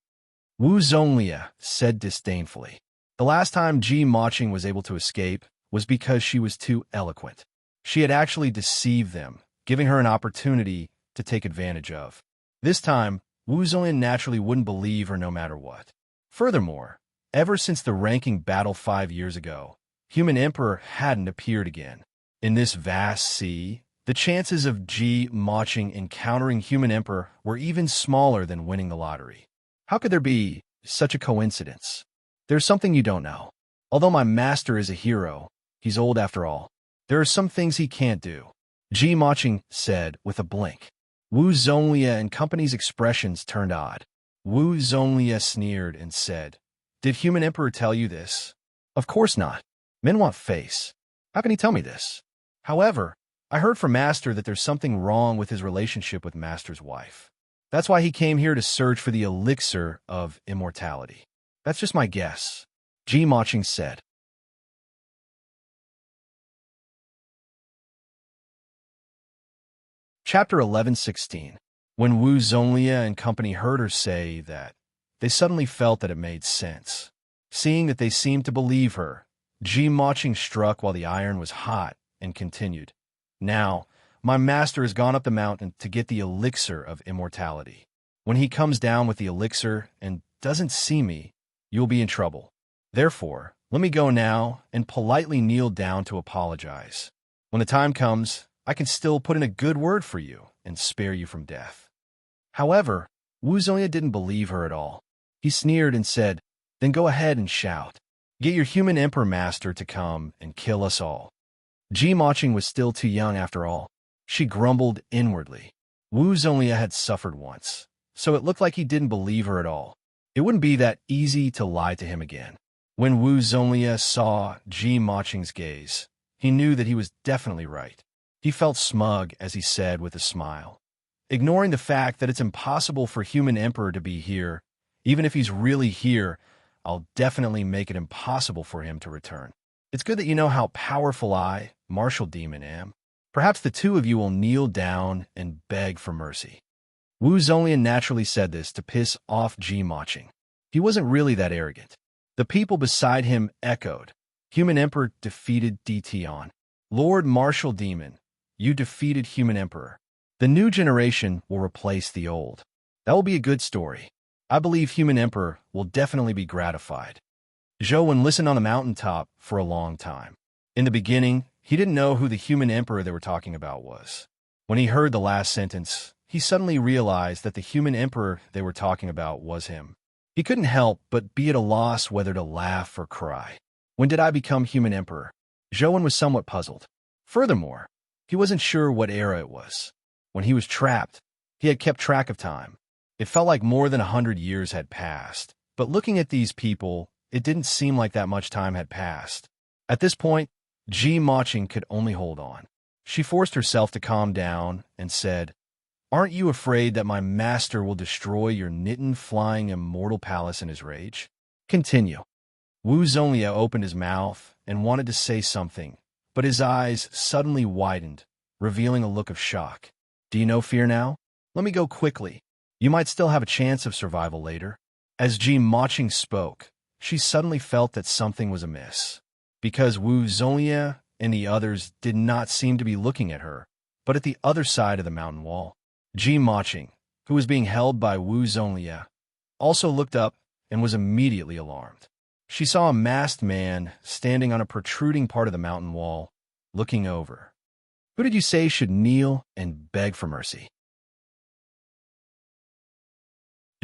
Wu Zhonglia said disdainfully. The last time Ji Maching was able to escape was because she was too eloquent. She had actually deceived them, giving her an opportunity to take advantage of. This time, Wu Zhonglia naturally wouldn't believe her no matter what. Furthermore, ever since the ranking battle 5 years ago, Human Emperor hadn't appeared again. In this vast sea, the chances of Ji Maching encountering Human Emperor were even smaller than winning the lottery. How could there be such a coincidence? There's something you don't know. Although my master is a hero, he's old after all. There are some things he can't do, Ji Maching said with a blink. Wu Zhonglia and company's expressions turned odd. Wu Zhonglia sneered and said, Did Human Emperor tell you this? Of course not. Men want face. How can he tell me this? However, I heard from Master that there's something wrong with his relationship with Master's wife. That's why he came here to search for the elixir of immortality. That's just my guess, Ji Maching said. Chapter 11:16. When Wu Zonglia and company heard her say that, they suddenly felt that it made sense. Seeing that they seemed to believe her, Ji Maching struck while the iron was hot and continued, "Now, my master has gone up the mountain to get the elixir of immortality. When he comes down with the elixir and doesn't see me, you'll be in trouble. Therefore, let me go now and politely kneel down to apologize. When the time comes, I can still put in a good word for you and spare you from death." However, Wu Zonglia didn't believe her at all. He sneered and said, "Then go ahead and shout. Get your human emperor master to come and kill us all." Ji Maching was still too young after all. She grumbled inwardly. Wu Zonglia had suffered once, so it looked like he didn't believe her at all. It wouldn't be that easy to lie to him again. When Wu Zonglia saw Ji Maching's gaze, he knew that he was definitely right. He felt smug as he said with a smile, "Ignoring the fact that it's impossible for human emperor to be here, even if he's really here, I'll definitely make it impossible for him to return. It's good that you know how powerful I, martial demon, am. Perhaps the two of you will kneel down and beg for mercy." Wu Zonglia naturally said this to piss off Ji Maching. He wasn't really that arrogant. The people beside him echoed, "Human Emperor defeated DTon. Lord Martial Demon, you defeated Human Emperor. The new generation will replace the old. That will be a good story. I believe Human Emperor will definitely be gratified." Zhou listened on the mountaintop for a long time. In the beginning, he didn't know who the Human Emperor they were talking about was. When he heard the last sentence, he suddenly realized that the Human Emperor they were talking about was him. He couldn't help but be at a loss whether to laugh or cry. When did I become Human Emperor? Zhou was somewhat puzzled. Furthermore, he wasn't sure what era it was. When he was trapped, he had kept track of time. It felt like more than 100 years had passed, but looking at these people, it didn't seem like that much time had passed. At this point, Ji Maching could only hold on. She forced herself to calm down and said, "Aren't you afraid that my master will destroy your Nitin flying immortal palace in his rage?" Continue. Wu Zonglia opened his mouth and wanted to say something, but his eyes suddenly widened, revealing a look of shock. "Do you know fear now? Let me go quickly. You might still have a chance of survival later." As Ji Maching spoke, she suddenly felt that something was amiss. Because Wu Zonglia and the others did not seem to be looking at her, but at the other side of the mountain wall. Ji Maching, who was being held by Wu Zonglia, also looked up and was immediately alarmed. She saw a masked man standing on a protruding part of the mountain wall, looking over. "Who did you say should kneel and beg for mercy?"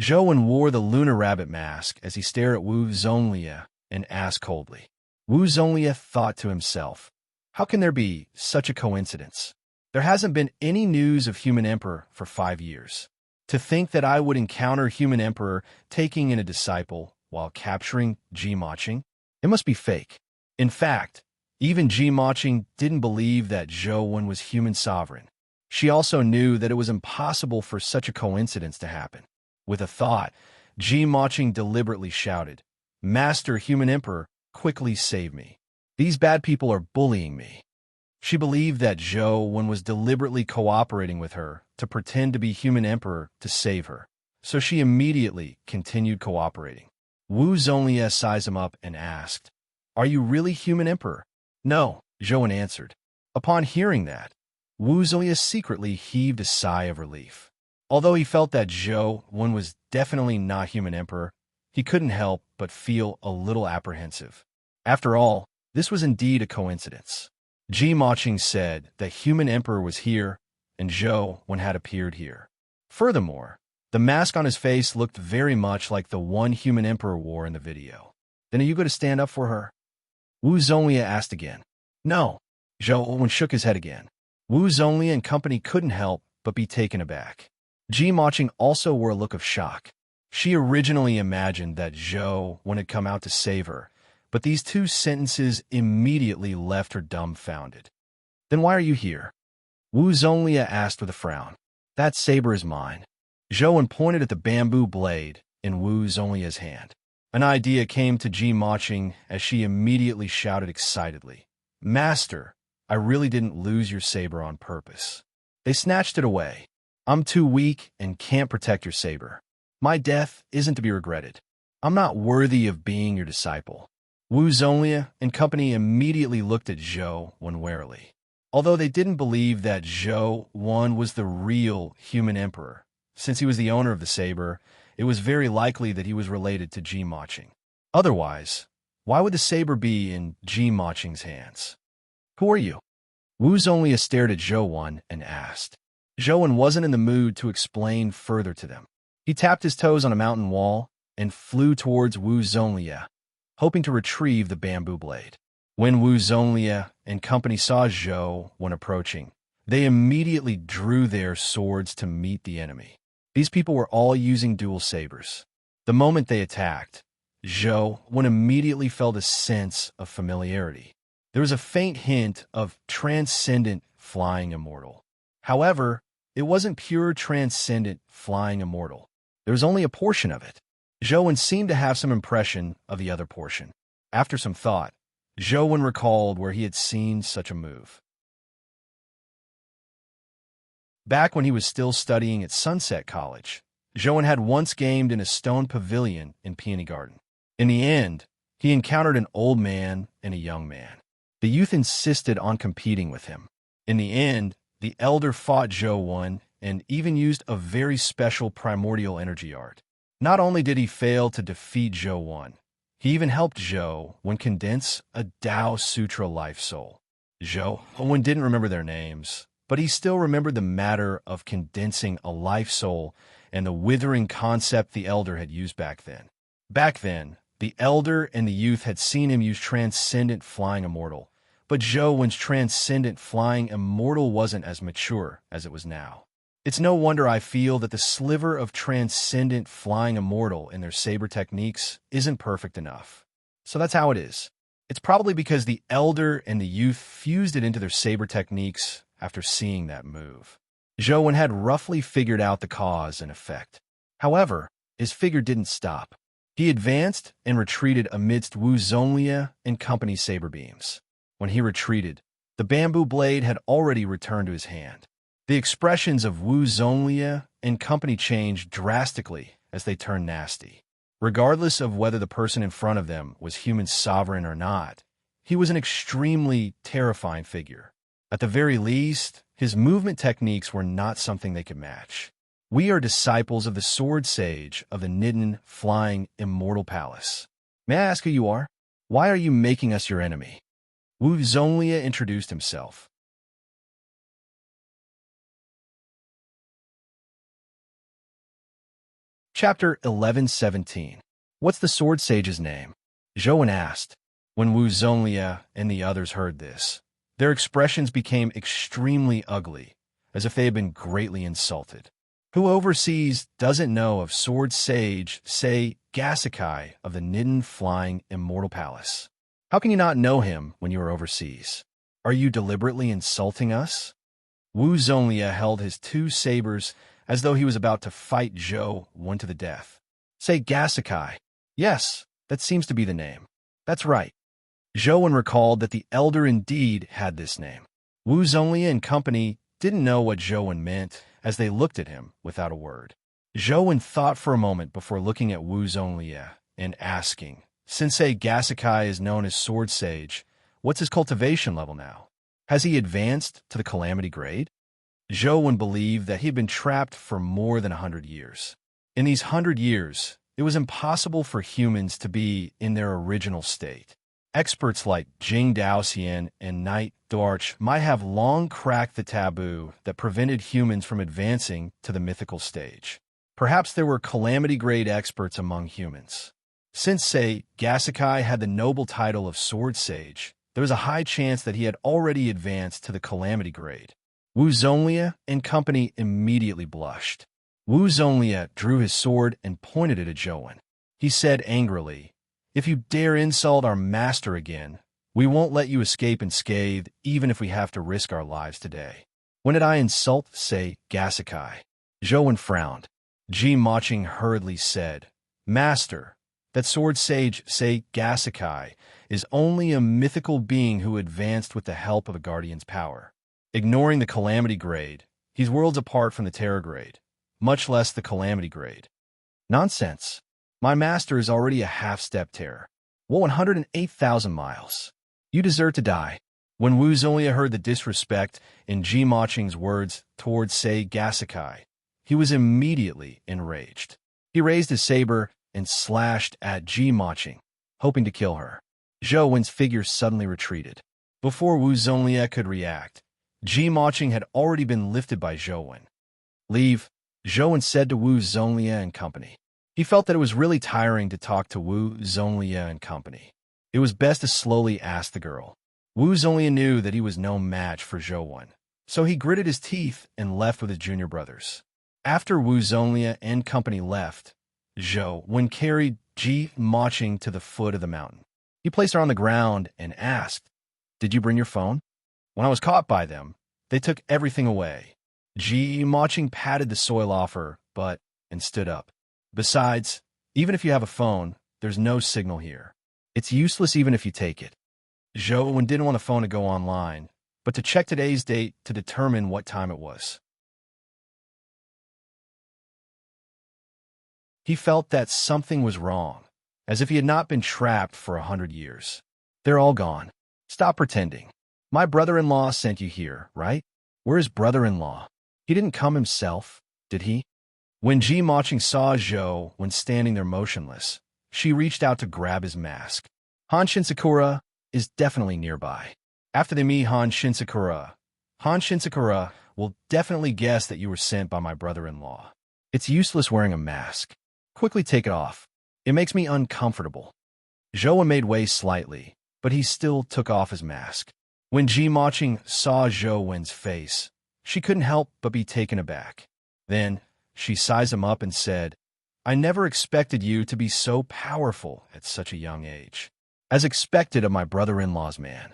Zhou wore the lunar rabbit mask as he stared at Wu Zonglia and asked coldly. Wu Zonglia thought to himself, "How can there be such a coincidence? There hasn't been any news of Human Emperor for 5 years. To think that I would encounter Human Emperor taking in a disciple while capturing Ji Maching? It must be fake." In fact, even Ji Maching didn't believe that Zhou was human sovereign. She also knew that it was impossible for such a coincidence to happen. With a thought, Ji Maching deliberately shouted, "Master Human Emperor, quickly save me. These bad people are bullying me." She believed that Zhou was deliberately cooperating with her to pretend to be Human Emperor to save her, so she immediately continued cooperating. Wu Zonglia sized him up and asked, "Are you really Human Emperor?" "No," Zhou answered. Upon hearing that, Wu Zonglia secretly heaved a sigh of relief. Although he felt that Zhou was definitely not Human Emperor, he couldn't help but feel a little apprehensive. After all, this was indeed a coincidence. Ji Maching said that Human Emperor was here, and Zhou had appeared here. Furthermore, the mask on his face looked very much like the one Human Emperor wore in the video. "Then are you going to stand up for her?" Wu Zonglia asked again. "No." Zhou shook his head again. Wu Zonglia and company couldn't help but be taken aback. Ji Maching also wore a look of shock. She originally imagined that Zhou had come out to save her, but these two sentences immediately left her dumbfounded. "Then why are you here?" Wu Zonglia asked with a frown. "That saber is mine." Zhou pointed at the bamboo blade in Wu Zonglia's hand. An idea came to Ji Maching as she immediately shouted excitedly, "Master, I really didn't lose your saber on purpose. They snatched it away. I'm too weak and can't protect your saber. My death isn't to be regretted. I'm not worthy of being your disciple." Wu Zonglia and company immediately looked at Zhou warily. Although they didn't believe that Zhou was the real human emperor, since he was the owner of the saber, it was very likely that he was related to Ji Maching. Otherwise, why would the saber be in Ji Maching's hands? "Who are you?" Wu Zonglia stared at Zhou and asked. Zhou wasn't in the mood to explain further to them. He tapped his toes on a mountain wall and flew towards Wu Zonglia, hoping to retrieve the bamboo blade. When Wu Zonglia and company saw Zhou approaching, they immediately drew their swords to meet the enemy. These people were all using dual sabers. The moment they attacked, Zhou immediately felt a sense of familiarity. There was a faint hint of transcendent flying immortal. However, it wasn't pure transcendent flying immortal. There was only a portion of it. Zhou seemed to have some impression of the other portion. After some thought, Zhou recalled where he had seen such a move. Back when he was still studying at Sunset College, Zhou had once gamed in a stone pavilion in Peony Garden. In the end, he encountered an old man and a young man. The youth insisted on competing with him. In the end, the elder fought Zhou and even used a very special primordial energy art. Not only did he fail to defeat Zhou, he even helped Zhou condense a Tao Sutra life soul. Zhou didn't remember their names, but he still remembered the matter of condensing a life soul and the withering concept the elder had used back then. Back then, the elder and the youth had seen him use transcendent flying immortal, but Zhou's transcendent flying immortal wasn't as mature as it was now. It's no wonder I feel that the sliver of transcendent flying immortal in their saber techniques isn't perfect enough. So that's how it is. It's probably because the elder and the youth fused it into their saber techniques after seeing that move. Zhou had roughly figured out the cause and effect. However, his figure didn't stop. He advanced and retreated amidst Wu Zonglia and company's saber beams. When he retreated, the bamboo blade had already returned to his hand. The expressions of Wu Zonglia and company changed drastically as they turned nasty. Regardless of whether the person in front of them was human sovereign or not, he was an extremely terrifying figure. At the very least, his movement techniques were not something they could match. We are disciples of the sword sage of the Nidden Flying Immortal Palace. May I ask who you are? Why are you making us your enemy? Wu Zonglia introduced himself. Chapter 11:17. What's the sword sage's name? Zhou asked. When Wu Zonglia and the others heard this, their expressions became extremely ugly, as if they had been greatly insulted. Who overseas doesn't know of sword sage, say, Gasakai of the Nidden Flying Immortal Palace? How can you not know him when you are overseas? Are you deliberately insulting us? Wu Zonglia held his two sabers as though he was about to fight Zhou to the death. Say Gasakai. Yes, that seems to be the name. That's right. Zhou recalled that the elder indeed had this name. Wu Zonglia and company didn't know what Zhou meant as they looked at him without a word. Zhou thought for a moment before looking at Wu Zonglia and asking, Sensei Gasakai is known as Sword Sage. What's his cultivation level now? Has he advanced to the Calamity grade? Zhou believed that he had been trapped for more than 100 years. In these 100 years, it was impossible for humans to be in their original state. Experts like Jing Daoxian and Knight Dorch might have long cracked the taboo that prevented humans from advancing to the mythical stage. Perhaps there were Calamity-grade experts among humans. Since, say, Gasakai had the noble title of Sword Sage, there was a high chance that he had already advanced to the Calamity grade. Wu Zonglia and company immediately blushed. Wu Zonglia drew his sword and pointed it at Zhou. He said angrily, If you dare insult our master again, we won't let you escape unscathed even if we have to risk our lives today. When did I insult, say, Gasakai? Zhou frowned. Ji Maching hurriedly said, "Master, that sword sage, say Gasakai, is only a mythical being who advanced with the help of a guardian's power. Ignoring the Calamity grade, he's worlds apart from the Terror grade, much less the Calamity grade." "Nonsense. My master is already a half-step terror. What 108,000 miles? You deserve to die." When Wu Zonlia heard the disrespect in Ji Maching's words towards Sei Gasakai, he was immediately enraged. He raised his saber and slashed at Ji Maching, hoping to kill her. Zhou Wen's figure suddenly retreated. Before Wu Zonlia could react, Ji Maching had already been lifted by Zhou Wen. "Leave," Zhou Wen said to Wu Zonlia and company. He felt that it was really tiring to talk to Wu Zonlia and company. It was best to slowly ask the girl. Wu Zonlia knew that he was no match for Zhou Wen, so he gritted his teeth and left with his junior brothers. After Wu Zonlia and company left, Zhou Wen carried Ji Maching to the foot of the mountain. He placed her on the ground and asked, "Did you bring your phone?" "When I was caught by them, they took everything away." Ji Maching patted the soil off her butt and stood up. "Besides, even if you have a phone, there's no signal here. It's useless even if you take it." Zhou Wen didn't want the phone to go online, but to check today's date to determine what time it was. He felt that something was wrong, as if he had not been trapped for 100 years. "They're all gone. Stop pretending. My brother-in-law sent you here, right? Where's brother-in-law? He didn't come himself, did he?" When Ji Maching saw Zhou Wen standing there motionless, she reached out to grab his mask. "Han Shinsakura is definitely nearby. After they meet Han Shinsakura will definitely guess that you were sent by my brother-in-law. It's useless wearing a mask. Quickly take it off. It makes me uncomfortable." Zhou Wen made way slightly, but he still took off his mask. When Ji Maching saw Zhou Wen's face, she couldn't help but be taken aback. Then she sized him up and said, "I never expected you to be so powerful at such a young age, as expected of my brother-in-law's man."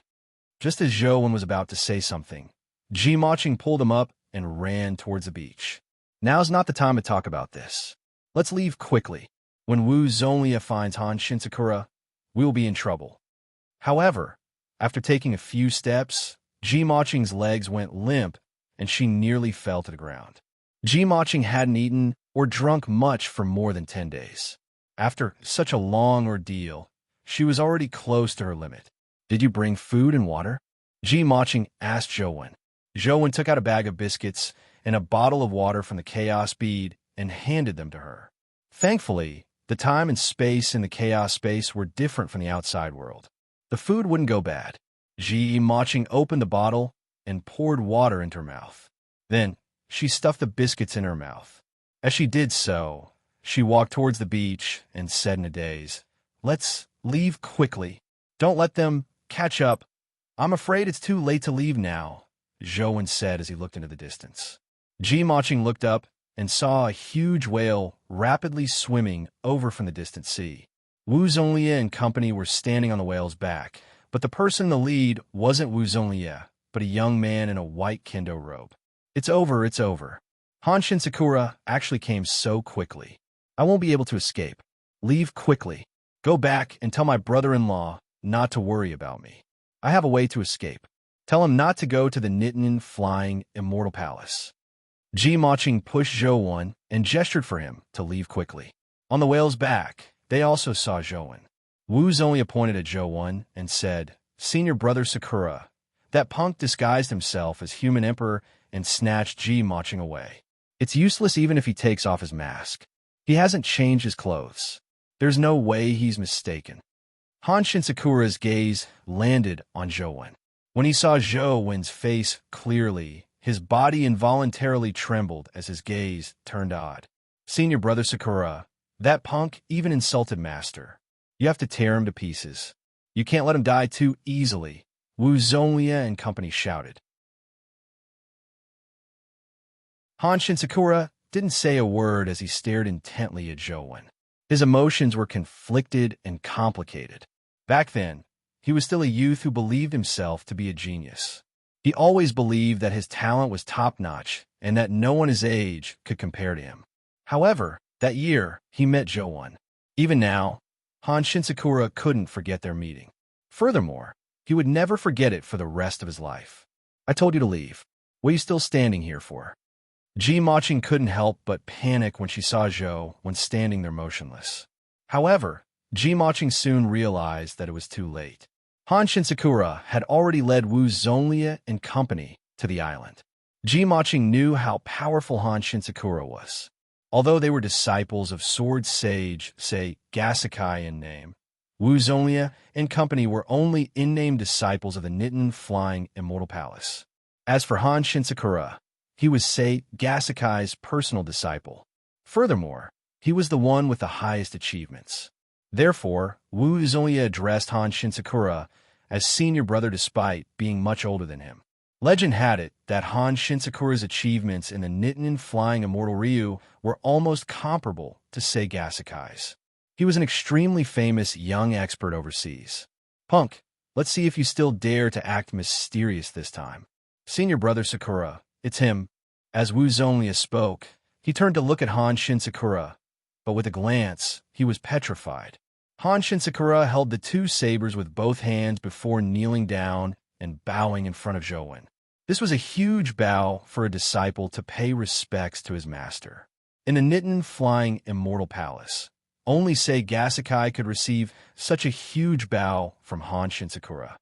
Just as Zhou Wen was about to say something, Ji Maching pulled him up and ran towards the beach. "Now's not the time to talk about this. Let's leave quickly. When Wu Zonlia finds Han Shinsakura, we will be in trouble." However, after taking a few steps, Ji Maching's legs went limp and she nearly fell to the ground. Ji Maching hadn't eaten or drunk much for more than 10 days. After such a long ordeal, she was already close to her limit. "Did you bring food and water?" Ji Maching asked Zhou Wen. Zhou Wen took out a bag of biscuits and a bottle of water from the chaos bead and handed them to her. Thankfully, the time and space in the chaos space were different from the outside world. The food wouldn't go bad. Ji Maching opened the bottle and poured water into her mouth. Then, she stuffed the biscuits in her mouth. As she did so, she walked towards the beach and said in a daze, "Let's leave quickly. Don't let them catch up." "I'm afraid it's too late to leave now," Zhou Wen said as he looked into the distance. Ji Maching looked up and saw a huge whale rapidly swimming over from the distant sea. Wu Zonlia and company were standing on the whale's back, but the person in the lead wasn't Wu Zonlia, but a young man in a white kendo robe. It's over. Han Shinsakura actually came so quickly. I won't be able to escape. Leave quickly. Go back and tell my brother-in-law not to worry about me. I have a way to escape. Tell him not to go to the Nittinin Flying Immortal Palace." Ji Maching pushed Zhou Wen and gestured for him to leave quickly. On the whale's back, they also saw Zhou Wen. Wu Zonlia pointed at Zhou Wen and said, "Senior brother Sakura, that punk disguised himself as human emperor and snatched Ji Maching away. It's useless even if he takes off his mask. He hasn't changed his clothes. There's no way he's mistaken." Han Shinsakura's gaze landed on Zhou Wen. When he saw Zhou Wen's face clearly, his body involuntarily trembled as his gaze turned odd. "Senior brother Sakura, that punk even insulted Master. You have to tear him to pieces. You can't let him die too easily," Wu Zonlia and company shouted. Han Shinsakura didn't say a word as he stared intently at Zhou Wen. His emotions were conflicted and complicated. Back then, he was still a youth who believed himself to be a genius. He always believed that his talent was top-notch and that no one his age could compare to him. However, that year, he met Zhou. Even now, Han Shinsakura couldn't forget their meeting. Furthermore, he would never forget it for the rest of his life. I told you to leave. What are you still standing here for? Ji Maching couldn't help but panic when she saw Zhou standing there motionless. However, Ji Maching soon realized that it was too late. Han Shinsakura had already led Wu Zonlia and company to the island. Ji Maching knew how powerful Han Shinsakura was. Although they were disciples of sword sage, say, Gasikai in name, Wu Zonlia and company were only in-name disciples of the Nitin Flying Immortal Palace. As for Han Shinsakura, he was, say, Gasikai's personal disciple. Furthermore, he was the one with the highest achievements. Therefore, Wu Zonlia addressed Han Shinsakura as senior brother despite being much older than him. Legend had it that Han Shinsakura's achievements in the Nitin Flying Immortal Ryu were almost comparable to, say, Gasikai's. He was an extremely famous young expert overseas. Punk, let's see if you still dare to act mysterious this time. Senior brother Sakura, it's him. As Wu Zonlia spoke, he turned to look at Han Shinsakura, but with a glance, he was petrified. Han Shinsakura held the two sabers with both hands before kneeling down and bowing in front of Zhou. This was a huge bow for a disciple to pay respects to his master. In the Nitin Flying Immortal Palace, only, say, Gasikai could receive such a huge bow from Han Shinsakura.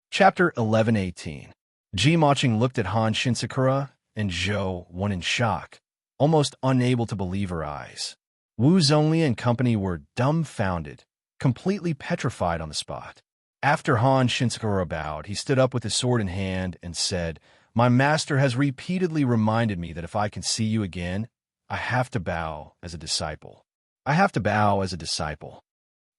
Chapter 11:18. Ji Maching looked at Han Shinsakura and Zhou in shock, almost unable to believe her eyes. Wu Zonlia and company were dumbfounded, completely petrified on the spot. After Han Shinsakura bowed, he stood up with his sword in hand and said, "My master has repeatedly reminded me that if I can see you again, I have to bow as a disciple. I have to bow as a disciple.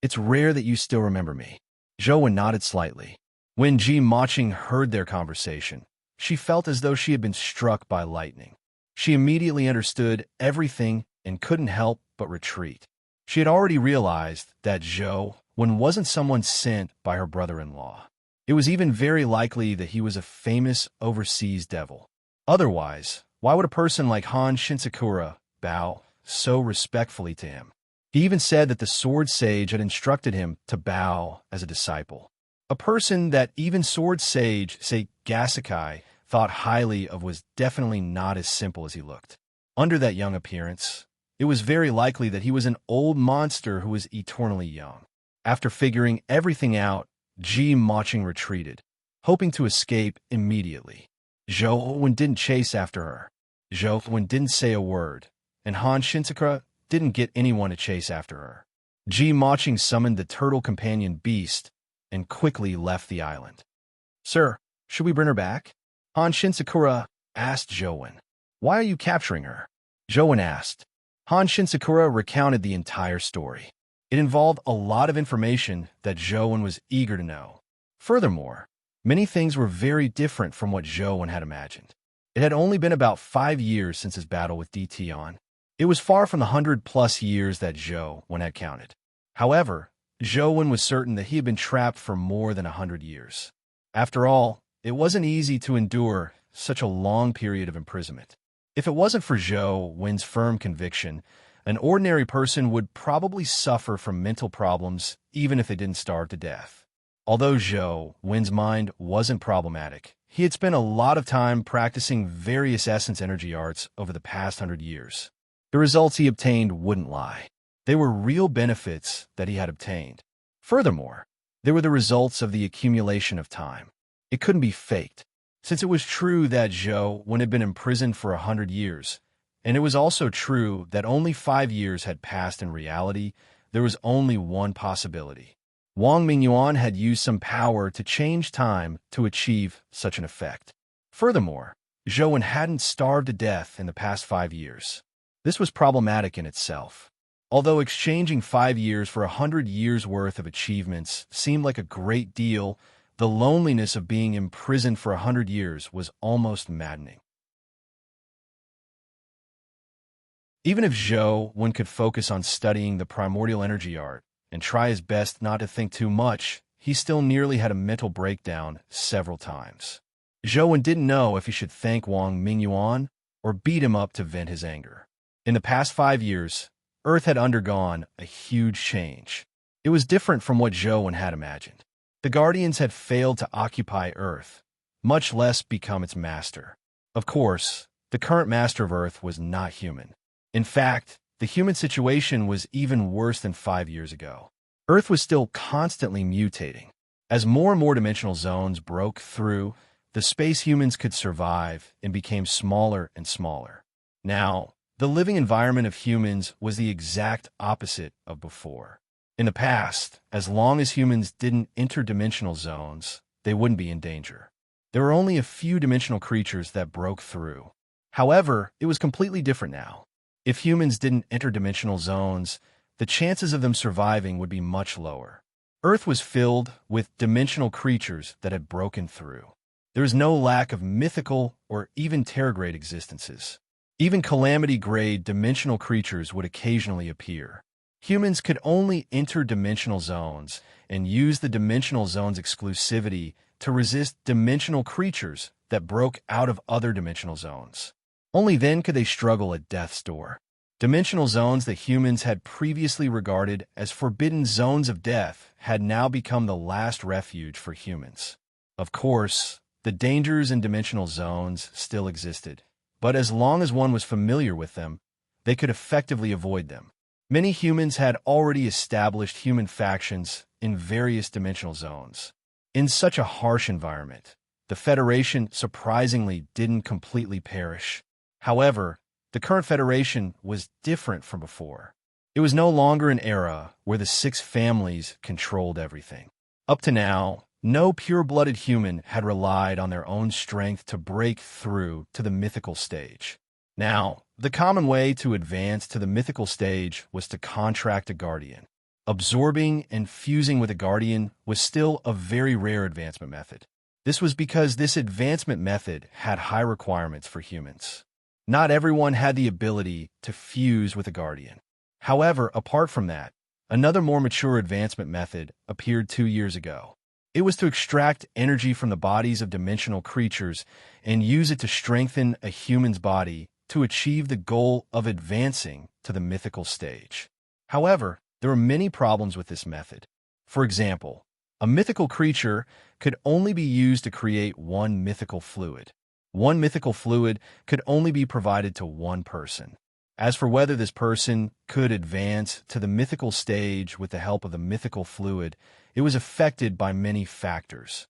It's rare that you still remember me." Zhou nodded slightly. When Ji Maching heard their conversation, she felt as though she had been struck by lightning. She immediately understood everything and couldn't help but retreat. She had already realized that Zhou wasn't someone sent by her brother-in-law. It was even very likely that he was a famous overseas devil. Otherwise, why would a person like Han Shinsakura bow so respectfully to him? He even said that the sword sage had instructed him to bow as a disciple. A person that even sword sage, say Gasikai, thought highly of was definitely not as simple as he looked. Under that young appearance, it was very likely that he was an old monster who was eternally young. After figuring everything out, Ji Maching retreated, hoping to escape immediately. Zhou didn't chase after her. Zhou didn't say a word, and Han Shinsakura didn't get anyone to chase after her. Ji Maching summoned the turtle companion beast and quickly left the island. "Sir, should we bring her back?" Han Shinsakura asked Zhou. "Why are you capturing her?" Zhou asked. Han Shinsakura recounted the entire story. It involved a lot of information that Zhou was eager to know. Furthermore, many things were very different from what Zhou had imagined. It had only been about 5 years since his battle with Tion. It was far from the 100+ years that Zhou had counted. However, Zhou was certain that he had been trapped for more than 100 years. After all, it wasn't easy to endure such a long period of imprisonment. If it wasn't for Zhou's firm conviction, an ordinary person would probably suffer from mental problems even if they didn't starve to death. Although Zhou's mind wasn't problematic, he had spent a lot of time practicing various essence energy arts over the past 100 years. The results he obtained wouldn't lie. They were real benefits that he had obtained. Furthermore, they were the results of the accumulation of time. It couldn't be faked, since it was true that Zhou had been imprisoned for 100 years, and it was also true that only 5 years had passed in reality. There was only one possibility. Wang Mingyuan had used some power to change time to achieve such an effect. Furthermore, Zhou hadn't starved to death in the past 5 years. This was problematic in itself. Although exchanging 5 years for 100 years' worth of achievements seemed like a great deal, the loneliness of being imprisoned for 100 years was almost maddening. Even if Zhou could focus on studying the primordial energy art and try his best not to think too much, he still nearly had a mental breakdown several times. Zhou didn't know if he should thank Wang Mingyuan or beat him up to vent his anger. In the past 5 years, Earth had undergone a huge change. It was different from what Zhou had imagined. The Guardians had failed to occupy Earth, much less become its master. Of course, the current master of Earth was not human. In fact, the human situation was even worse than 5 years ago. Earth was still constantly mutating. As more and more dimensional zones broke through, the space humans could survive and became smaller and smaller. Now, the living environment of humans was the exact opposite of before. In the past, as long as humans didn't enter dimensional zones, they wouldn't be in danger. There were only a few dimensional creatures that broke through. However, it was completely different now. If humans didn't enter dimensional zones, the chances of them surviving would be much lower. Earth was filled with dimensional creatures that had broken through. There was no lack of mythical or even terregrade existences. Even calamity-grade dimensional creatures would occasionally appear. Humans could only enter dimensional zones and use the dimensional zone's exclusivity to resist dimensional creatures that broke out of other dimensional zones. Only then could they struggle at death's door. Dimensional zones that humans had previously regarded as forbidden zones of death had now become the last refuge for humans. Of course, the dangers in dimensional zones still existed, but as long as one was familiar with them, they could effectively avoid them. Many humans had already established human factions in various dimensional zones. In such a harsh environment, the Federation surprisingly didn't completely perish. However, the current Federation was different from before. It was no longer an era where the 6 families controlled everything. Up to now, no pure-blooded human had relied on their own strength to break through to the mythical stage. Now, the common way to advance to the mythical stage was to contract a guardian. Absorbing and fusing with a guardian was still a very rare advancement method. This was because this advancement method had high requirements for humans. Not everyone had the ability to fuse with a guardian. However, apart from that, another more mature advancement method appeared 2 years ago. It was to extract energy from the bodies of dimensional creatures and use it to strengthen a human's body to achieve the goal of advancing to the mythical stage. However, there were many problems with this method. For example, a mythical creature could only be used to create one mythical fluid. One mythical fluid could only be provided to one person. As for whether this person could advance to the mythical stage with the help of the mythical fluid, it was affected by many factors.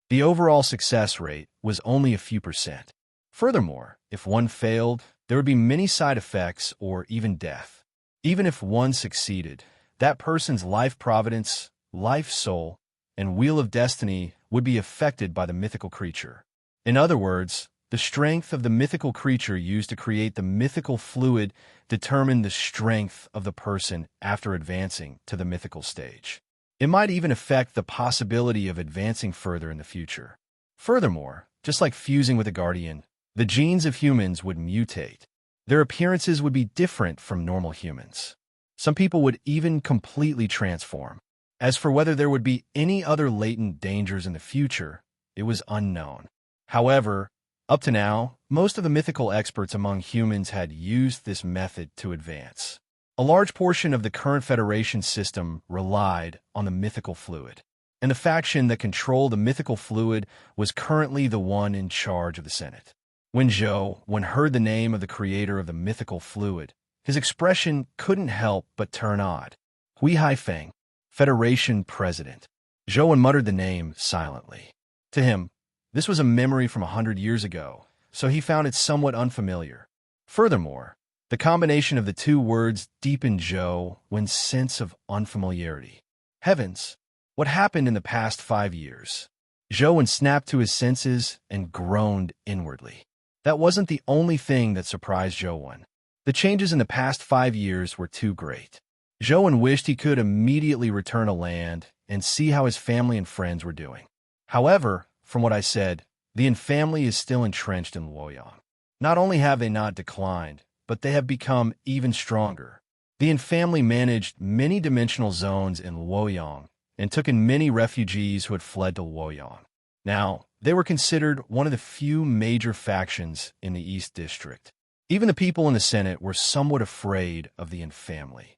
The overall success rate was only a few percent. Furthermore, if one failed, there would be many side effects or even death. Even if one succeeded, that person's life providence, life soul, and wheel of destiny would be affected by the mythical creature. In other words, the strength of the mythical creature used to create the mythical fluid determined the strength of the person after advancing to the mythical stage. It might even affect the possibility of advancing further in the future. Furthermore, just like fusing with a guardian, the genes of humans would mutate. Their appearances would be different from normal humans. Some people would even completely transform. As for whether there would be any other latent dangers in the future, it was unknown. However, up to now, most of the mythical experts among humans had used this method to advance. A large portion of the current Federation system relied on the mythical fluid, and the faction that controlled the mythical fluid was currently the one in charge of the Senate. When Zhou heard the name of the creator of the mythical fluid, his expression couldn't help but turn odd. Hui Haifeng, Federation President. Zhou muttered the name silently. To him, this was a memory from 100 years ago, so he found it somewhat unfamiliar. Furthermore, the combination of the two words deepened Zhou's sense of unfamiliarity. Heavens, what happened in the past 5 years? Zhou snapped to his senses and groaned inwardly. That wasn't the only thing that surprised Zhou. The changes in the past 5 years were too great. Zhou wished he could immediately return to land and see how his family and friends were doing. However, from what I said, the Yin family is still entrenched in Luoyang. Not only have they not declined, but they have become even stronger. The Yin family managed many dimensional zones in Luoyang and took in many refugees who had fled to Luoyang. Now, they were considered one of the few major factions in the East District. Even the people in the Senate were somewhat afraid of the Yin family.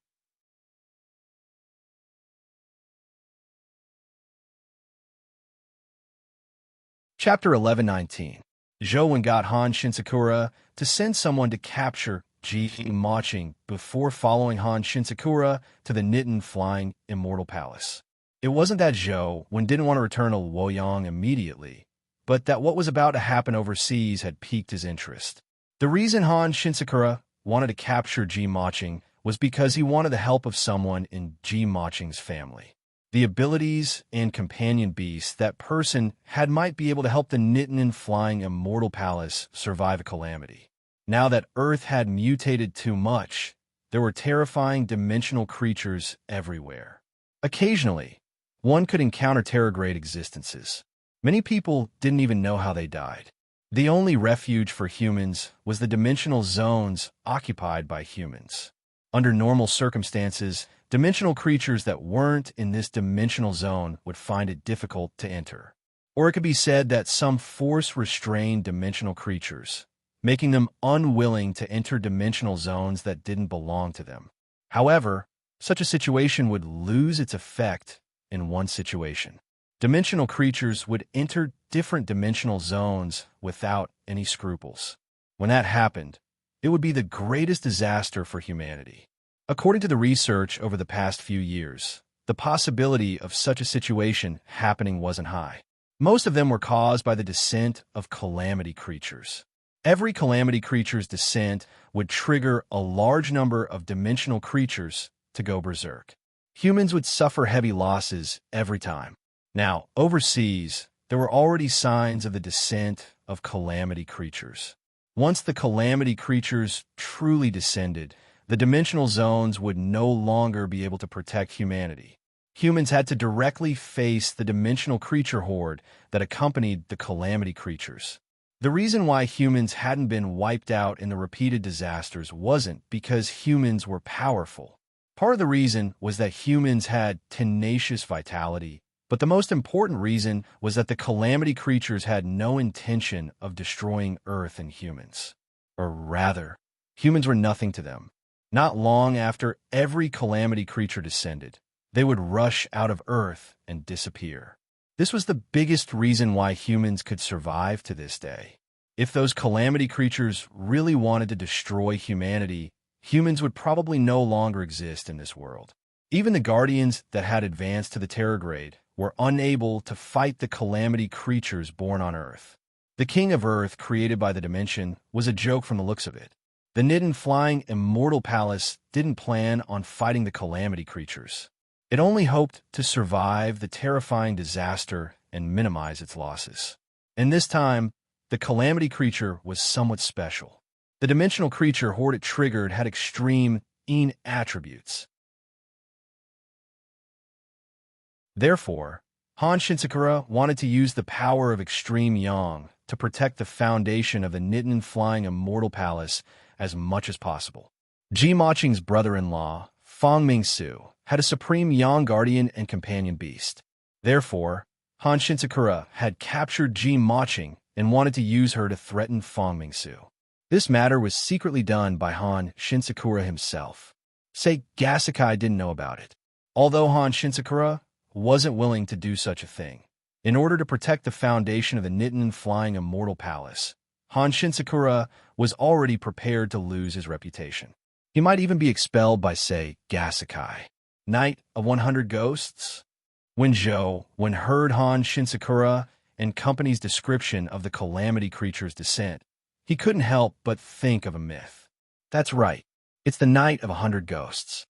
Chapter 11:19. Zhou got Han Shinsakura to send someone to capture Ji Maching before following Han Shinsakura to the Nitin flying immortal palace. It wasn't that Zhou didn't want to return to Luoyang immediately, but that what was about to happen overseas had piqued his interest. The reason Han Shinsakura wanted to capture Ji Maching was because he wanted the help of someone in Ji Maching's family. The abilities and companion beasts that person had might be able to help the Nitin flying immortal palace survive a calamity. Now that Earth had mutated too much, there were terrifying dimensional creatures everywhere. Occasionally, one could encounter terregrade existences. Many people didn't even know how they died. The only refuge for humans was the dimensional zones occupied by humans. Under normal circumstances, dimensional creatures that weren't in this dimensional zone would find it difficult to enter. Or it could be said that some force restrained dimensional creatures, making them unwilling to enter dimensional zones that didn't belong to them. However, such a situation would lose its effect in one situation. Dimensional creatures would enter different dimensional zones without any scruples. When that happened, it would be the greatest disaster for humanity. According to the research over the past few years, the possibility of such a situation happening wasn't high. Most of them were caused by the descent of calamity creatures. Every calamity creature's descent would trigger a large number of dimensional creatures to go berserk. Humans would suffer heavy losses every time. Now, overseas, there were already signs of the descent of calamity creatures. Once the calamity creatures truly descended, the dimensional zones would no longer be able to protect humanity. Humans had to directly face the dimensional creature horde that accompanied the calamity creatures. The reason why humans hadn't been wiped out in the repeated disasters wasn't because humans were powerful. Part of the reason was that humans had tenacious vitality, but the most important reason was that the calamity creatures had no intention of destroying Earth and humans. Or rather, humans were nothing to them. Not long after every calamity creature descended, they would rush out of Earth and disappear. This was the biggest reason why humans could survive to this day. If those calamity creatures really wanted to destroy humanity, humans would probably no longer exist in this world. Even the guardians that had advanced to the Terragrade were unable to fight the calamity creatures born on Earth. The King of Earth, created by the dimension, was a joke from the looks of it. The Nitin flying immortal palace didn't plan on fighting the calamity creatures. It only hoped to survive the terrifying disaster and minimize its losses. And this time, the calamity creature was somewhat special. The dimensional creature horde it triggered had extreme Yin attributes. Therefore, Han Shinsakura wanted to use the power of extreme Yang to protect the foundation of the Nitin flying immortal palace as much as possible. Ji Maching's brother-in-law, Fang Mingsu, had a supreme Yang guardian and companion beast. Therefore, Han Shinsakura had captured Ji Maching and wanted to use her to threaten Fang Mingsu. This matter was secretly done by Han Shinsakura himself. Say Gasikai didn't know about it. Although Han Shinsakura wasn't willing to do such a thing. In order to protect the foundation of the Nitin flying immortal palace, Han Shinsakura was already prepared to lose his reputation. He might even be expelled by, say, Gasikai, Knight of 100 Ghosts. When Zhou heard Han Shinsakura and company's description of the calamity creature's descent, he couldn't help but think of a myth. That's right, it's the Knight of 100 Ghosts.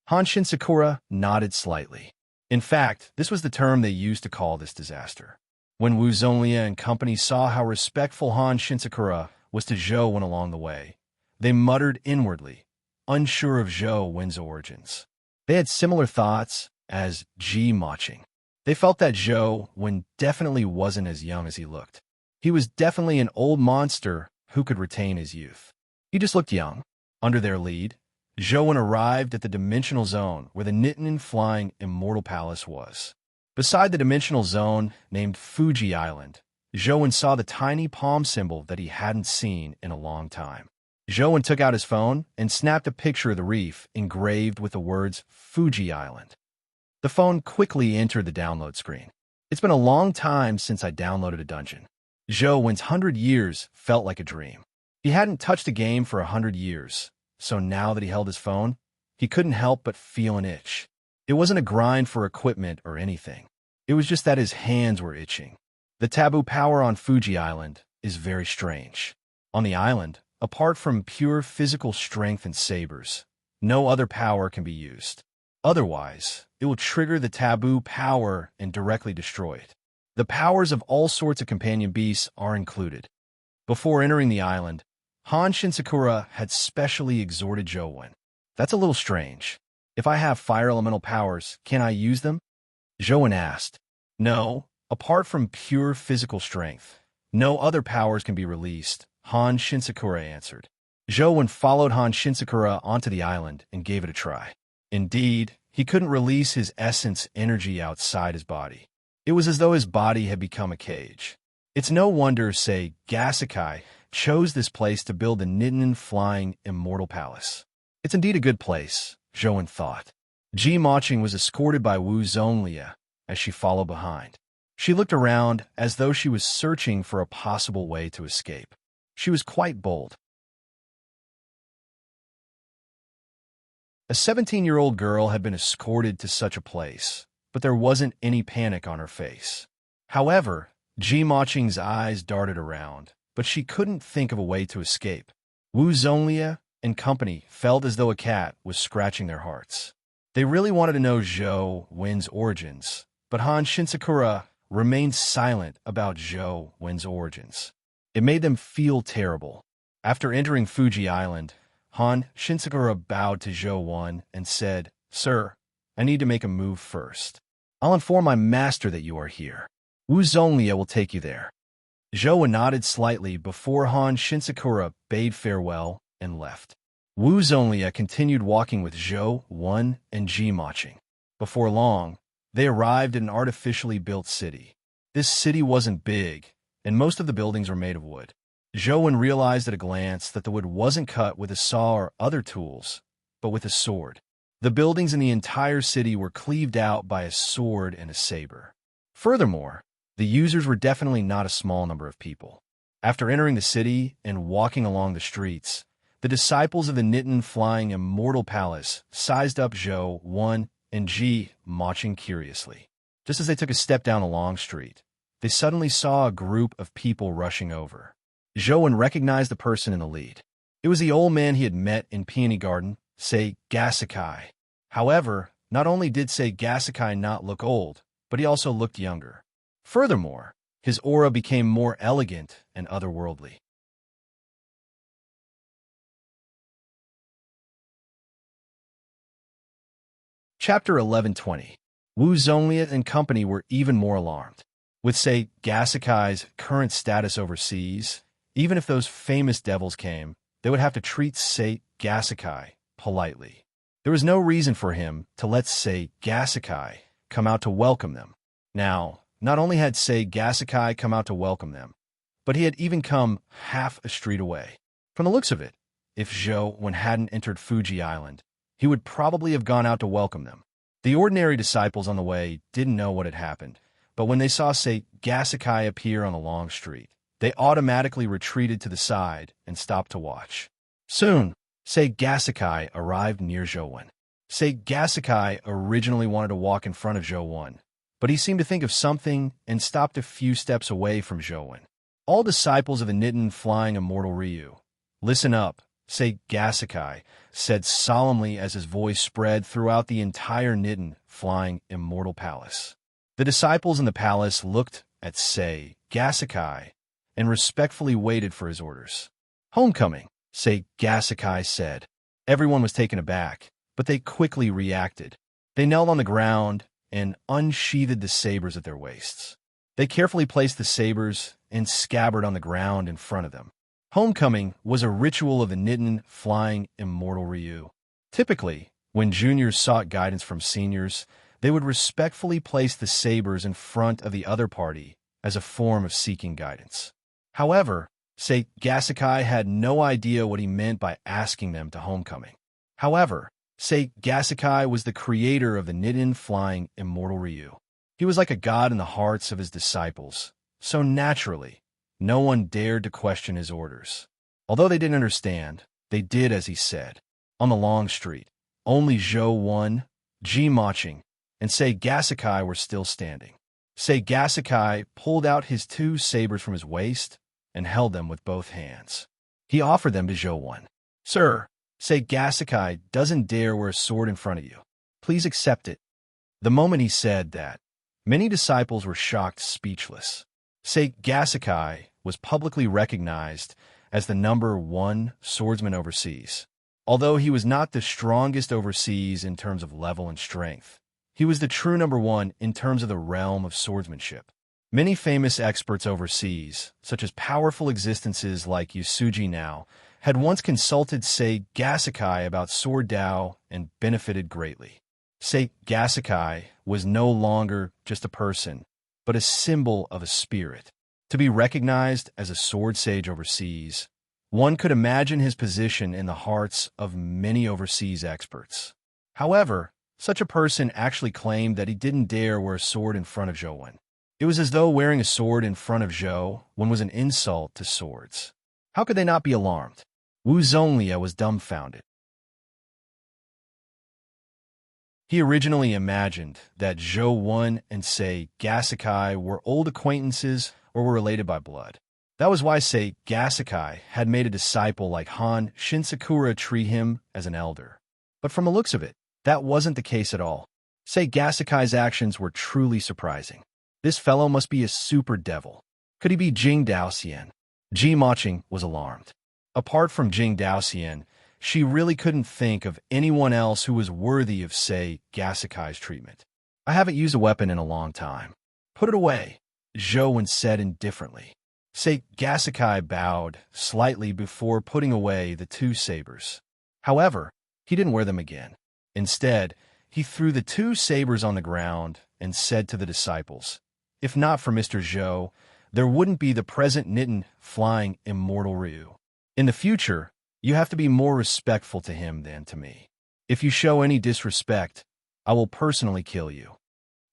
Han Shinsakura nodded slightly. In fact, this was the term they used to call this disaster. When Wu Zhonglia and company saw how respectful Han Shinsakura was to Zhou along the way, they muttered inwardly, unsure of Zhou's origins. They had similar thoughts as Ji Maching. They felt that Zhou definitely wasn't as young as he looked. He was definitely an old monster who could retain his youth. He just looked young. Under their lead, Zhou arrived at the dimensional zone where the Nittany flying immortal palace was. Beside the dimensional zone, named Fuji Island, Zhou saw the tiny palm symbol that he hadn't seen in a long time. Zhou took out his phone and snapped a picture of the reef engraved with the words Fuji Island. The phone quickly entered the download screen. It's been a long time since I downloaded a dungeon. Zhou's 100 years felt like a dream. He hadn't touched a game for 100 years, so now that he held his phone, he couldn't help but feel an itch. It wasn't a grind for equipment or anything. It was just that his hands were itching. The taboo power on Fuji Island is very strange. On the island, apart from pure physical strength and sabers, no other power can be used. Otherwise, it will trigger the taboo power and directly destroy it. The powers of all sorts of companion beasts are included. Before entering the island, Han Shinsakura had specially exhorted Zhou. That's a little strange. If I have fire elemental powers, can I use them? Zhou asked. No, apart from pure physical strength, no other powers can be released, Han Shinsakura answered. Zhou followed Han Shinsakura onto the island and gave it a try. Indeed, he couldn't release his essence energy outside his body. It was as though his body had become a cage. It's no wonder, say, Gasikai chose this place to build the Nittany flying immortal palace. It's indeed a good place, Zhou thought. Ji Maching was escorted by Wu Zhonglia as she followed behind. She looked around as though she was searching for a possible way to escape. She was quite bold. A 17-year-old girl had been escorted to such a place, but there wasn't any panic on her face. However, Ji Maching's eyes darted around, but she couldn't think of a way to escape. Wu Zhonglia and company felt as though a cat was scratching their hearts. They really wanted to know Zhou Wen's origins, but Han Shinsakura remained silent about Zhou Wen's origins. It made them feel terrible. After entering Fuji Island, Han Shinsakura bowed to Zhou Wen and said, "Sir, I need to make a move first. I'll inform my master that you are here. Wu Zhonglia will take you there." Zhou nodded slightly before Han Shinsakura bade farewell and left. Wu Zhonglia continued walking with Zhou Wen and Ji Maching. Before long, they arrived at an artificially built city. This city wasn't big, and most of the buildings were made of wood. Zhou Wen realized at a glance that the wood wasn't cut with a saw or other tools, but with a sword. The buildings in the entire city were cleaved out by a sword and a saber. Furthermore, the users were definitely not a small number of people. After entering the city and walking along the streets, the disciples of the Nittany flying immortal palace sized up Zhou Wen and Ji Maching curiously. Just as they took a step down a long street, they suddenly saw a group of people rushing over. Zhou Wen recognized the person in the lead. It was the old man he had met in Peony Garden, say Gasikai. However, not only did say Gasikai not look old, but he also looked younger. Furthermore, his aura became more elegant and otherworldly. Chapter 1120. Wu Zhonglia and company were even more alarmed. With, say, Gasikai's current status overseas, even if those famous devils came, they would have to treat, say, Gasikai politely. There was no reason for him to let, say, Gasikai come out to welcome them. Now, not only had, say, Gasikai come out to welcome them, but he had even come half a street away. From the looks of it, if Zhou Wen hadn't entered Fuji Island, he would probably have gone out to welcome them. The ordinary disciples on the way didn't know what had happened, but when they saw, say, Gasikai appear on the long street, they automatically retreated to the side and stopped to watch. Soon, say Gasikai arrived near Zhou Wen. Say Gasikai originally wanted to walk in front of Zhou Wen, but he seemed to think of something and stopped a few steps away from Zhou Wen. All disciples of the Nittany flying immortal Ryu, listen up, say Gasikai said solemnly as his voice spread throughout the entire Nittany flying immortal palace. The disciples in the palace looked at, say, Gasikai and respectfully waited for his orders. Homecoming, say Gasikai said. Everyone was taken aback, but they quickly reacted. They knelt on the ground and unsheathed the sabers at their waists. They carefully placed the sabers and scabbard on the ground in front of them. Homecoming was a ritual of the Nittany flying immortal Ryu. Typically, when juniors sought guidance from seniors, they would respectfully place the sabers in front of the other party as a form of seeking guidance. However, Sei Gasikai had no idea what he meant by asking them to homecoming. However, Sei Gasikai was the creator of the Nidan flying immortal Ryu. He was like a god in the hearts of his disciples, so naturally, no one dared to question his orders. Although they didn't understand, they did as he said. On the long street, only Zhou Wen, Ji Maching, and Sei Gasikai were still standing. Sei Gasikai pulled out his two sabers from his waist and held them with both hands. He offered them to Zhou Wen. "Sir, Sei Gasikai doesn't dare wear a sword in front of you. Please accept it." The moment he said that, many disciples were shocked speechless. Sei Gasikai was publicly recognized as the #1 swordsman overseas. Although he was not the strongest overseas in terms of level and strength, he was the true #1 in terms of the realm of swordsmanship. Many famous experts overseas, such as powerful existences like Yasuji now, had once consulted Sei Gasikai about sword Dao and benefited greatly. Sei Gasikai was no longer just a person, but a symbol of a spirit. To be recognized as a sword sage overseas, one could imagine his position in the hearts of many overseas experts. However, such a person actually claimed that he didn't dare wear a sword in front of Zhou Wen. It was as though wearing a sword in front of Zhou Wen was an insult to swords. How could they not be alarmed? Wu Zhonglia was dumbfounded. He originally imagined that Zhou Wen and Sei Gasikai were old acquaintances or were related by blood. That was why Sei Gasikai had made a disciple like Han Shinsakura treat him as an elder. But from the looks of it, that wasn't the case at all. Sei Gasikai's actions were truly surprising. This fellow must be a super devil. Could he be Jing Daoxian? Ji Maching was alarmed. Apart from Jing Daoxian, she really couldn't think of anyone else who was worthy of Sei Gasikai's treatment. "I haven't used a weapon in a long time. Put it away," Zhou Wen said indifferently. Sei Gasikai bowed slightly before putting away the two sabers. However, he didn't wear them again. Instead, he threw the two sabers on the ground and said to the disciples, "If not for Mr. Zhou, there wouldn't be the present Nidan flying immortal Ryu. In the future, you have to be more respectful to him than to me. If you show any disrespect, I will personally kill you."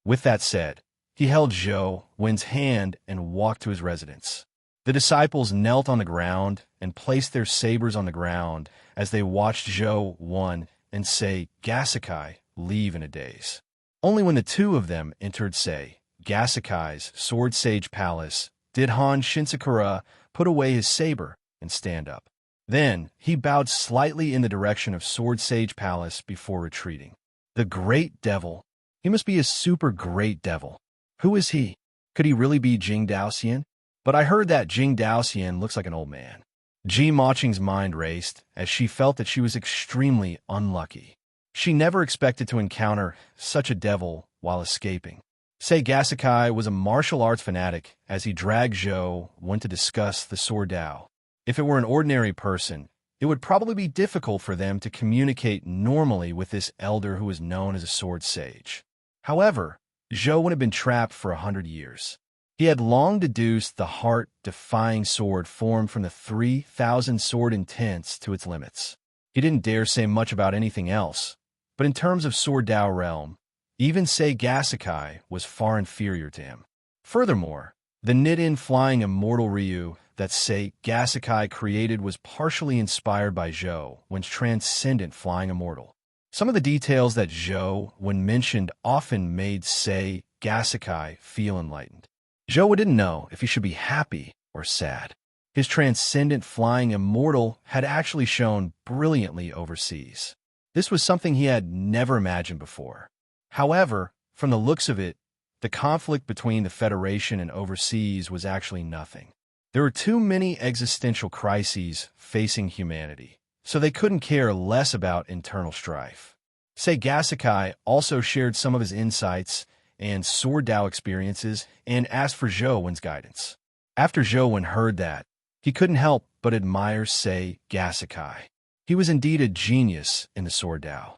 With that said, he held Zhou Wen's hand and walked to his residence. The disciples knelt on the ground and placed their sabers on the ground as they watched Zhou Wen and Sei Gasikai leave in a daze. Only when the two of them entered Sei Gasikai's Sword Sage Palace did Han Shinsakura put away his saber and stand up. Then he bowed slightly in the direction of Sword Sage Palace before retreating. The Great Devil. He must be a super great devil. Who is he? Could he really be Jing Daoxian? But I heard that Jing Daoxian looks like an old man. Ji Maching's mind raced as she felt that she was extremely unlucky. She never expected to encounter such a devil while escaping. Sei Gasikai was a martial arts fanatic as he dragged Zhou Wen to discuss the sword Dao. If it were an ordinary person, it would probably be difficult for them to communicate normally with this elder who was known as a sword sage. However, Zhou Wen had been trapped for 100 years. He had long deduced the heart-defying sword formed from the 3,000 sword intents to its limits. He didn't dare say much about anything else, but in terms of sword Dao realm, even Sei Gasikai was far inferior to him. Furthermore, the Nidan flying immortal Ryu that Sei Gasikai created was partially inspired by Zhou Wen's transcendent flying immortal. Some of the details that Zhou Wen mentioned often made Sei Gasikai feel enlightened. Zhou Wen didn't know if he should be happy or sad. His transcendent flying immortal had actually shone brilliantly overseas. This was something he had never imagined before. However, from the looks of it, the conflict between the Federation and overseas was actually nothing. There were too many existential crises facing humanity, so they couldn't care less about internal strife. Sei Gasikai also shared some of his insights and sword Dao experiences and asked for Zhou Wen's guidance. After Zhou Wen heard that, he couldn't help but admire Sei Gasikai. He was indeed a genius in the sword Tao.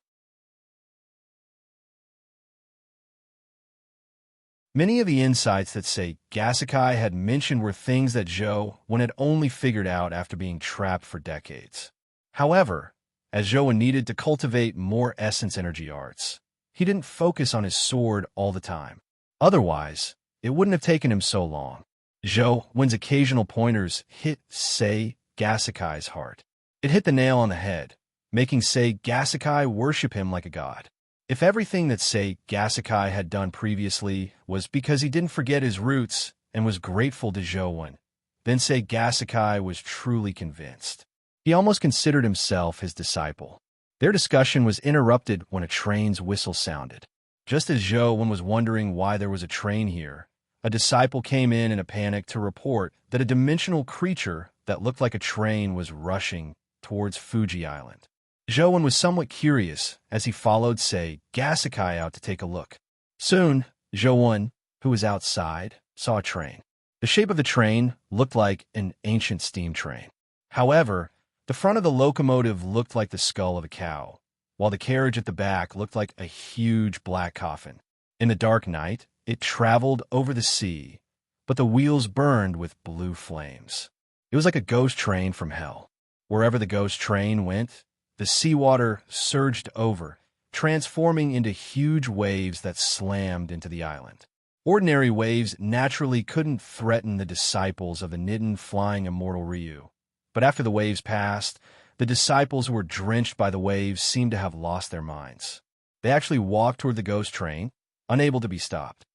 Many of the insights that say Gasikai had mentioned were things that Zhou Wen had only figured out after being trapped for decades. However, as Zhou Wen needed to cultivate more essence energy arts, he didn't focus on his sword all the time. Otherwise, it wouldn't have taken him so long. Zhou Wen's occasional pointers hit Sei Gasikai's heart. It hit the nail on the head, making Sei Gasikai worship him like a god. If everything that Sei Gasikai had done previously was because he didn't forget his roots and was grateful to Zhou Wen, then Sei Gasikai was truly convinced. He almost considered himself his disciple. Their discussion was interrupted when a train's whistle sounded. Just as Zhou Wen was wondering why there was a train here, a disciple came in a panic to report that a dimensional creature that looked like a train was rushing towards Fuji Island. Zhou Wen was somewhat curious as he followed Sei Gasikai out to take a look. Soon, Zhou Wen, who was outside, saw a train. The shape of the train looked like an ancient steam train. However, the front of the locomotive looked like the skull of a cow, while the carriage at the back looked like a huge black coffin. In the dark night, it traveled over the sea, but the wheels burned with blue flames. It was like a ghost train from hell. Wherever the ghost train went, the seawater surged over, transforming into huge waves that slammed into the island. Ordinary waves naturally couldn't threaten the disciples of the Nitten flying immortal Ryu. But after the waves passed, the disciples who were drenched by the waves seemed to have lost their minds. They actually walked toward the ghost train, unable to be stopped.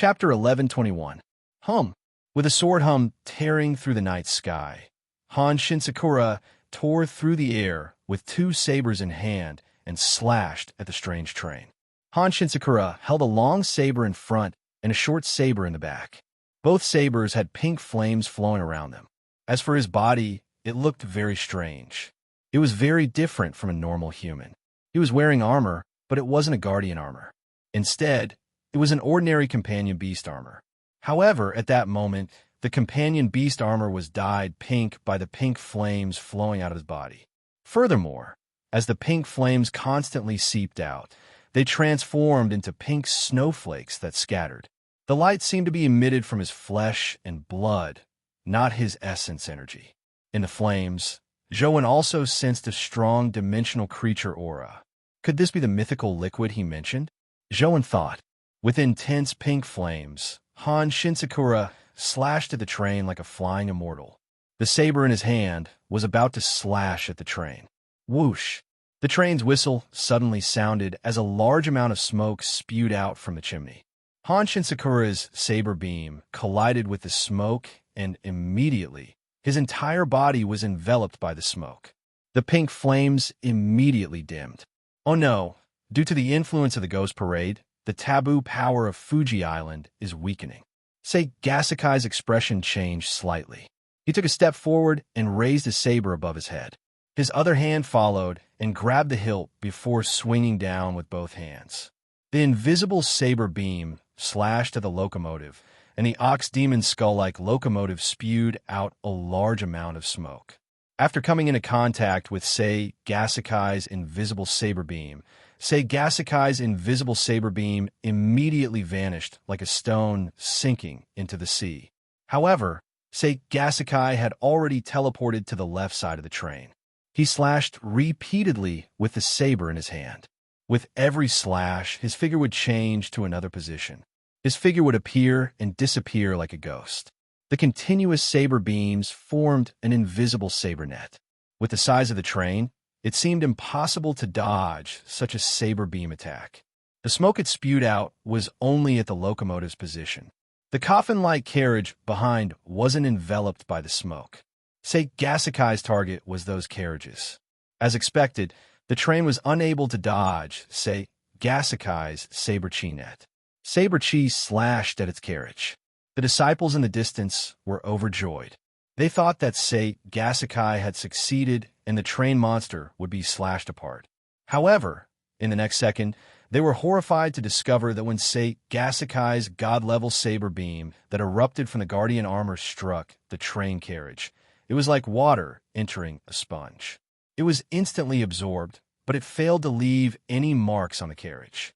Chapter 1121. Hum. With a sword hum tearing through the night sky, Han Shinsakura tore through the air with two sabers in hand and slashed at the strange train. Han Shinsakura held a long saber in front and a short saber in the back. Both sabers had pink flames flowing around them. As for his body, it looked very strange. It was very different from a normal human. He was wearing armor, but it wasn't a guardian armor. Instead, it was an ordinary companion beast armor. However, at that moment, the companion beast armor was dyed pink by the pink flames flowing out of his body. Furthermore, as the pink flames constantly seeped out, they transformed into pink snowflakes that scattered. The light seemed to be emitted from his flesh and blood, not his essence energy. In the flames, Zhou Wen also sensed a strong dimensional creature aura. Could this be the mythical liquid he mentioned? Zhou Wen thought. With intense pink flames, Han Shinsakura slashed at the train like a flying immortal. The saber in his hand was about to slash at the train. Whoosh! The train's whistle suddenly sounded as a large amount of smoke spewed out from the chimney. Han Shinsakura's saber beam collided with the smoke, and immediately, his entire body was enveloped by the smoke. The pink flames immediately dimmed. Oh no! Due to the influence of the ghost parade, the taboo power of Fuji Island is weakening. Sei Gasikai's expression changed slightly. He took a step forward and raised his saber above his head. His other hand followed and grabbed the hilt before swinging down with both hands. The invisible saber beam slashed at the locomotive, and the ox demon skull-like locomotive spewed out a large amount of smoke. After coming into contact with Sei Gasikai's invisible saber beam, Sei Gasikai's invisible saber beam immediately vanished like a stone sinking into the sea. However, Sei Gasikai had already teleported to the left side of the train. He slashed repeatedly with the saber in his hand. With every slash, his figure would change to another position. His figure would appear and disappear like a ghost. The continuous saber beams formed an invisible saber net. With the size of the train, it seemed impossible to dodge such a saber beam attack. The smoke it spewed out was only at the locomotive's position. The coffin-like carriage behind wasn't enveloped by the smoke. Sei Gasikai's target was those carriages. As expected, the train was unable to dodge Sei Gasikai's saber chi net. Saber chi slashed at its carriage. The disciples in the distance were overjoyed. They thought that Sei Gasikai had succeeded and the train monster would be slashed apart. However, in the next second, They were horrified to discover that when Sate Gasakai's god-level saber beam that erupted from the Guardian armor struck the train carriage, it was like water entering a sponge. It was instantly absorbed, but it failed to leave any marks on the carriage.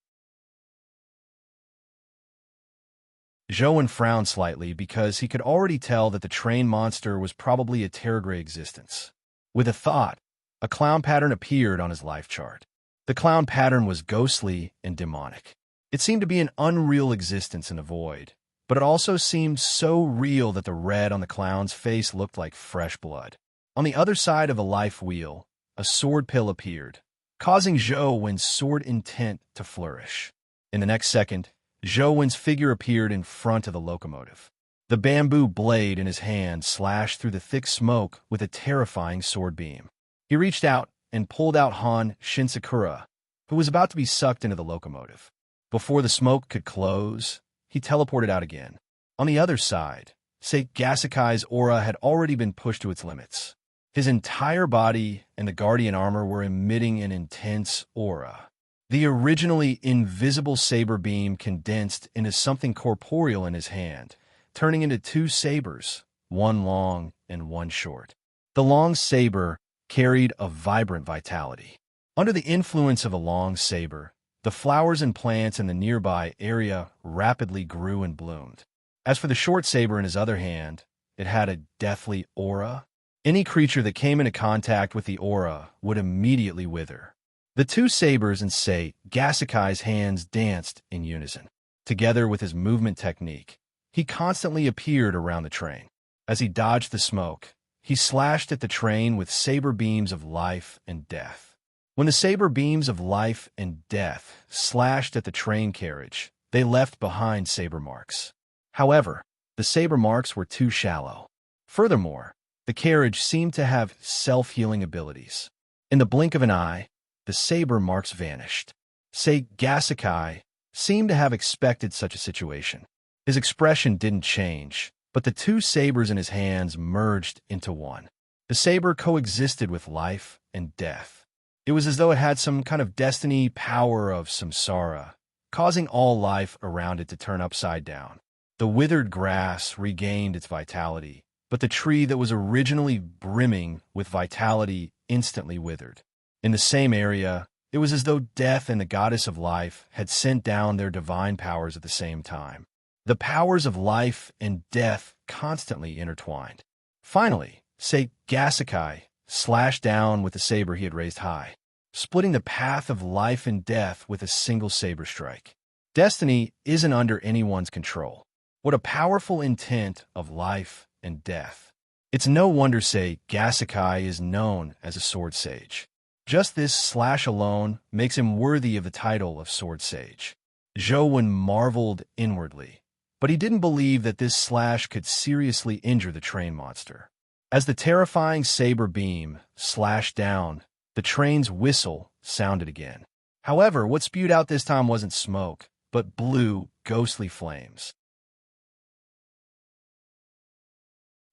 Joan frowned slightly because he could already tell that the train monster was probably a Terragray existence. With a thought, a clown pattern appeared on his life chart. The clown pattern was ghostly and demonic. It seemed to be an unreal existence in the void, but it also seemed so real that the red on the clown's face looked like fresh blood. On the other side of a life wheel, a sword pill appeared, causing Zhou sword intent to flourish. In the next second, Zhou figure appeared in front of the locomotive. The bamboo blade in his hand slashed through the thick smoke with a terrifying sword beam. He reached out and pulled out Han Shinsakura, who was about to be sucked into the locomotive. Before the smoke could close, he teleported out again. On the other side, Sate Gasakai's aura had already been pushed to its limits. His entire body and the Guardian armor were emitting an intense aura. The originally invisible saber beam condensed into something corporeal in his hand, turning into two sabers, one long and one short. The long saber carried a vibrant vitality. Under the influence of the long saber, the flowers and plants in the nearby area rapidly grew and bloomed. As for the short saber in his other hand, it had a deathly aura. Any creature that came into contact with the aura would immediately wither. The two sabers in Sate Gasakai's hands danced in unison. Together with his movement technique, he constantly appeared around the train. As he dodged the smoke, he slashed at the train with saber beams of life and death. When the saber beams of life and death slashed at the train carriage, they left behind saber marks. However, the saber marks were too shallow. Furthermore, the carriage seemed to have self-healing abilities. In the blink of an eye, the saber marks vanished. Sate Gasakai seemed to have expected such a situation. His expression didn't change, but the two sabers in his hands merged into one. The saber coexisted with life and death. It was as though it had some kind of destiny power of samsara, causing all life around it to turn upside down. The withered grass regained its vitality, but the tree that was originally brimming with vitality instantly withered. In the same area, it was as though death and the goddess of life had sent down their divine powers at the same time. The powers of life and death constantly intertwined. Finally, Sate Gasakai slashed down with the saber he had raised high, splitting the path of life and death with a single saber strike. Destiny isn't under anyone's control. What a powerful intent of life and death. It's no wonder Sate Gasakai is known as a sword sage. Just this slash alone makes him worthy of the title of sword sage. Zhou marveled inwardly, but he didn't believe that this slash could seriously injure the train monster. As the terrifying saber beam slashed down, the train's whistle sounded again. However, what spewed out this time wasn't smoke, but blue, ghostly flames.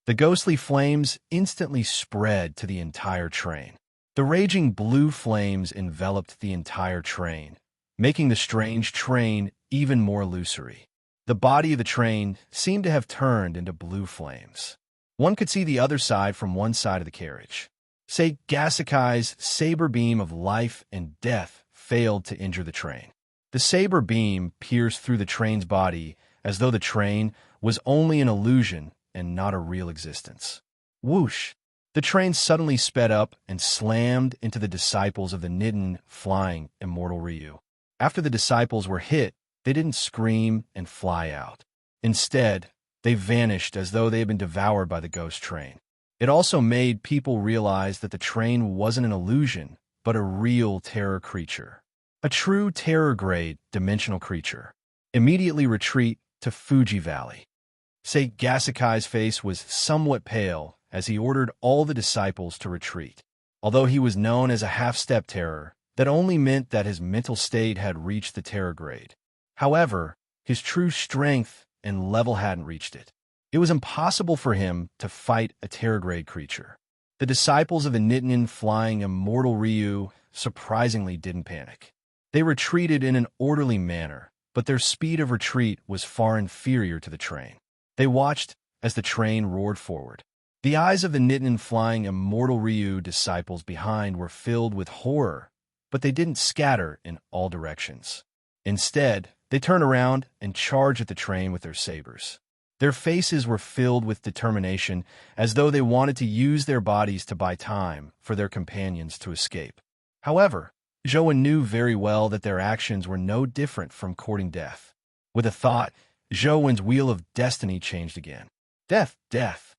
The ghostly flames instantly spread to the entire train. The raging blue flames enveloped the entire train, making the strange train even more illusory. The body of the train seemed to have turned into blue flames. One could see the other side from one side of the carriage. Sate Gasakai's saber beam of life and death failed to injure the train. The saber beam pierced through the train's body as though the train was only an illusion and not a real existence. Whoosh! The train suddenly sped up and slammed into the disciples of the Nidan flying immortal Ryu. After the disciples were hit, they didn't scream and fly out. Instead, they vanished as though they had been devoured by the ghost train. It also made people realize that the train wasn't an illusion, but a real terror creature. A true terror-grade dimensional creature. Immediately retreat to Fuji Valley. Sate Gasakai's face was somewhat pale as he ordered all the disciples to retreat. Although he was known as a half-step terror, that only meant that his mental state had reached the terror grade. However, his true strength and level hadn't reached it. It was impossible for him to fight a terror grade creature. The disciples of the Nidan flying immortal Ryu surprisingly didn't panic. They retreated in an orderly manner, but their speed of retreat was far inferior to the train. They watched as the train roared forward. The eyes of the Nitin flying immortal Ryu disciples behind were filled with horror, but they didn't scatter in all directions. Instead, they turned around and charged at the train with their sabers. Their faces were filled with determination, as though they wanted to use their bodies to buy time for their companions to escape. However, Zhou knew very well that their actions were no different from courting death. With a thought, Zhou's wheel of destiny changed again. Death, death.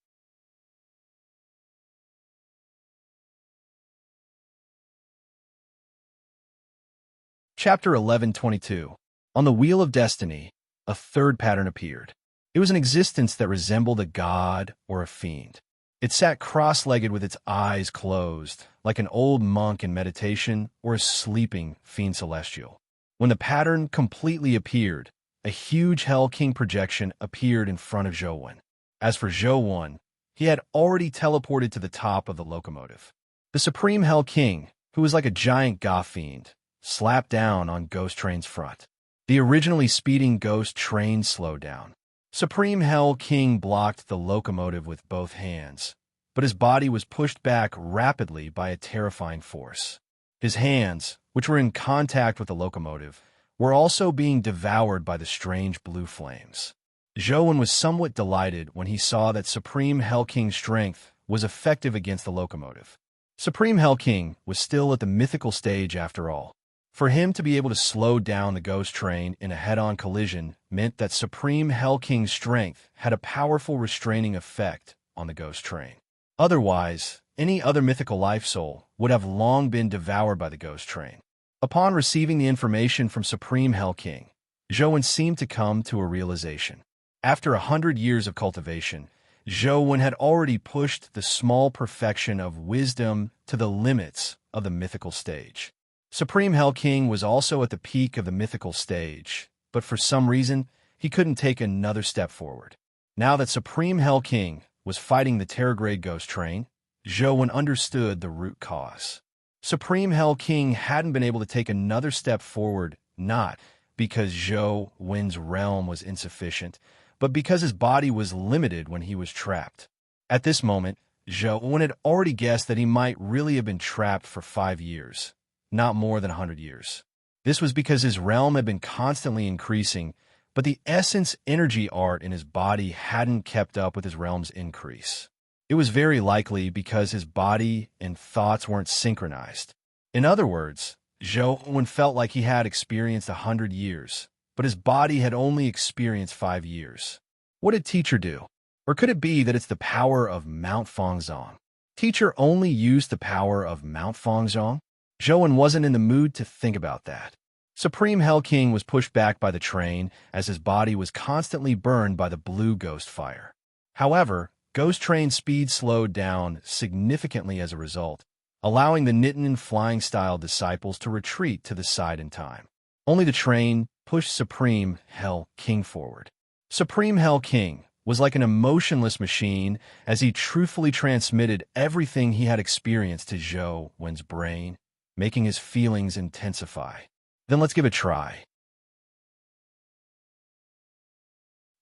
Chapter 11:22. On the wheel of destiny, a third pattern appeared. It was an existence that resembled a god or a fiend. It sat cross-legged with its eyes closed, like an old monk in meditation or a sleeping fiend celestial. When the pattern completely appeared, a huge Hell King projection appeared in front of Zhou. As for Zhou, he had already teleported to the top of the locomotive. The Supreme Hell King, who was like a giant god fiend, slapped down on Ghost Train's front. The originally speeding Ghost Train slowed down. Supreme Hell King blocked the locomotive with both hands, but his body was pushed back rapidly by a terrifying force. His hands, which were in contact with the locomotive, were also being devoured by the strange blue flames. Zhou was somewhat delighted when he saw that Supreme Hell King's strength was effective against the locomotive. Supreme Hell King was still at the mythical stage after all. For him to be able to slow down the Ghost Train in a head-on collision meant that Supreme Hell King's strength had a powerful restraining effect on the Ghost Train. Otherwise, any other mythical life soul would have long been devoured by the Ghost Train. Upon receiving the information from Supreme Hell King, Zhou seemed to come to a realization. After 100 years of cultivation, Zhou had already pushed the small perfection of wisdom to the limits of the mythical stage. Supreme Hell King was also at the peak of the mythical stage, but for some reason, he couldn't take another step forward. Now that Supreme Hell King was fighting the Terrorgrade Ghost Train, Zhou understood the root cause. Supreme Hell King hadn't been able to take another step forward, not because Zhou's realm was insufficient, but because his body was limited when he was trapped. At this moment, Zhou had already guessed that he might really have been trapped for 5 years. Not more than 100 years. This was because his realm had been constantly increasing, but the essence energy art in his body hadn't kept up with his realm's increase. It was very likely because his body and thoughts weren't synchronized. In other words, Zhou felt like he had experienced 100 years, but his body had only experienced 5 years. What did Teacher do? Or could it be that it's the power of Mount Fangzhong? Teacher only used the power of Mount Fangzhong? Zhou wasn't in the mood to think about that. Supreme Hell King was pushed back by the train as his body was constantly burned by the blue ghost fire. However, Ghost Train's speed slowed down significantly as a result, allowing the Nitin flying-style disciples to retreat to the side in time. Only the train pushed Supreme Hell King forward. Supreme Hell King was like an emotionless machine as he truthfully transmitted everything he had experienced to Zhou's brain, making his feelings intensify. Then let's give it a try.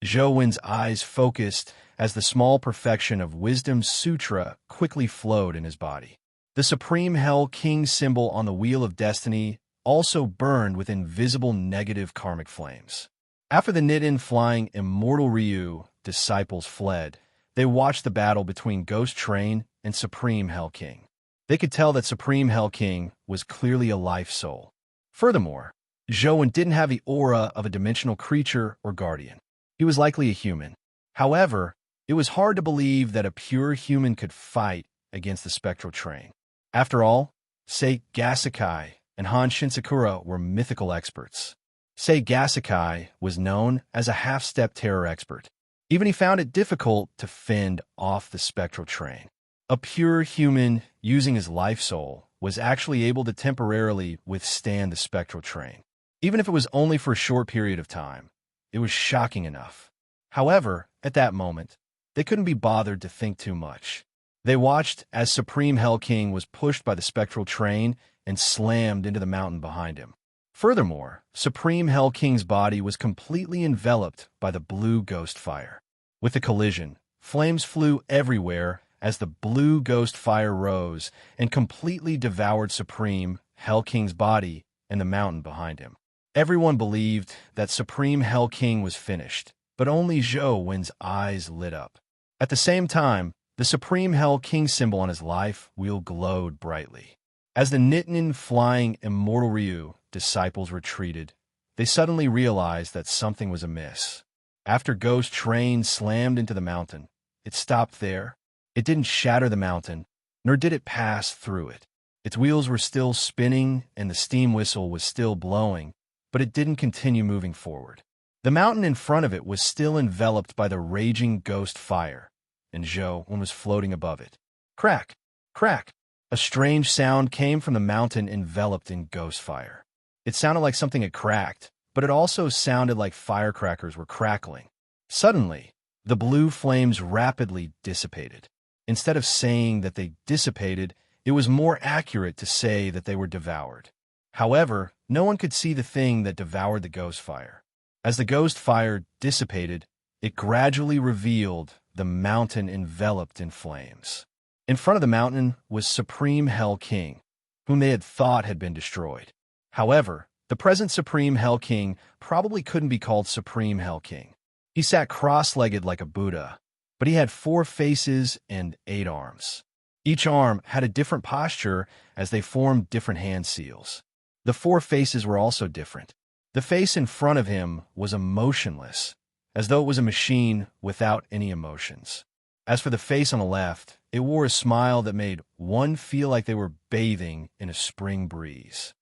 Zhou's eyes focused as the small perfection of Wisdom Sutra quickly flowed in his body. The Supreme Hell King symbol on the Wheel of Destiny also burned with invisible negative karmic flames. After the Nitin flying immortal Ryu disciples fled, they watched the battle between Ghost Train and Supreme Hell King. They could tell that Supreme Hell King was clearly a life soul. Furthermore, Zhou didn't have the aura of a dimensional creature or guardian. He was likely a human. However, it was hard to believe that a pure human could fight against the spectral train. After all, Sei Gasakai and Han Shinsakura were mythical experts. Sei Gasakai was known as a half-step terror expert. Even he found it difficult to fend off the spectral train. A pure human using his life soul was actually able to temporarily withstand the spectral train. Even if it was only for a short period of time, it was shocking enough. However, at that moment, they couldn't be bothered to think too much. They watched as Supreme Hell King was pushed by the spectral train and slammed into the mountain behind him. Furthermore, Supreme Hell King's body was completely enveloped by the blue ghost fire. With the collision, flames flew everywhere as the blue ghost fire rose and completely devoured Supreme Hell King's body and the mountain behind him. Everyone believed that Supreme Hell King was finished, but only Zhou Wen's eyes lit up. At the same time, the Supreme Hell King symbol on his life wheel glowed brightly. As the Nittinin flying immortal Ryu disciples retreated, they suddenly realized that something was amiss. After Ghost Train slammed into the mountain, it stopped there. It didn't shatter the mountain, nor did it pass through it. Its wheels were still spinning and the steam whistle was still blowing, but it didn't continue moving forward. The mountain in front of it was still enveloped by the raging ghost fire, and Zhou Wen was floating above it. Crack! Crack! A strange sound came from the mountain enveloped in ghost fire. It sounded like something had cracked, but it also sounded like firecrackers were crackling. Suddenly, the blue flames rapidly dissipated. Instead of saying that they dissipated, it was more accurate to say that they were devoured. However, no one could see the thing that devoured the ghost fire. As the ghost fire dissipated, it gradually revealed the mountain enveloped in flames. In front of the mountain was Supreme Hell King, whom they had thought had been destroyed. However, the present Supreme Hell King probably couldn't be called Supreme Hell King. He sat cross-legged like a Buddha, but he had 4 faces and 8 arms. Each arm had a different posture as they formed different hand seals. The 4 faces were also different. The face in front of him was emotionless, as though it was a machine without any emotions. As for the face on the left, it wore a smile that made one feel like they were bathing in a spring breeze.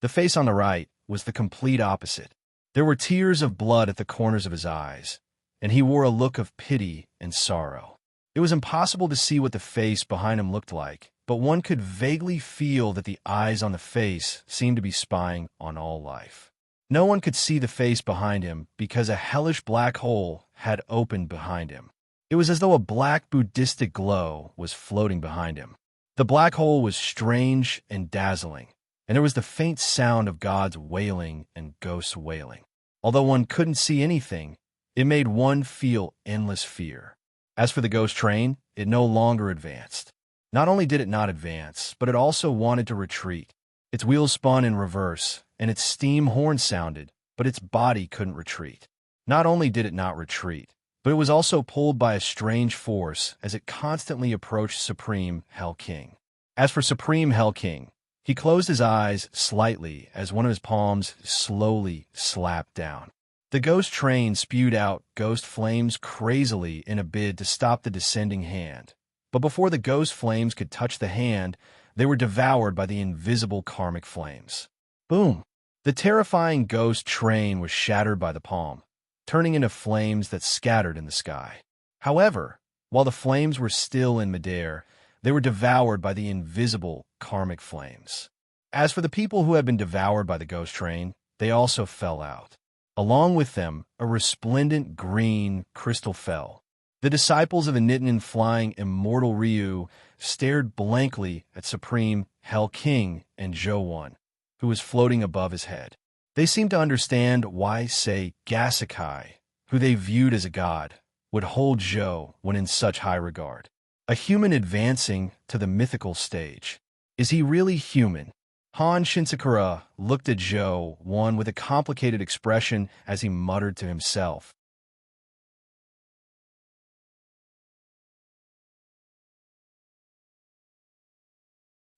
The face on the right was the complete opposite. There were tears of blood at the corners of his eyes, and he wore a look of pity and sorrow. It was impossible to see what the face behind him looked like, but one could vaguely feel that the eyes on the face seemed to be spying on all life. No one could see the face behind him because a hellish black hole had opened behind him. It was as though a black Buddhistic glow was floating behind him. The black hole was strange and dazzling, and there was the faint sound of gods wailing and ghosts wailing. Although one couldn't see anything, it made one feel endless fear. As for the ghost train, it no longer advanced. Not only did it not advance, but it also wanted to retreat. Its wheels spun in reverse, and its steam horn sounded, but its body couldn't retreat. Not only did it not retreat, but it was also pulled by a strange force as it constantly approached Supreme Hell King. As for Supreme Hell King, he closed his eyes slightly as one of his palms slowly slapped down. The ghost train spewed out ghost flames crazily in a bid to stop the descending hand. But before the ghost flames could touch the hand, they were devoured by the invisible karmic flames. Boom! The terrifying ghost train was shattered by the palm, turning into flames that scattered in the sky. However, while the flames were still in midair, they were devoured by the invisible karmic flames. As for the people who had been devoured by the ghost train, they also fell out. Along with them, a resplendent green crystal fell. The disciples of the Nittinin flying immortal Ryu stared blankly at Supreme Hell King and Zhou Wen, who was floating above his head. They seemed to understand why, say, Gasakai, who they viewed as a god, would hold Zhou Wen in such high regard. A human advancing to the mythical stage. Is he really human? Han Shinsakura looked at Zhou Wen with a complicated expression as he muttered to himself.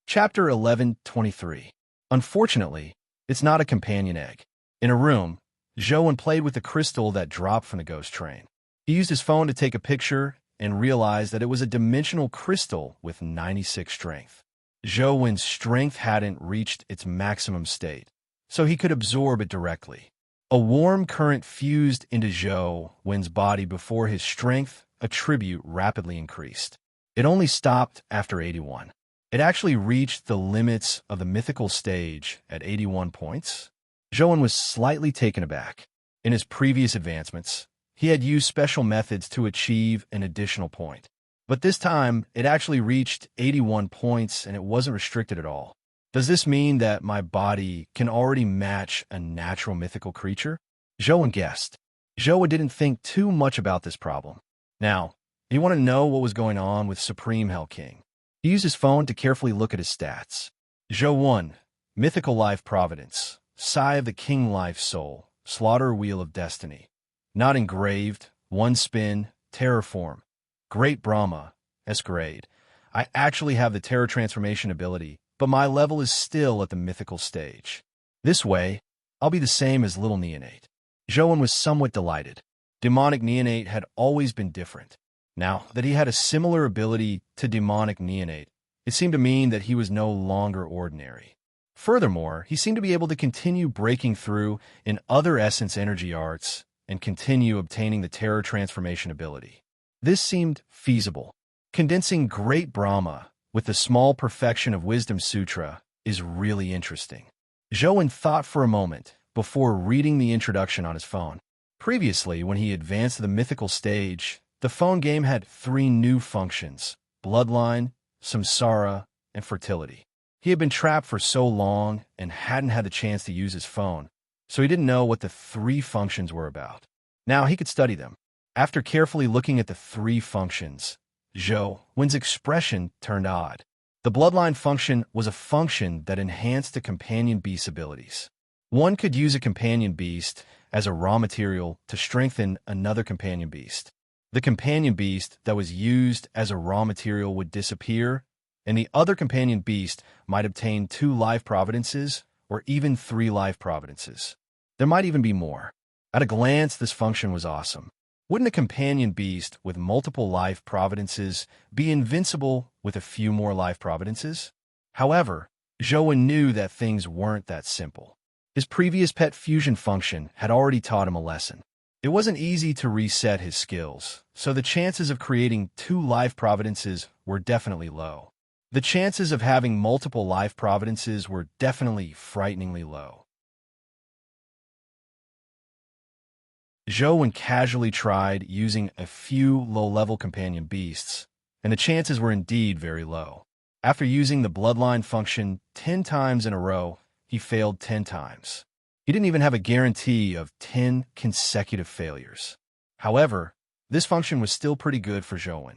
Chapter 11:23. Unfortunately, it's not a companion egg. In a room, Zhou Wen played with the crystal that dropped from the ghost train. He used his phone to take a picture and realized that it was a dimensional crystal with 96 strength. Zhou Wen's strength hadn't reached its maximum state, so he could absorb it directly. A warm current fused into Zhou Wen's body before his strength attribute rapidly increased. It only stopped after 81. It actually reached the limits of the mythical stage at 81 points. Zhou Wen was slightly taken aback. In his previous advancements, he had used special methods to achieve an additional point. But this time, it actually reached 81 points and it wasn't restricted at all. Does this mean that my body can already match a natural mythical creature? Zhou guessed. Zhou didn't think too much about this problem. Now, he wanted to know what was going on with Supreme Hell King. He used his phone to carefully look at his stats. Zhou 1. Mythical Life Providence. Sigh of the King Life Soul. Slaughter Wheel of Destiny. Not engraved. 1 spin. Terraform. Great Brahma. S grade. I actually have the Terra Transformation ability, but my level is still at the mythical stage. This way, I'll be the same as Little Neonate. Zhou was somewhat delighted. Demonic Neonate had always been different. Now that he had a similar ability to Demonic Neonate, it seemed to mean that he was no longer ordinary. Furthermore, he seemed to be able to continue breaking through in other Essence Energy arts and continue obtaining the Terra Transformation ability. This seemed feasible. Condensing Great Brahma with the small perfection of Wisdom Sutra is really interesting. Zhou thought for a moment before reading the introduction on his phone. Previously, when he advanced to the mythical stage, the phone game had 3 new functions: Bloodline, Samsara, and Fertility. He had been trapped for so long and hadn't had the chance to use his phone, so he didn't know what the 3 functions were about. Now he could study them. After carefully looking at the 3 functions, Zhou's expression turned odd. The Bloodline function was a function that enhanced a companion beast's abilities. One could use a companion beast as a raw material to strengthen another companion beast. The companion beast that was used as a raw material would disappear, and the other companion beast might obtain 2 life providences or even 3 life providences. There might even be more. At a glance, this function was awesome. Wouldn't a companion beast with multiple life providences be invincible with a few more life providences? However, Zhou knew that things weren't that simple. His previous pet fusion function had already taught him a lesson. It wasn't easy to reset his skills, so the chances of creating 2 life providences were definitely low. The chances of having multiple life providences were definitely frighteningly low. Zhou casually tried using a few low-level companion beasts, and the chances were indeed very low. After using the Bloodline function 10 times in a row, he failed 10 times. He didn't even have a guarantee of 10 consecutive failures. However, this function was still pretty good for Zhou.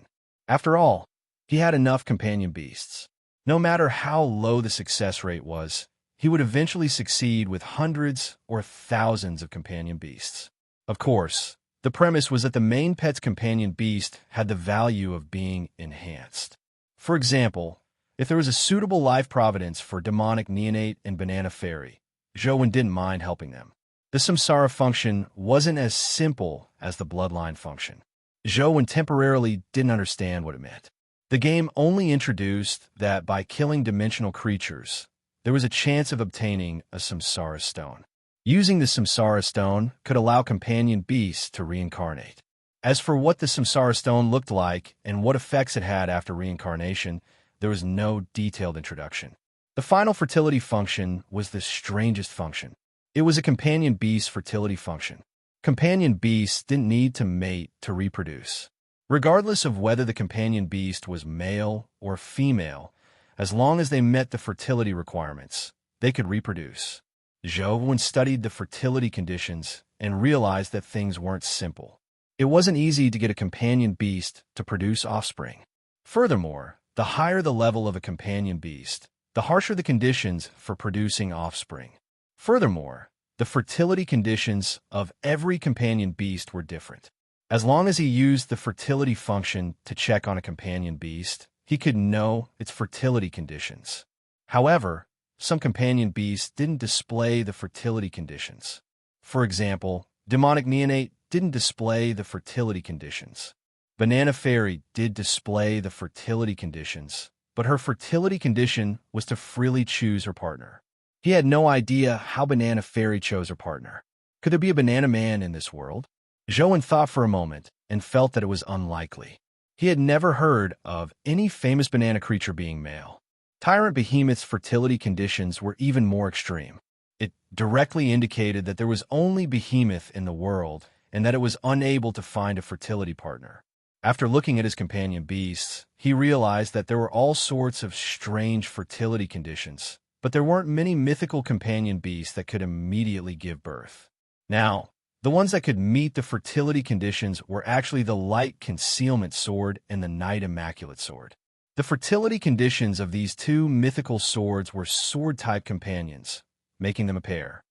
After all, he had enough companion beasts. No matter how low the success rate was, he would eventually succeed with hundreds or thousands of companion beasts. Of course, the premise was that the main pet's companion beast had the value of being enhanced. For example, if there was a suitable life providence for Demonic Neonate and Banana Fairy, Zhou didn't mind helping them. The Samsara function wasn't as simple as the Bloodline function. Zhou temporarily didn't understand what it meant. The game only introduced that by killing dimensional creatures, there was a chance of obtaining a Samsara Stone. Using the Samsara Stone could allow companion beasts to reincarnate. As for what the Samsara Stone looked like and what effects it had after reincarnation, there was no detailed introduction. The final fertility function was the strangest function. It was a companion beast fertility function. Companion beasts didn't need to mate to reproduce. Regardless of whether the companion beast was male or female, as long as they met the fertility requirements, they could reproduce. Zhou studied the fertility conditions and realized that things weren't simple. It wasn't easy to get a companion beast to produce offspring. Furthermore, the higher the level of a companion beast, the harsher the conditions for producing offspring. Furthermore, the fertility conditions of every companion beast were different. As long as he used the fertility function to check on a companion beast, he could know its fertility conditions. However, some companion beasts didn't display the fertility conditions. For example, Demonic Neonate didn't display the fertility conditions. Banana Fairy did display the fertility conditions, but her fertility condition was to freely choose her partner. He had no idea how Banana Fairy chose her partner. Could there be a Banana Man in this world? Zhou thought for a moment and felt that it was unlikely. He had never heard of any famous banana creature being male. Tyrant Behemoth's fertility conditions were even more extreme. It directly indicated that there was only Behemoth in the world and that it was unable to find a fertility partner. After looking at his companion beasts, he realized that there were all sorts of strange fertility conditions, but there weren't many mythical companion beasts that could immediately give birth. Now, the ones that could meet the fertility conditions were actually the light concealment sword and the night immaculate sword. The fertility conditions of these two mythical swords were sword-type companions, making them a pair.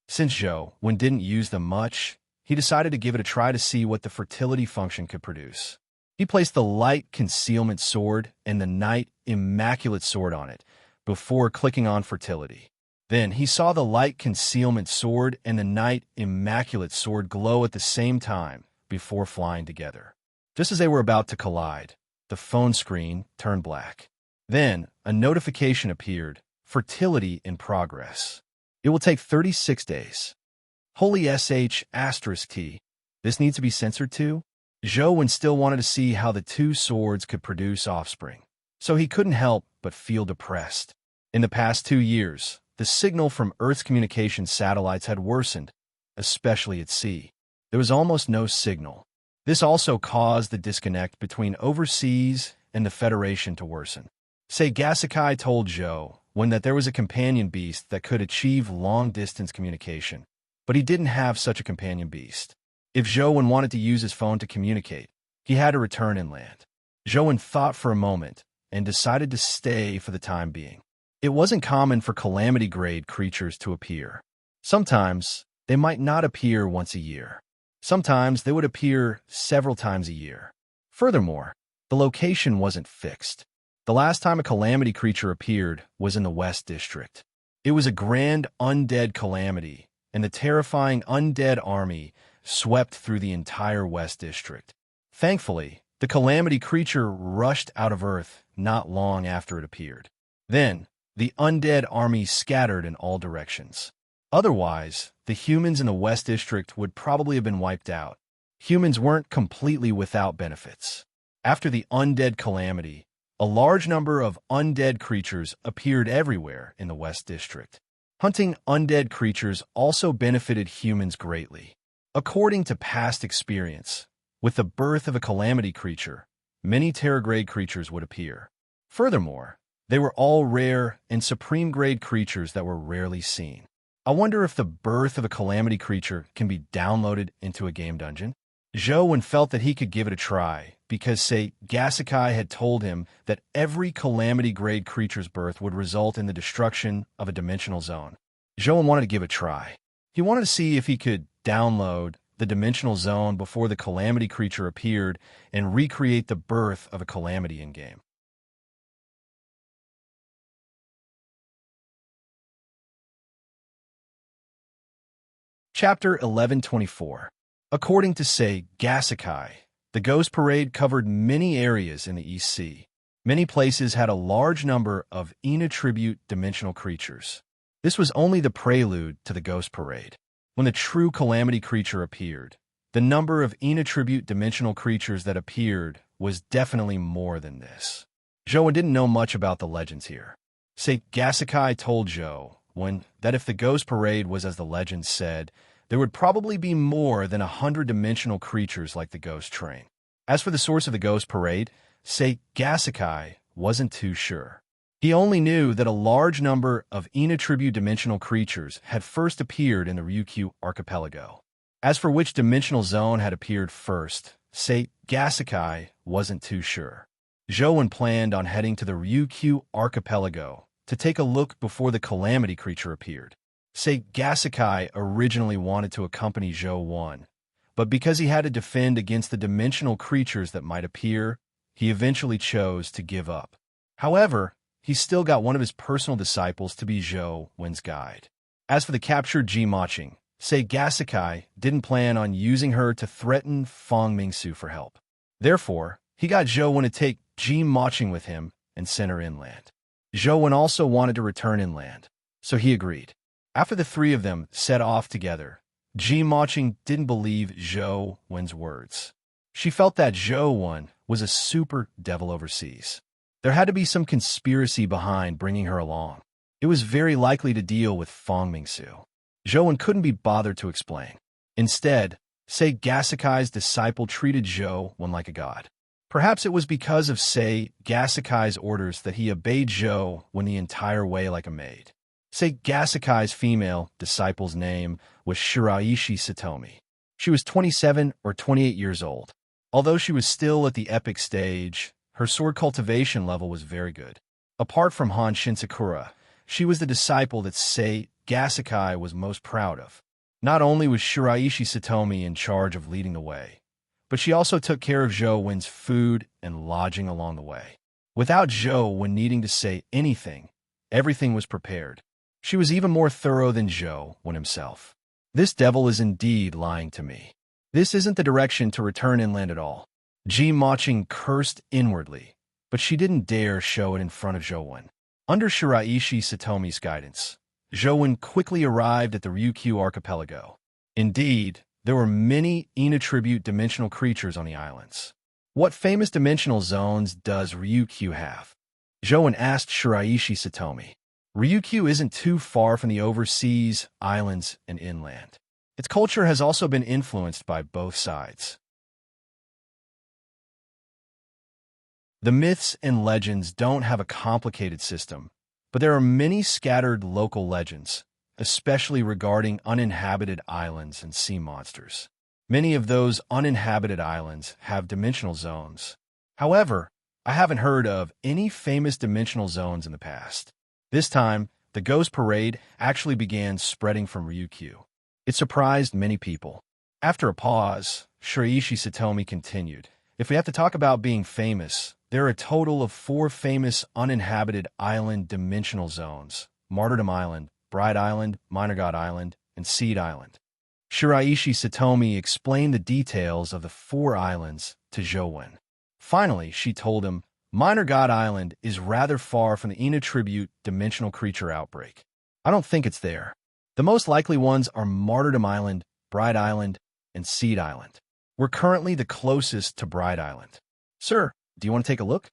Since Zhou Wen didn't use them much, he decided to give it a try to see what the fertility function could produce. He placed the light concealment sword and the night immaculate sword on it before clicking on fertility. Then he saw the light concealment sword and the night immaculate sword glow at the same time before flying together. Just as they were about to collide, the phone screen turned black. Then a notification appeared, fertility in progress. It will take 36 days. Holy sh**t. This needs to be censored too? Zhou Wen still wanted to see how the two swords could produce offspring, so he couldn't help but feel depressed. In the past 2 years, the signal from Earth's communication satellites had worsened, especially at sea. There was almost no signal. This also caused the disconnect between overseas and the Federation to worsen. Gasikai told Zhou Wen that there was a companion beast that could achieve long-distance communication, but he didn't have such a companion beast. If Zhou Wen wanted to use his phone to communicate, he had to return inland. Zhou Wen thought for a moment and decided to stay for the time being. It wasn't common for calamity-grade creatures to appear. Sometimes, they might not appear once a year. Sometimes, they would appear several times a year. Furthermore, the location wasn't fixed. The last time a calamity creature appeared was in the West District. It was a grand undead calamity, and the terrifying undead army swept through the entire West District. Thankfully, the calamity creature rushed out of Earth not long after it appeared. Then, the undead army scattered in all directions. Otherwise, the humans in the West District would probably have been wiped out. Humans weren't completely without benefits. After the undead calamity, a large number of undead creatures appeared everywhere in the West District. Hunting undead creatures also benefited humans greatly. According to past experience, with the birth of a calamity creature, many Terra-grade creatures would appear. Furthermore, they were all rare and supreme-grade creatures that were rarely seen. I wonder if the birth of a calamity creature can be downloaded into a game dungeon? Zhou Wen felt that he could give it a try, because, Gasikai had told him that every calamity-grade creature's birth would result in the destruction of a dimensional zone. Zhou Wen wanted to give it a try. He wanted to see if he could download the dimensional zone before the calamity creature appeared and recreate the birth of a calamity in-game. Chapter 1124. According to Gasikai, the Ghost Parade covered many areas in the East Sea. Many places had a large number of inattribute dimensional creatures. This was only the prelude to the Ghost Parade. When the true calamity creature appeared, the number of inattribute dimensional creatures that appeared was definitely more than this. Zhou Wen didn't know much about the legends here. Gasikai told Zhou Wen that if the Ghost Parade was as the legends said, there would probably be more than 100 dimensional creatures like the Ghost Train. As for the source of the Ghost Parade, Gasikai wasn't too sure. He only knew that a large number of inattribute dimensional creatures had first appeared in the Ryukyu archipelago. As for which dimensional zone had appeared first, Gasikai wasn't too sure. Zhou Wen planned on heading to the Ryukyu archipelago to take a look before the calamity creature appeared. Gasikai originally wanted to accompany Zhou Wen, but because he had to defend against the dimensional creatures that might appear, he eventually chose to give up. However, he still got one of his personal disciples to be Zhou Wen's guide. As for the captured Ji Maching, Gasikai didn't plan on using her to threaten Feng Mingsu for help. Therefore, he got Zhou Wen to take Ji Maching with him and sent her inland. Zhou Wen also wanted to return inland, so he agreed. After the three of them set off together, Ji Maching didn't believe Zhou Wen's words. She felt that Zhou Wen was a super devil overseas. There had to be some conspiracy behind bringing her along. It was very likely to deal with Feng Mingsu. Zhou Wen couldn't be bothered to explain. Instead, Say Gasakai's disciple treated Zhou Wen like a god. Perhaps it was because of Say Gasakai's orders that he obeyed Zhou Wen the entire way like a maid. Say Gasakai's female disciple's name was Shiraishi Satomi. She was 27 or 28 years old. Although she was still at the epic stage, her sword cultivation level was very good. Apart from Han Shinsakura, she was the disciple that Say Gasakai was most proud of. Not only was Shiraishi Satomi in charge of leading the way, but she also took care of Zhou Wen's food and lodging along the way. Without Zhou Wen needing to say anything, everything was prepared. She was even more thorough than Zhou Wen himself. This devil is indeed lying to me. This isn't the direction to return inland at all. Ji Maching cursed inwardly, but she didn't dare show it in front of Zhou Wen. Under Shiraishi Satomi's guidance, Zhou Wen quickly arrived at the Ryukyu archipelago. Indeed, there were many Ina-tribute dimensional creatures on the islands. What famous dimensional zones does Ryukyu have? Zhou Wen asked Shiraishi Satomi. Ryukyu isn't too far from the overseas, islands, and inland. Its culture has also been influenced by both sides. The myths and legends don't have a complicated system, but there are many scattered local legends, especially regarding uninhabited islands and sea monsters. Many of those uninhabited islands have dimensional zones. However, I haven't heard of any famous dimensional zones in the past. This time, the Ghost Parade actually began spreading from Ryukyu. It surprised many people. After a pause, Shiraishi Satomi continued. If we have to talk about being famous, there are a total of 4 famous uninhabited island dimensional zones: Martyrdom Island, Bride Island, Minor God Island, and Seed Island. Shiraishi Satomi explained the details of the 4 islands to Zhou Wen. Finally, she told him, Minor God Island is rather far from the Ina-tribute dimensional creature outbreak. I don't think it's there. The most likely ones are Martyrdom Island, Bride Island, and Seed Island. We're currently the closest to Bride Island. Sir, do you want to take a look?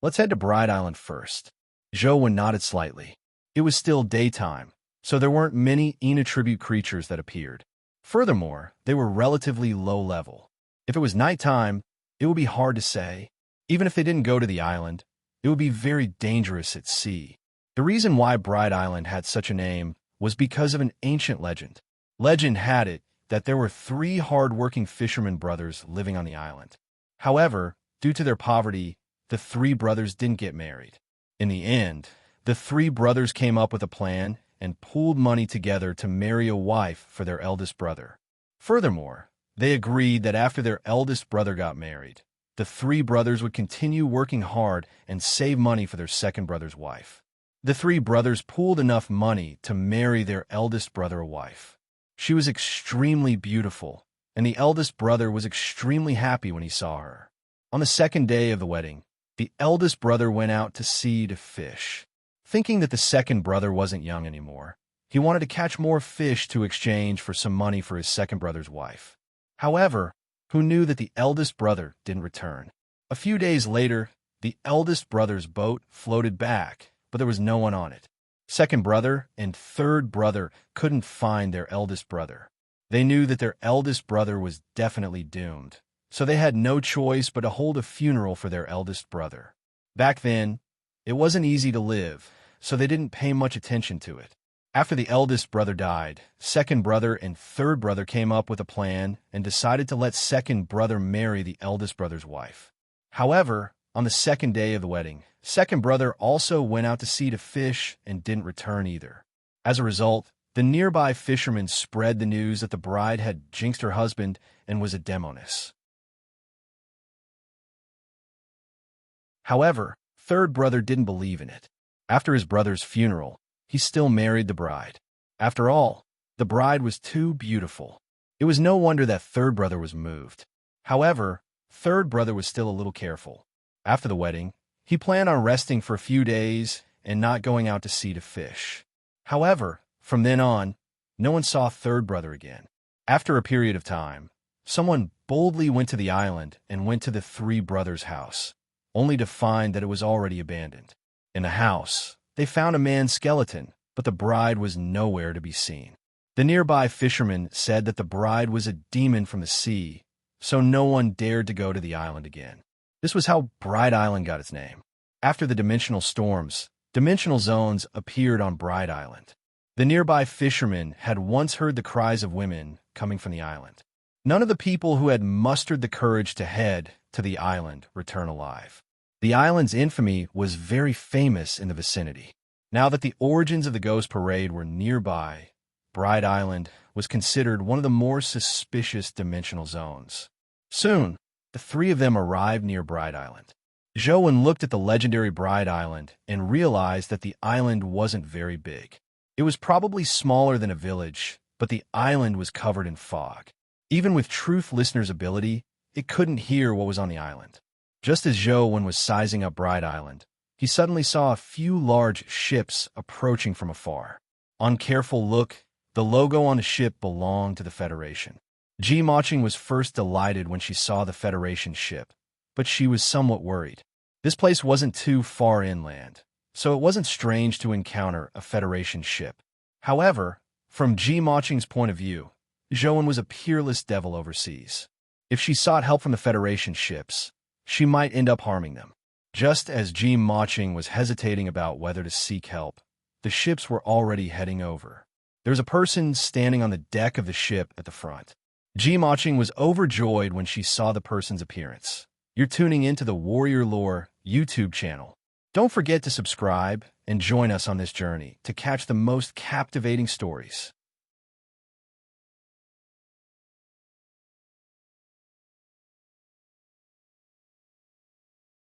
Let's head to Bride Island first. Zhou Wen nodded slightly. It was still daytime, so there weren't many Ina-tribute creatures that appeared. Furthermore, they were relatively low level. If it was nighttime, it would be hard to say. Even if they didn't go to the island, it would be very dangerous at sea. The reason why Bride Island had such a name was because of an ancient legend. Legend had it that there were 3 hard-working fisherman brothers living on the island. However, due to their poverty, the 3 brothers didn't get married. In the end, the 3 brothers came up with a plan and pooled money together to marry a wife for their eldest brother. Furthermore, they agreed that after their eldest brother got married, the 3 brothers would continue working hard and save money for their second brother's wife. The 3 brothers pooled enough money to marry their eldest brother a wife. She was extremely beautiful, and the eldest brother was extremely happy when he saw her. On the second day of the wedding, the eldest brother went out to sea to fish. Thinking that the second brother wasn't young anymore, he wanted to catch more fish to exchange for some money for his second brother's wife. However, who knew that the eldest brother didn't return? A few days later, the eldest brother's boat floated back, but there was no one on it. Second brother and third brother couldn't find their eldest brother. They knew that their eldest brother was definitely doomed, so they had no choice but to hold a funeral for their eldest brother. Back then, it wasn't easy to live, so they didn't pay much attention to it. After the eldest brother died, second brother and third brother came up with a plan and decided to let second brother marry the eldest brother's wife. However, on the second day of the wedding, second brother also went out to sea to fish and didn't return either. As a result, the nearby fishermen spread the news that the bride had jinxed her husband and was a demoness. However, third brother didn't believe in it. After his brother's funeral, he still married the bride. After all, the bride was too beautiful. It was no wonder that third brother was moved. However, third brother was still a little careful. After the wedding, he planned on resting for a few days and not going out to sea to fish. However, from then on, no one saw third brother again. After a period of time, someone boldly went to the island and went to the 3 brothers' house, only to find that it was already abandoned. In the house, they found a man's skeleton, but the bride was nowhere to be seen. The nearby fisherman said that the bride was a demon from the sea, so no one dared to go to the island again. This was how Bride Island got its name. After the dimensional storms, dimensional zones appeared on Bride Island. The nearby fishermen had once heard the cries of women coming from the island. None of the people who had mustered the courage to head to the island return alive. The island's infamy was very famous in the vicinity. Now that the origins of the Ghost Parade were nearby, Bride Island was considered one of the more suspicious dimensional zones. Soon, the three of them arrived near Bride Island. Joan looked at the legendary Bride Island and realized that the island wasn't very big. It was probably smaller than a village, but the island was covered in fog. Even with Truth Listener's ability, it couldn't hear what was on the island. Just as Joan was sizing up Bride Island, he suddenly saw a few large ships approaching from afar. On careful look, the logo on the ship belonged to the Federation. Maching was first delighted when she saw the Federation ship, but she was somewhat worried. This place wasn't too far inland, so it wasn't strange to encounter a Federation ship. However, from Maching's point of view, Joan was a peerless devil overseas. If she sought help from the Federation ships, she might end up harming them. Just as Maching was hesitating about whether to seek help, the ships were already heading over. There was a person standing on the deck of the ship at the front. Maching was overjoyed when she saw the person's appearance. You're tuning into the Warrior Lore YouTube channel. Don't forget to subscribe and join us on this journey to catch the most captivating stories.